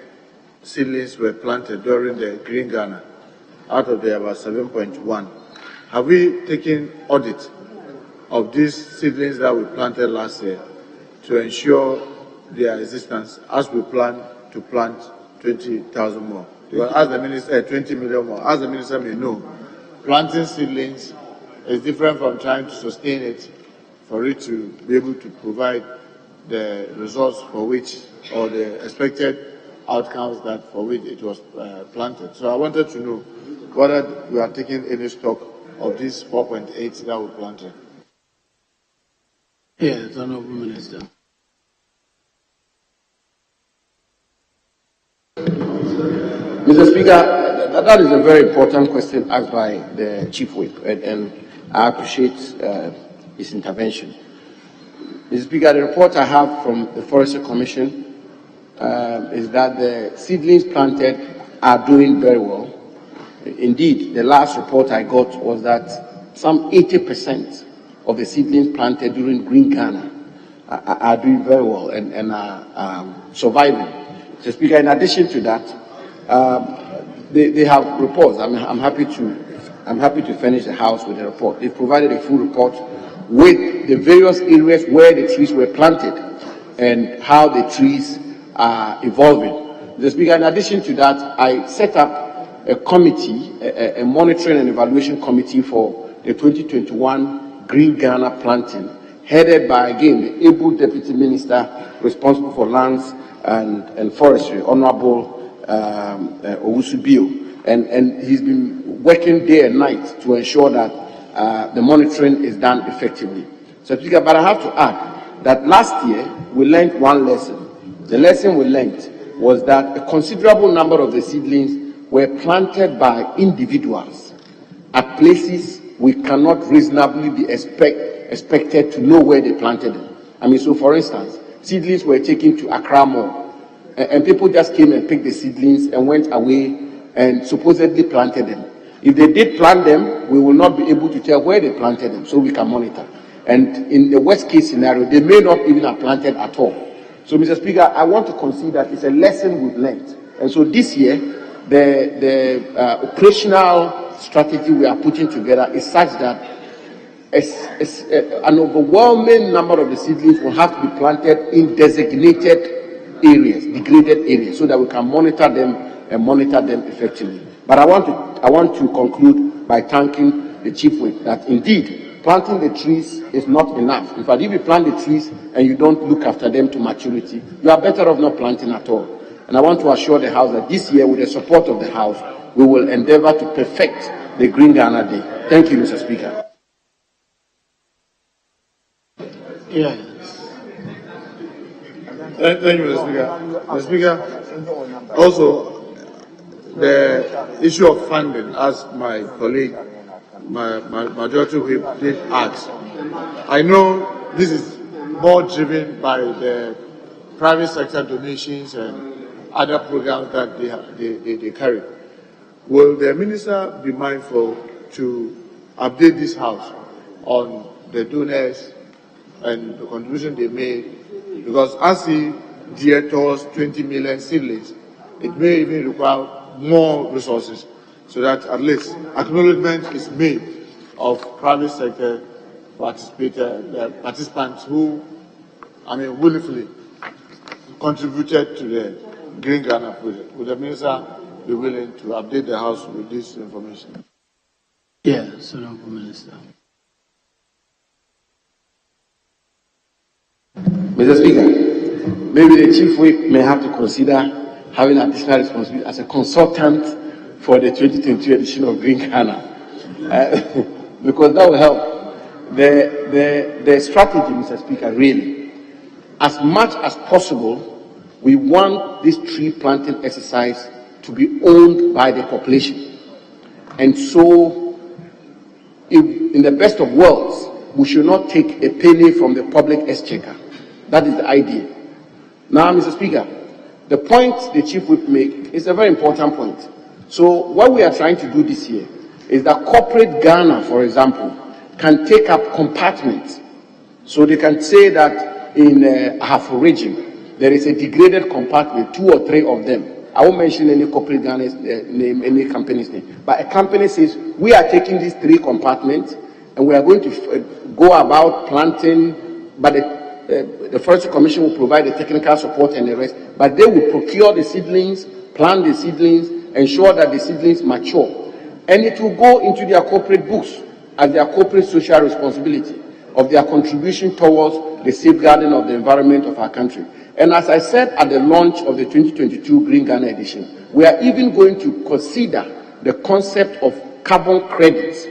S5: seedlings were planted during the Green Ghana, out of the about 7.1. Have we taken audit of these seedlings that we planted last year to ensure their existence as we plan to plant 20,000 more? Well, as the Minister, 20 million more. As the Minister may know, planting seedlings is different from trying to sustain it for it to be able to provide the results for which, or the expected outcomes that for which it was planted. So I wanted to know whether we are taking any stock of these 4.8 that we planted.
S1: Yes, Honorable Minister.
S14: Mr. Speaker, that is a very important question asked by the Chief Whip, and I appreciate his intervention. Mr. Speaker, the report I have from the Forestry Commission is that the seedlings planted are doing very well. Indeed, the last report I got was that some 80% of the seedlings planted during Green Ghana are doing very well and are surviving. Mr. Speaker, in addition to that, they have reports. I'm happy to furnish the House with a report. They provided a full report with the various areas where the trees were planted and how the trees are evolving. Mr. Speaker, in addition to that, I set up a committee, a monitoring and evaluation committee for the 2021 Green Ghana planting, headed by, again, the able Deputy Minister responsible for lands and forestry, Honorable Owusu Bio. And he's been working day and night to ensure that the monitoring is done effectively. So, Speaker, but I have to add that last year we learned one lesson. The lesson we learned was that a considerable number of the seedlings were planted by individuals at places we cannot reasonably be expected to know where they planted them. I mean, so for instance, seedlings were taken to Accra Mall, and people just came and picked the seedlings and went away and supposedly planted them. If they did plant them, we will not be able to tell where they planted them, so we can monitor. And in the worst case scenario, they may not even have planted at all. So, Mr. Speaker, I want to concede that it's a lesson we've learned. And so this year, the operational strategy we are putting together is such that an overwhelming number of the seedlings will have to be planted in designated areas, degraded areas, so that we can monitor them and monitor them effectively. But I want to conclude by thanking the Chief Whip that indeed planting the trees is not enough. In fact, if you plant the trees and you don't look after them to maturity, you are better off not planting at all. And I want to assure the House that this year, with the support of the House, we will endeavor to perfect the Green Ghana Day. Thank you, Mr. Speaker.
S1: Yes.
S5: Thank you, Mr. Speaker. Mr. Speaker, also, the issue of funding, as my colleague, my majority whip did ask. I know this is more driven by the private sector donations and other programs that they carry. Will the minister be mindful to update this House on the donors and the contribution they made? Because as he geared towards 20 million seedlings, it may even require more resources, so that at least acknowledgement is made of private sector participants who, willingly contributed to the Green Ghana project. Would the minister be willing to update the House with this information?
S1: Yes, Honourable Minister.
S14: Mr. Speaker, maybe the Chief Whip may have to consider having additional responsibility as a consultant for the 2022 edition of Green Ghana, because that will help. The strategy, Mr. Speaker, really, as much as possible, we want this tree planting exercise to be owned by the population. And so, if, in the best of worlds, we should not take a penny from the public exchequer. That is the idea. Now, Mr. Speaker, the point the Chief Whip make is a very important point. So what we are trying to do this year is that corporate Ghana, for example, can take up compartments. So they can say that in Afforestation, there is a degraded compartment, 2 or 3 of them. I won't mention any corporate Ghana's name, any company's name. But a company says, we are taking these 3 compartments and we are going to go about planting, but the Forestry Commission will provide the technical support and the rest, but they will procure the seedlings, plant the seedlings, ensure that the seedlings mature. And it will go into their corporate books as their corporate social responsibility of their contribution towards the safeguarding of the environment of our country. And as I said at the launch of the 2022 Green Ghana edition, we are even going to consider the concept of carbon credits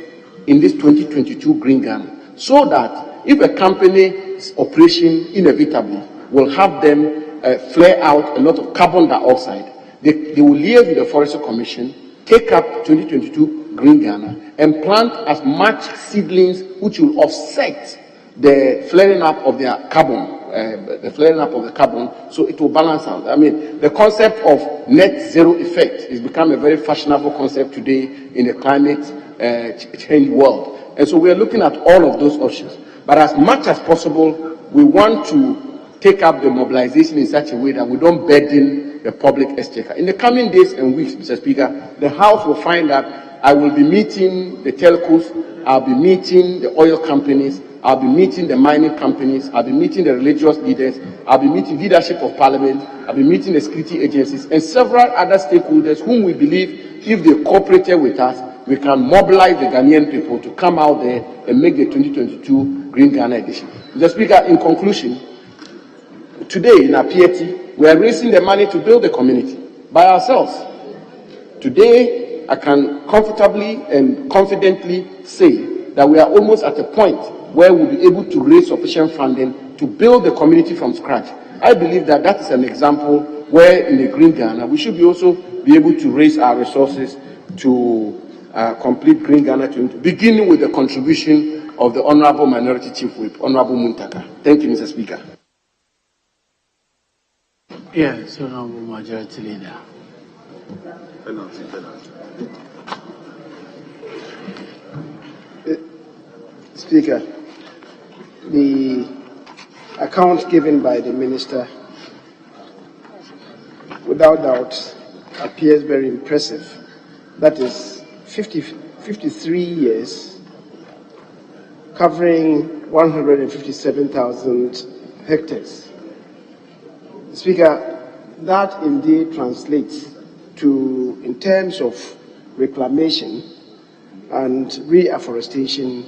S14: in this 2022 Green Ghana, so that if a company's operation inevitably will have them flare out a lot of carbon dioxide, they will liaise with the Forestry Commission, take up 2022 Green Ghana, and plant as much seedlings which will offset the flaring up of their carbon, so it will balance out. I mean, the concept of net zero effect has become a very fashionable concept today in the climate change world. And so we are looking at all of those options. But as much as possible, we want to take up the mobilization in such a way that we don't burden the public exchequer. In the coming days and weeks, Mr. Speaker, the House will find that I will be meeting the telcos, I'll be meeting the oil companies, I'll be meeting the mining companies, I'll be meeting the religious leaders, I'll be meeting leadership of parliament, I'll be meeting the security agencies and several other stakeholders whom we believe if they cooperated with us, we can mobilize the Ghanaian people to come out there and make the 2022 Green Ghana edition. Mr. Speaker, in conclusion, today in Appiatse, we are raising the money to build the community by ourselves. Today, I can comfortably and confidently say that we are almost at a point where we'll be able to raise sufficient funding to build the community from scratch. I believe that that is an example where in the Green Ghana, we should also be able to raise our resources to complete Green Ghana 20, beginning with the contribution of the Honorable Minority Chief Whip, Honorable Muntaka. Thank you, Mr. Speaker.
S1: Yes, Honorable Majority Leader.
S20: Speaker, the account given by the Minister, without doubt, appears very impressive. That is 53 years, covering 157,000 hectares. Speaker, that indeed translates to, in terms of reclamation and reforestation,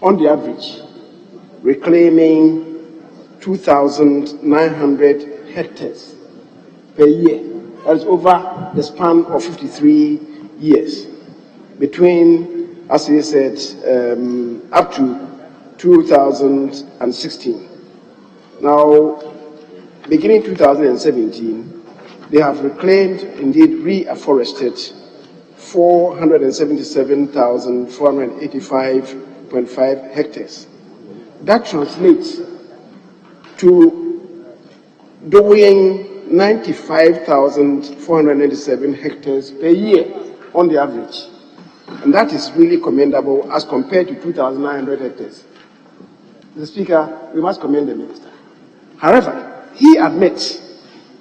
S20: on the average, reclaiming 2,900 hectares per year. That's over the span of 53 years, between, as he said, up to 2016. Now, beginning 2017, they have reclaimed, indeed reforested, 477,485.5 hectares. That translates to doing 95,497 hectares per year on the average. And that is really commendable as compared to 2,900 hectares. Mr. Speaker, we must commend the Minister. However, he admits,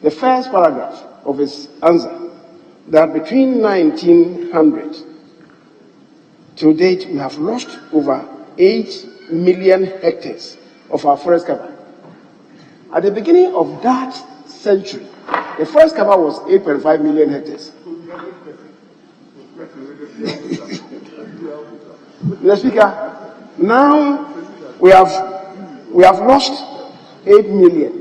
S20: the first paragraph of his answer, that between 1900 to date, we have lost over 8 million hectares of our forest cover. At the beginning of that century, the forest cover was 8.5 million hectares. Mr. Speaker, now we have lost 8 million.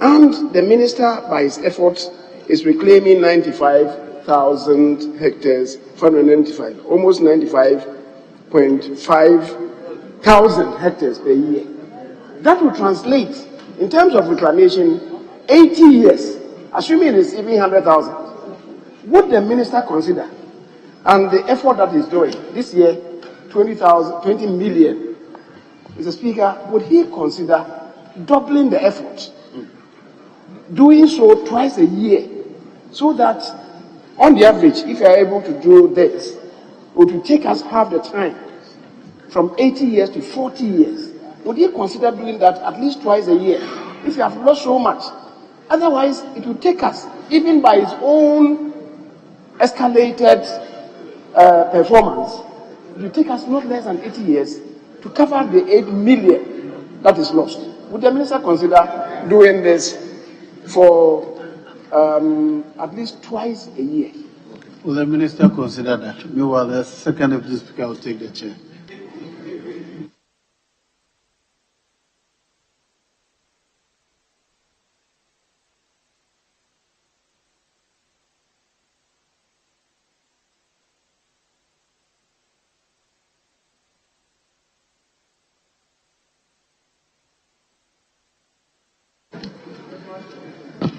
S20: And the Minister, by his efforts, is reclaiming 95,000 hectares, 495, almost 95.5 thousand hectares per year. That will translate, in terms of reclamation, 80 years, assuming it is even 100,000. Would the Minister consider, and the effort that he's doing this year, 20 million, Mr. Speaker, would he consider doubling the effort, doing so twice a year, so that on the average, if you are able to do this, it will take us half the time, from 80 years to 40 years. Would you consider doing that at least twice a year if you have lost so much? Otherwise, it will take us, even by its own escalated performance, it will take us not less than 80 years to cover the 8 million that is lost. Would the Minister consider doing this for at least twice a year?
S1: Will the Minister consider that? Meanwhile, the second Deputy Speaker will take the chair.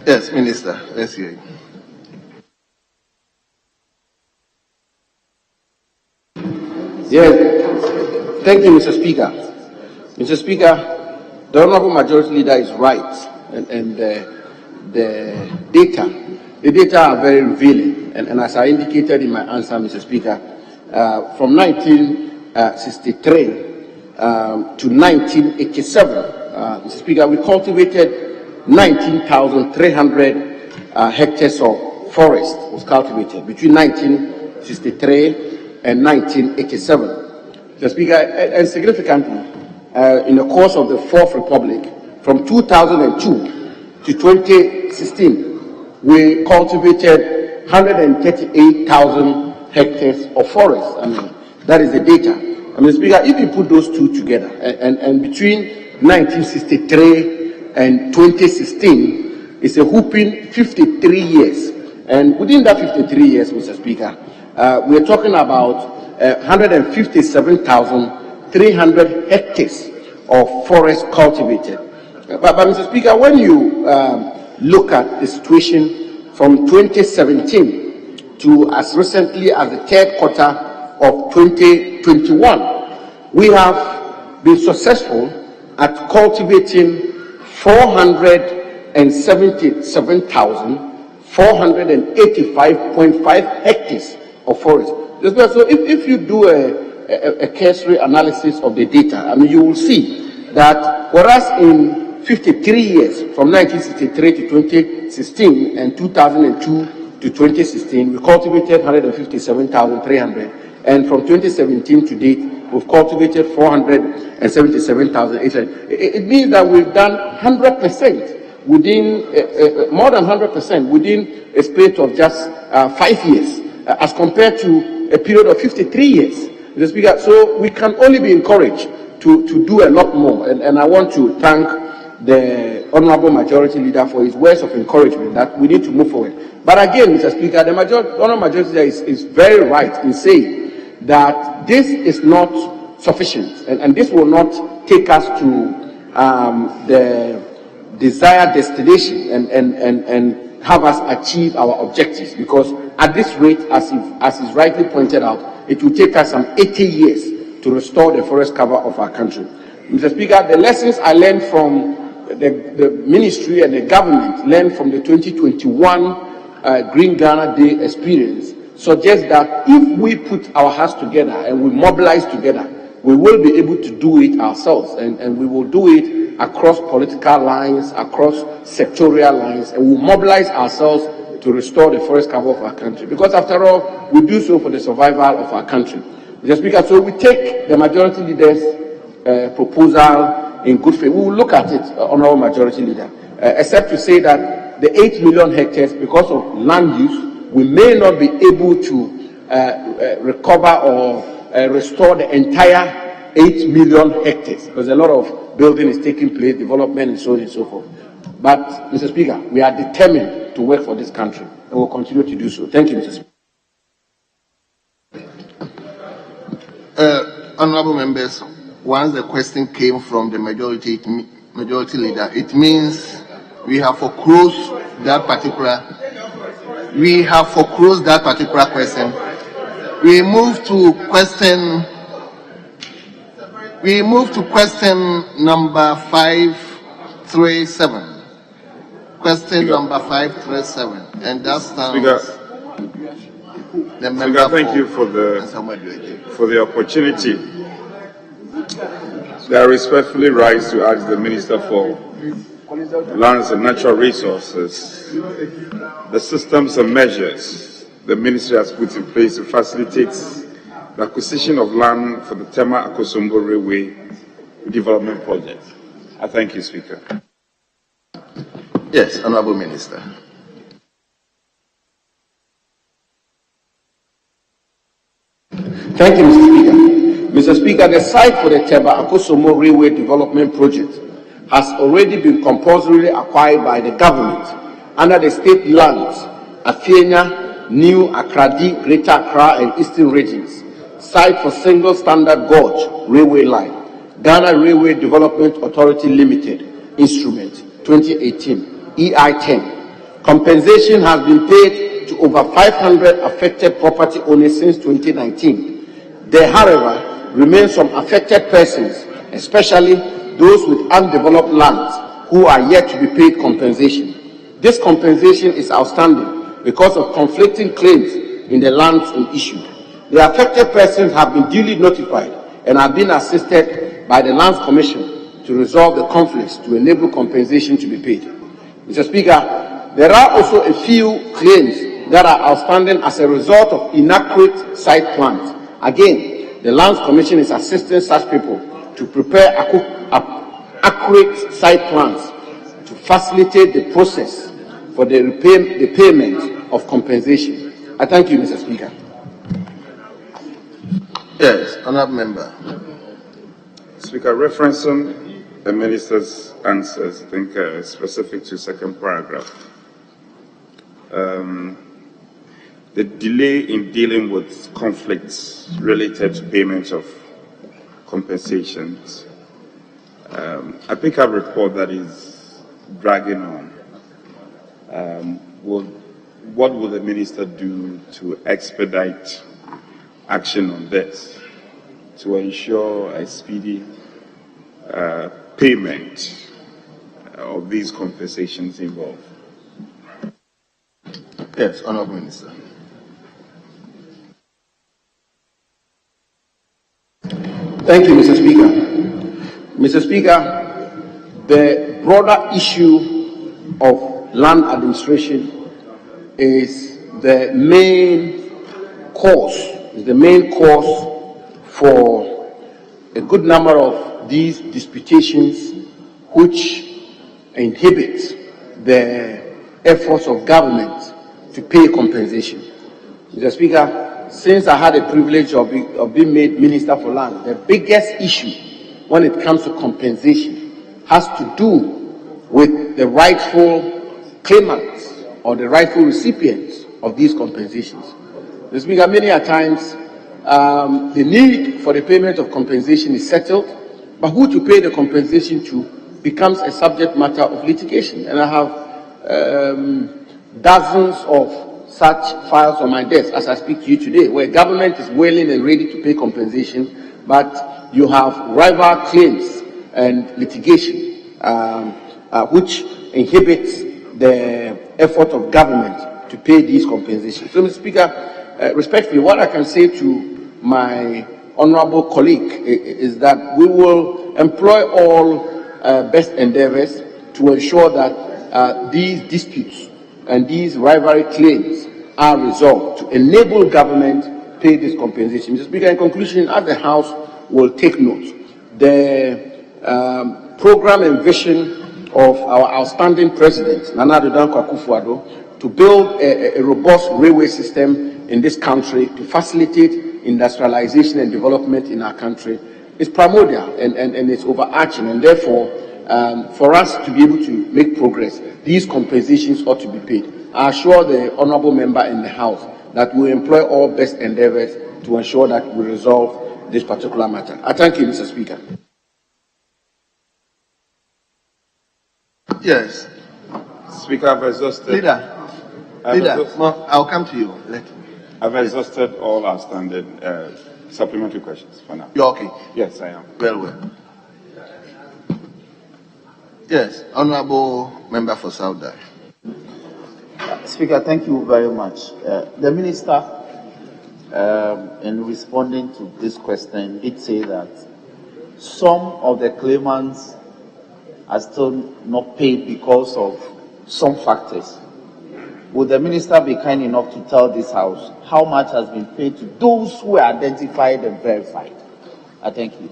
S14: Yes, Minister, let's hear you. Yes, thank you, Mr. Speaker. Mr. Speaker, the Honorable Majority Leader is right, and the data are very revealing. And as I indicated in my answer, Mr. Speaker, from 1963 to 1987, Mr. Speaker, we cultivated 19,300 hectares of forest was cultivated between 1963 and 1987. Mr. Speaker, and significantly, in the course of the Fourth Republic, from 2002 to 2016, we cultivated 138,000 hectares of forest. I mean, that is the data. I mean, Speaker, if you put those two together, and between 1963 and 2016, it's a whooping 53 years. And within that 53 years, Mr. Speaker, we're talking about 157,300 hectares of forest cultivated. But Mr. Speaker, when you look at the situation from 2017 to as recently as the third quarter of 2021, we have been successful at cultivating 477,485.5 hectares of forest. So if you do a cursory analysis of the data, I mean, you will see that whereas in 53 years, from 1963 to 2016 and 2002 to 2016, we cultivated 157,300, and from 2017 to date, we've cultivated 477,800. It means that we've done 100% within, more than 100% within a space of just 5 years, as compared to a period of 53 years. Mr. Speaker, so we can only be encouraged to do a lot more, and I want to thank the Honorable Majority Leader for his words of encouragement that we need to move forward. But again, Mr. Speaker, the Honorable Majority Leader is very right in saying that this is not sufficient, and this will not take us to the desired destination and have us achieve our objectives, because at this rate, as is rightly pointed out, it will take us some 80 years to restore the forest cover of our country. Mr. Speaker, the lessons I learned from the ministry and the government, learned from the 2021 Green Ghana Day experience, suggest that if we put our hearts together and we mobilize together, we will be able to do it ourselves, and we will do it across political lines, across sectorial lines, and we'll mobilize ourselves to restore the forest cover of our country. Because after all, we do so for the survival of our country. Mr. Speaker, so we take the Majority Leader's proposal in good faith. We will look at it, Honorable Majority Leader, except to say that the 8 million hectares, because of land use, we may not be able to recover or restore the entire 8 million hectares, because a lot of building is taking place, development and so on and so forth. But, Mr. Speaker, we are determined to work for this country, and will continue to do so. Thank you, Mr. Speaker.
S20: Honorable members, once the question came from the majority leader, it means we have foreclosed that particular question. We move to question number 537. Question number 537, and that stands.
S4: Speaker, thank you for the opportunity. I respectfully rise to ask the Minister for Lands and Natural Resources the systems and measures the Ministry has put in place to facilitate the acquisition of land for the Tema-Akosombo Railway Development Project. I thank you, Speaker.
S20: Yes, Honorable Minister.
S14: Thank you, Mr. Speaker. Mr. Speaker, the site for the Tema-Akosombo Railway Development Project has already been compulsorily acquired by the government under the state lands, Afienya, New Akradi, Greater Accra and Eastern Regions, site for single standard gauge railway line, Ghana Railway Development Authority Limited, Instrument 2018, EI-10. Compensation has been paid to over 500 affected property owners since 2019. There, however, remain some affected persons, especially those with undeveloped lands, who are yet to be paid compensation. This compensation is outstanding because of conflicting claims in the lands in issue. The affected persons have been duly notified and have been assisted by the Lands Commission to resolve the conflicts to enable compensation to be paid. Mr. Speaker, there are also a few claims that are outstanding as a result of inaccurate site plans. Again, the Lands Commission is assisting such people to prepare accurate site plans to facilitate the process for the payment of compensation. I thank you, Mr. Speaker.
S8: Yes, honourable member.
S4: Speaker, referencing the minister's answers, I think specific to second paragraph. The delay in dealing with conflicts related to payments of compensations. I pick up a report that is dragging on. What will the minister do to expedite action on this to ensure a speedy payment of these compensations involved?
S8: Yes, honourable minister.
S14: Thank you, Mr. Speaker. Mr. Speaker, the broader issue of land administration is the main cause for a good number of these disputations which inhibit the efforts of government to pay compensation. Mr. Speaker, since I had the privilege of being made Minister for Land, the biggest issue when it comes to compensation has to do with the rightful claimants or the rightful recipients of these compensations. Mr. Speaker, many a times the need for the payment of compensation is settled, but who to pay the compensation to becomes a subject matter of litigation. And I have dozens of such files on my desk as I speak to you today, where government is willing and ready to pay compensation, but you have rival claims and litigation which inhibits the effort of government to pay these compensations. So, Mr. Speaker, respectfully, what I can say to my honourable colleague is that we will employ all best endeavours to ensure that these disputes and these rivalry claims are resolved to enable government to pay this compensation. Mr. Speaker, in conclusion, as the House will take note, the program and vision of our outstanding president, Nana Addo Dankwa Akufo-Addo, to build a robust railway system in this country to facilitate industrialization and development in our country is primordial and it's overarching, and therefore for us to be able to make progress, these compensations ought to be paid. I assure the honourable member in the House that we employ all best endeavours to ensure that we resolve this particular matter. I thank you, Mr. Speaker.
S8: Yes.
S4: Speaker, I've exhausted.
S8: Leader, I'll come to you.
S4: I've exhausted all outstanding supplementary questions for now.
S8: You're okay?
S4: Yes, I am.
S8: Very well. Yes, honourable member for Sauda.
S21: Speaker, thank you very much. The minister, in responding to this question, did say that some of the claimants are still not paid because of some factors. Would the minister be kind enough to tell this House how much has been paid to those who are identified and verified? I thank you.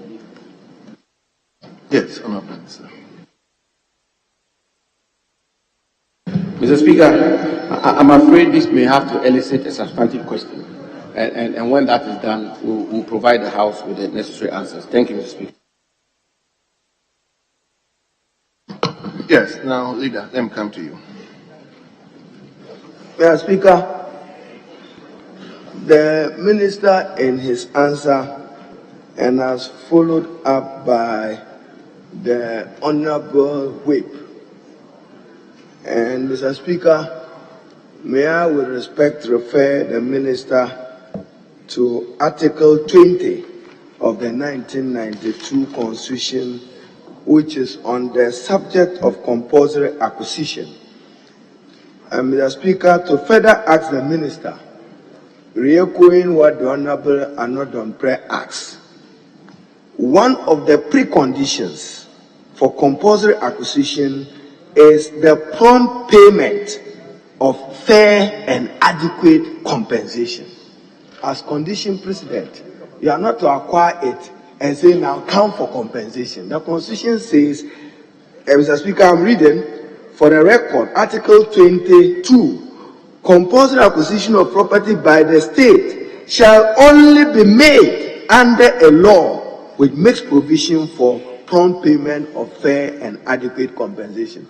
S8: Yes, honourable minister.
S14: Mr. Speaker, I'm afraid this may have to elicit a substantive question, and when that is done, we'll provide the House with the necessary answers. Thank you, Mr. Speaker.
S8: Yes, now, Leader, let me come to you.
S20: Mr. Speaker, the minister in his answer, and as followed up by the Honourable Whip. And Mr. Speaker, may I with respect refer the minister to Article 20 of the 1992 Constitution, which is on the subject of compulsory acquisition. And Mr. Speaker, to further ask the minister, re-echoing what the Honourable Anodonpre asks, one of the preconditions for compulsory acquisition is the prompt payment of fair and adequate compensation. As condition precedent, you are not to acquire it and say now come for compensation. The Constitution says, Mr. Speaker, I'm reading for the record, Article 22, compulsory acquisition of property by the state shall only be made under a law which makes provision for prompt payment of fair and adequate compensation.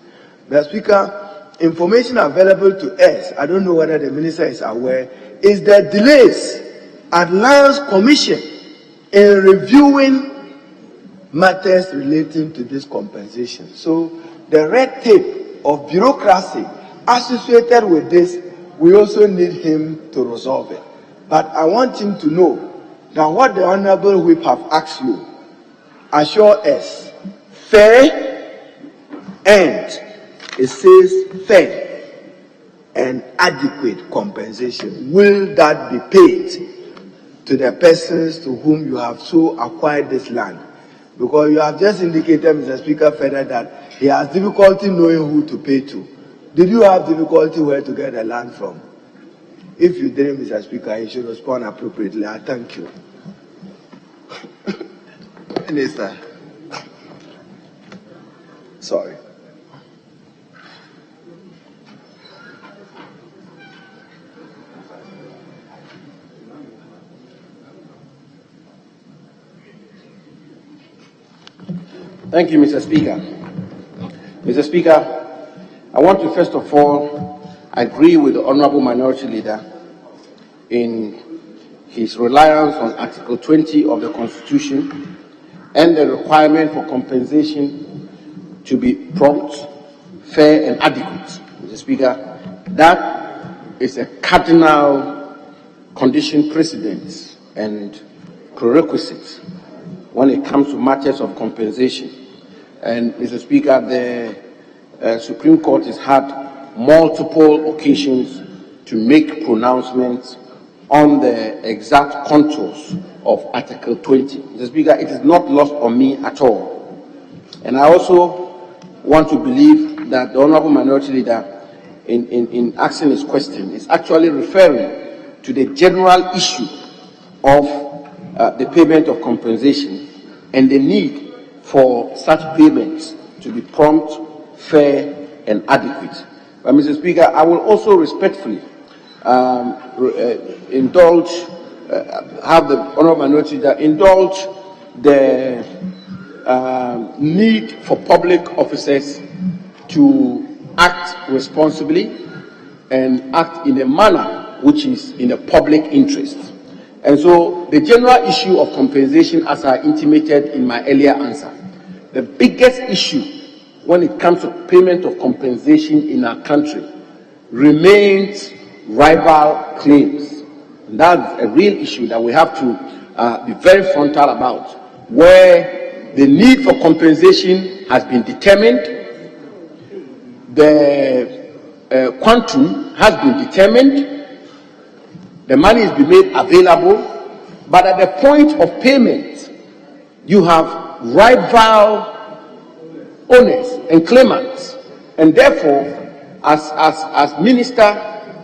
S20: Mr. Speaker, information available to us, I don't know whether the minister is aware, is the delays at Lands Commission in reviewing matters relating to this compensation. So the red tape of bureaucracy associated with this, we also need him to resolve it. But I want him to know that what the Honorable Whip have asked you, assure us, fair and, it says fair and adequate compensation. Will that be paid to the persons to whom you have so acquired this land? Because you have just indicated, Mr. Speaker, further that he has difficulty knowing who to pay to. Did you have difficulty where to get the land from? If you didn't, Mr. Speaker, you should respond appropriately. I thank you. Minister. Sorry.
S2: Thank you, Mr. Speaker. Mr. Speaker, I want to first of all agree with the Honorable Minority Leader in his reliance on Article 20 of the Constitution and the requirement for compensation to be prompt, fair, and adequate. Mr. Speaker, that is a cardinal condition, precedent, and prerequisite when it comes to matters of compensation. And Mr. Speaker, the Supreme Court has had multiple occasions to make pronouncements on the exact contours of Article 20. Mr. Speaker, it is not lost on me at all. And I also want to believe that the Honourable Minority Leader, in asking his question, is actually referring to the general issue of the payment of compensation and the need for such payments to be prompt, fair, and adequate. But, Mr. Speaker, I will also respectfully indulge, have the Honourable Minority Leader indulge the need for public officers to act responsibly and act in a manner which is in the public interest. And so the general issue of compensation, as I intimated in my earlier answer, the biggest issue when it comes to payment of compensation in our country remains rival claims. And that's a real issue that we have to be very frontal about, where the need for compensation has been determined, the quantum has been determined, the money is being made available, but at the point of payment, you have rival owners and claimants, and therefore, as minister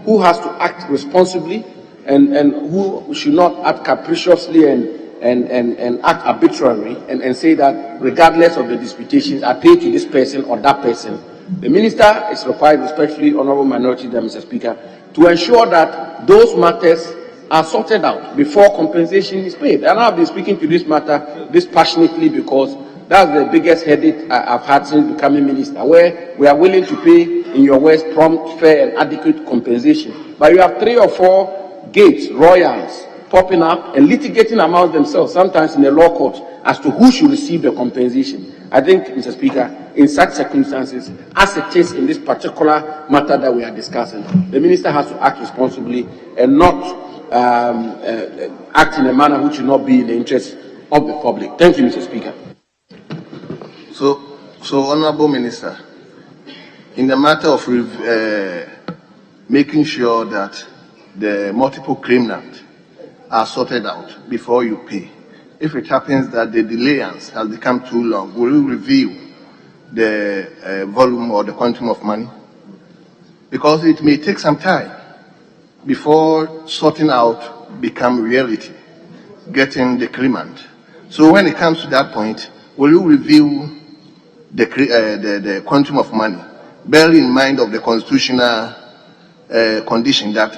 S2: who has to act responsibly and who should not act capriciously and act arbitrarily and say that regardless of the disputations, I pay to this person or that person, the minister is required respectfully, Honourable Minority Leader, Mr. Speaker, to ensure that those matters are sorted out before compensation is paid. And I've been speaking to this matter this passionately because that's the biggest headache I've had since becoming minister, where we are willing to pay, in your words, prompt, fair, and adequate compensation. But you have 3 or 4 gates, royals, popping up and litigating amongst themselves, sometimes in the law court, as to who should receive the compensation. I think, Mr. Speaker, in such circumstances, as it is in this particular matter that we are discussing, the minister has to act responsibly and not act in a manner which will not be in the interest of the public. Thank you, Mr. Speaker.
S20: So Honourable Minister, in the matter of making sure that the multiple claimants are sorted out before you pay, if it happens that the delayance has become too long, will you review the volume or the quantum of money? Because it may take some time before sorting out become reality, getting the claimant.
S7: So when it comes to that point, will you review the quantum of money, bearing in mind of the constitutional condition that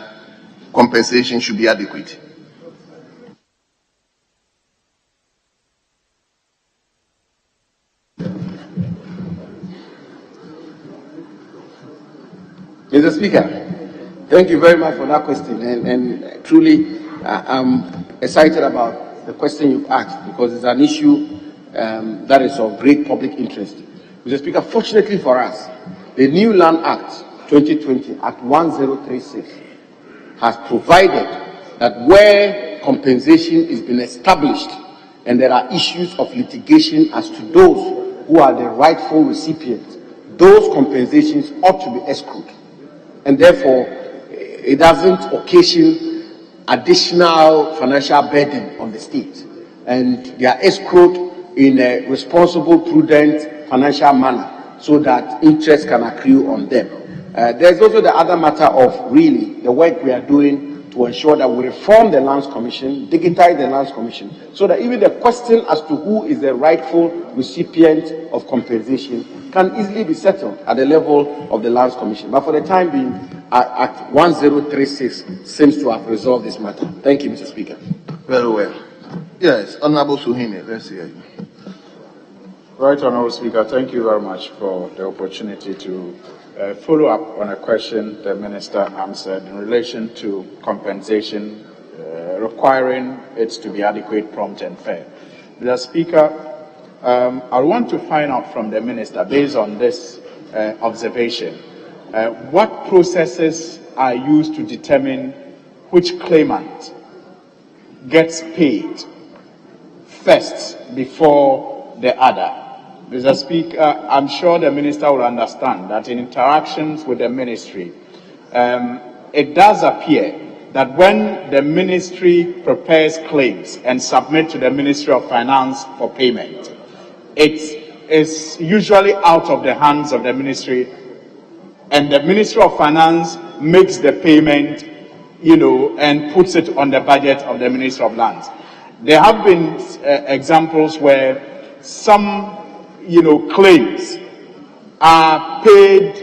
S7: compensation should be adequate?
S14: Mr. Speaker, thank you very much for that question, and truly I'm excited about the question you've asked because it's an issue that is of great public interest. Mr. Speaker, fortunately for us, the new Land Act 2020, Act 1036, has provided that where compensation is being established and there are issues of litigation as to those who are the rightful recipients, those compensations ought to be escrowed. And therefore, it doesn't occasion additional financial burden on the state. And they are escrowed in a responsible, prudent, financial manner so that interest can accrue on them. There's also the other matter of really the work we are doing to ensure that we reform the Lands Commission, digitize the Lands Commission, so that even the question as to who is the rightful recipient of compensation can easily be settled at the level of the Lands Commission. But for the time being, Act 1036 seems to have resolved this matter. Thank you, Mr. Speaker.
S7: Very well. Yes, Honorable Suhine, let's hear you.
S22: Right, Honorable Speaker, thank you very much for the opportunity to follow up on a question the Minister answered in relation to compensation, requiring it to be adequate, prompt and fair. Mr. Speaker, I want to find out from the Minister, based on this observation, what processes are used to determine which claimant gets paid first before the other. Mr. Speaker, I'm sure the Minister will understand that in interactions with the Ministry, it does appear that when the Ministry prepares claims and submit to the Ministry of Finance for payment, it is usually out of the hands of the Ministry, and the Ministry of Finance makes the payment, and puts it on the budget of the Ministry of Lands. There have been examples where some claims are paid,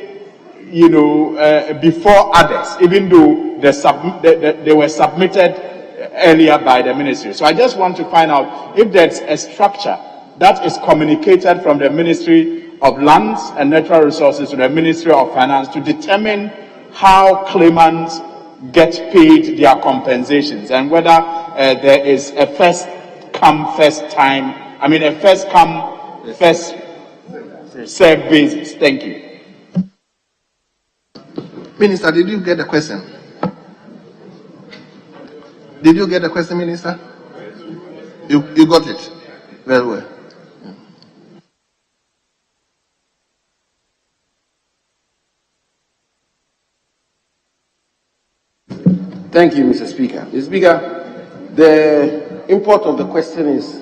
S22: before others, even though they were submitted earlier by the Ministry. So I just want to find out if there's a structure that is communicated from the Ministry of Lands and Natural Resources to the Ministry of Finance to determine how claimants get paid their compensations, and whether there is a first come, first served basis. Thank you.
S7: Minister, did you get the question? Did you get the question, Minister? You got it. Very well.
S14: Thank you, Mr. Speaker. Mr. Speaker, the import of the question is,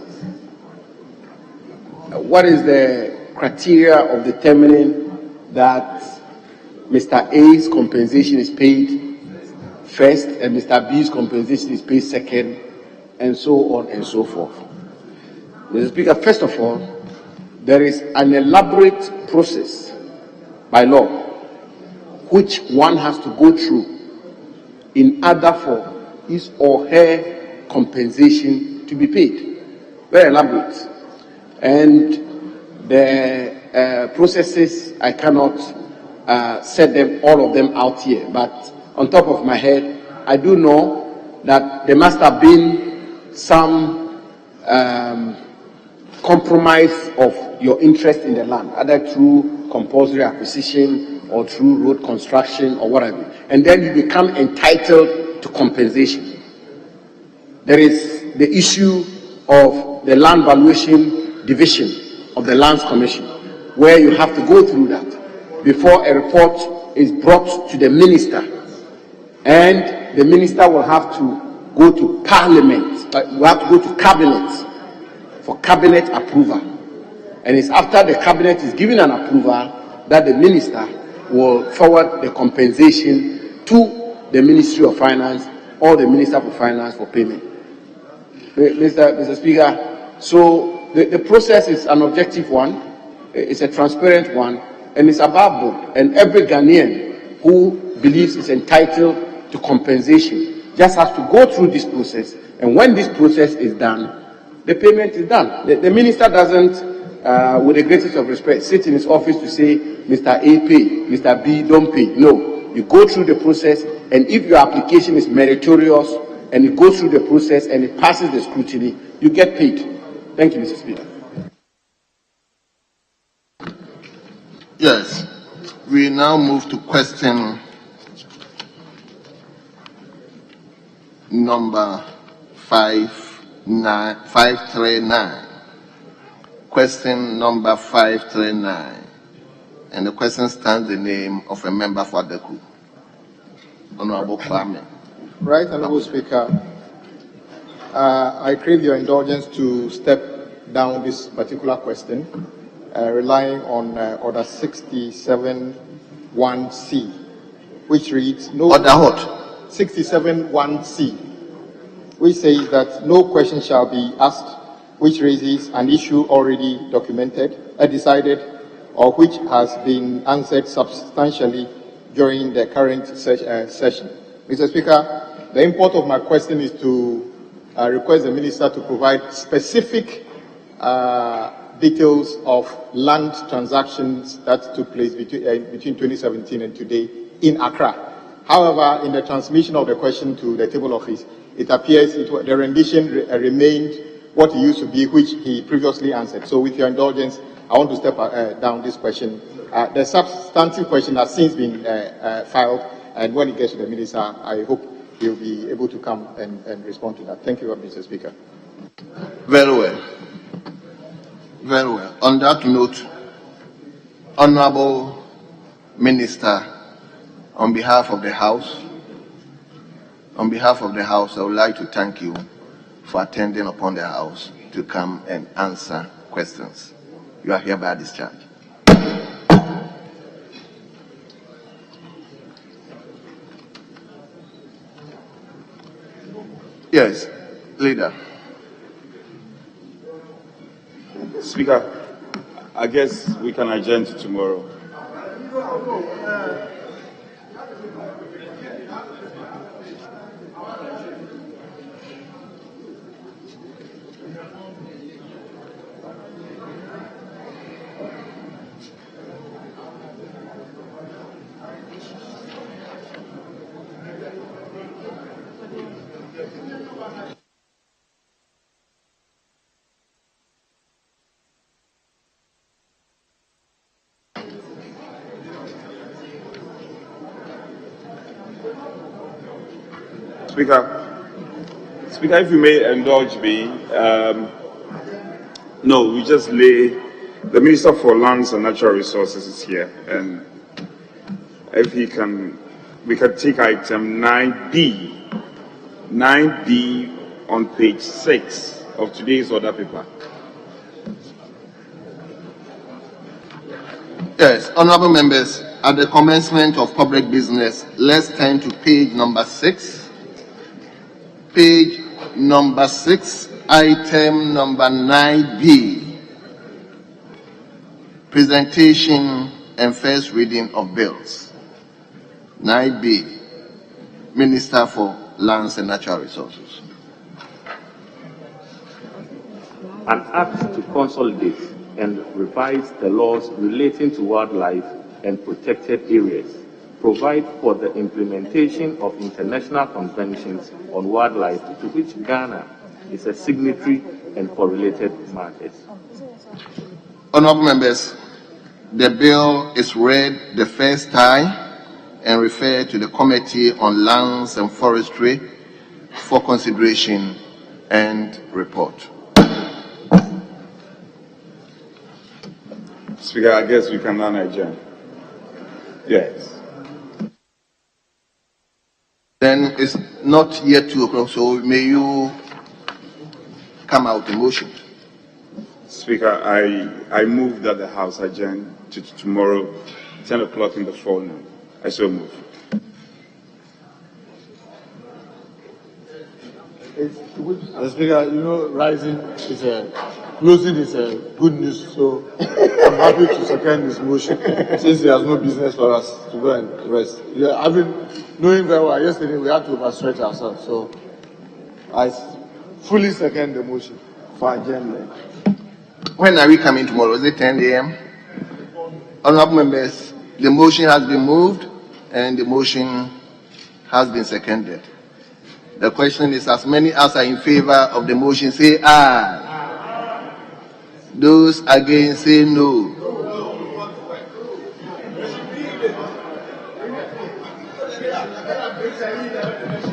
S14: what is the criteria of determining that Mr. A's compensation is paid first and Mr. B's compensation is paid second, and so on and so forth? Mr. Speaker, first of all, there is an elaborate process by law which one has to go through in order for his or her compensation to be paid. Very elaborate. And the processes, I cannot set them, all of them out here, but on top of my head, I do know that there must have been some compromise of your interest in the land, either through compulsory acquisition or through road construction or whatever, and then you become entitled to compensation. There is the issue of the land valuation division of the Lands Commission, where you have to go through that before a report is brought to the minister, and the minister will have to go to Parliament, will have to go to Cabinet for Cabinet approval, and it's after the Cabinet is given an approval that the minister will forward the compensation to the Ministry of Finance or the Minister for Finance for payment. Mr. Speaker, So the process is an objective one, it's a transparent one, and it's above board. And every Ghanaian who believes is entitled to compensation just has to go through this process. And when this process is done, the payment is done. The minister doesn't, with the greatest of respect, sit in his office to say, Mr. A pay, Mr. B don't pay. No, you go through the process, and if your application is meritorious and it goes through the process and it passes the scrutiny, you get paid. Thank you, Mr. Speaker.
S7: Yes, we now move to question number 539. Question number 539. And the question stands the name of a member for the group. Honorable Kwame.
S11: Right, Honorable Speaker. I crave your indulgence to step down this particular question, relying on Order 67(1)(c), which reads, no.
S7: Order what?
S11: 67(1)(c), which says that no question shall be asked which raises an issue already documented, decided, or which has been answered substantially during the current session. Mr. Speaker, the import of my question is to request the Minister to provide specific details of land transactions that took place between 2017 and today in Accra. However, in the transmission of the question to the table office, it appears the rendition remained what it used to be, which he previously answered. So with your indulgence, I want to step down this question. The substantive question has since been filed, and when it gets to the Minister, I hope he'll be able to come and respond to that. Thank you, Mr. Speaker.
S7: Very well. Very well. On that note, Honorable Minister, on behalf of the House, I would like to thank you for attending upon the House to come and answer questions. You are hereby discharged. Yes, Leader.
S4: Speaker, I guess we can adjourn to tomorrow. Speaker, if you may indulge me, no, we just lay, the Minister for Lands and Natural Resources is here, and if he can, we can take item 9B on page 6 of today's order paper.
S7: Yes, honorable members, at the commencement of public business, let's turn to page number 6. Page number 6, item number 9B, presentation and first reading of bills. 9B, Minister for Lands and Natural Resources.
S13: An act to consolidate and revise the laws relating to wildlife and protected areas, provide for the implementation of international conventions on wildlife to which Ghana is a signatory and for related matters.
S7: Honorable members, the bill is read the first time and referred to the Committee on Lands and Forestry for consideration and report.
S4: Speaker, I guess we can now adjourn. Yes.
S7: Then it's not yet 2 o'clock, so may you come out in motion.
S4: Speaker, I move that the House adjourn to tomorrow, 10 o'clock in the forenoon. I so move.
S5: Mr. Speaker, you know, closing is good news, so I'm happy to second this motion since he has no business for us to go and rest. Yeah, knowing very well, yesterday we had to overstretch ourselves, so I fully second the motion for adjournment.
S7: When are we coming tomorrow? Is it 10 a.m.? Honorable members, the motion has been moved and the motion has been seconded. The question is, as many as are in favor of the motion, say aye. Those against, say no.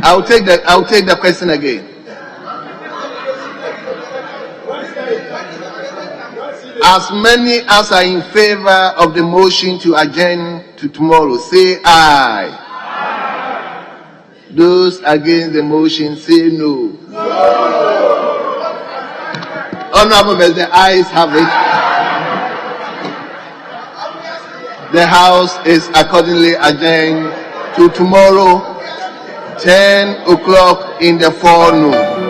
S7: I'll take the question again. As many as are in favor of the motion to adjourn to tomorrow, say aye. Those against the motion, say no. Honorable members, the ayes have it. The House is accordingly adjourned to tomorrow, 10 o'clock in the forenoon.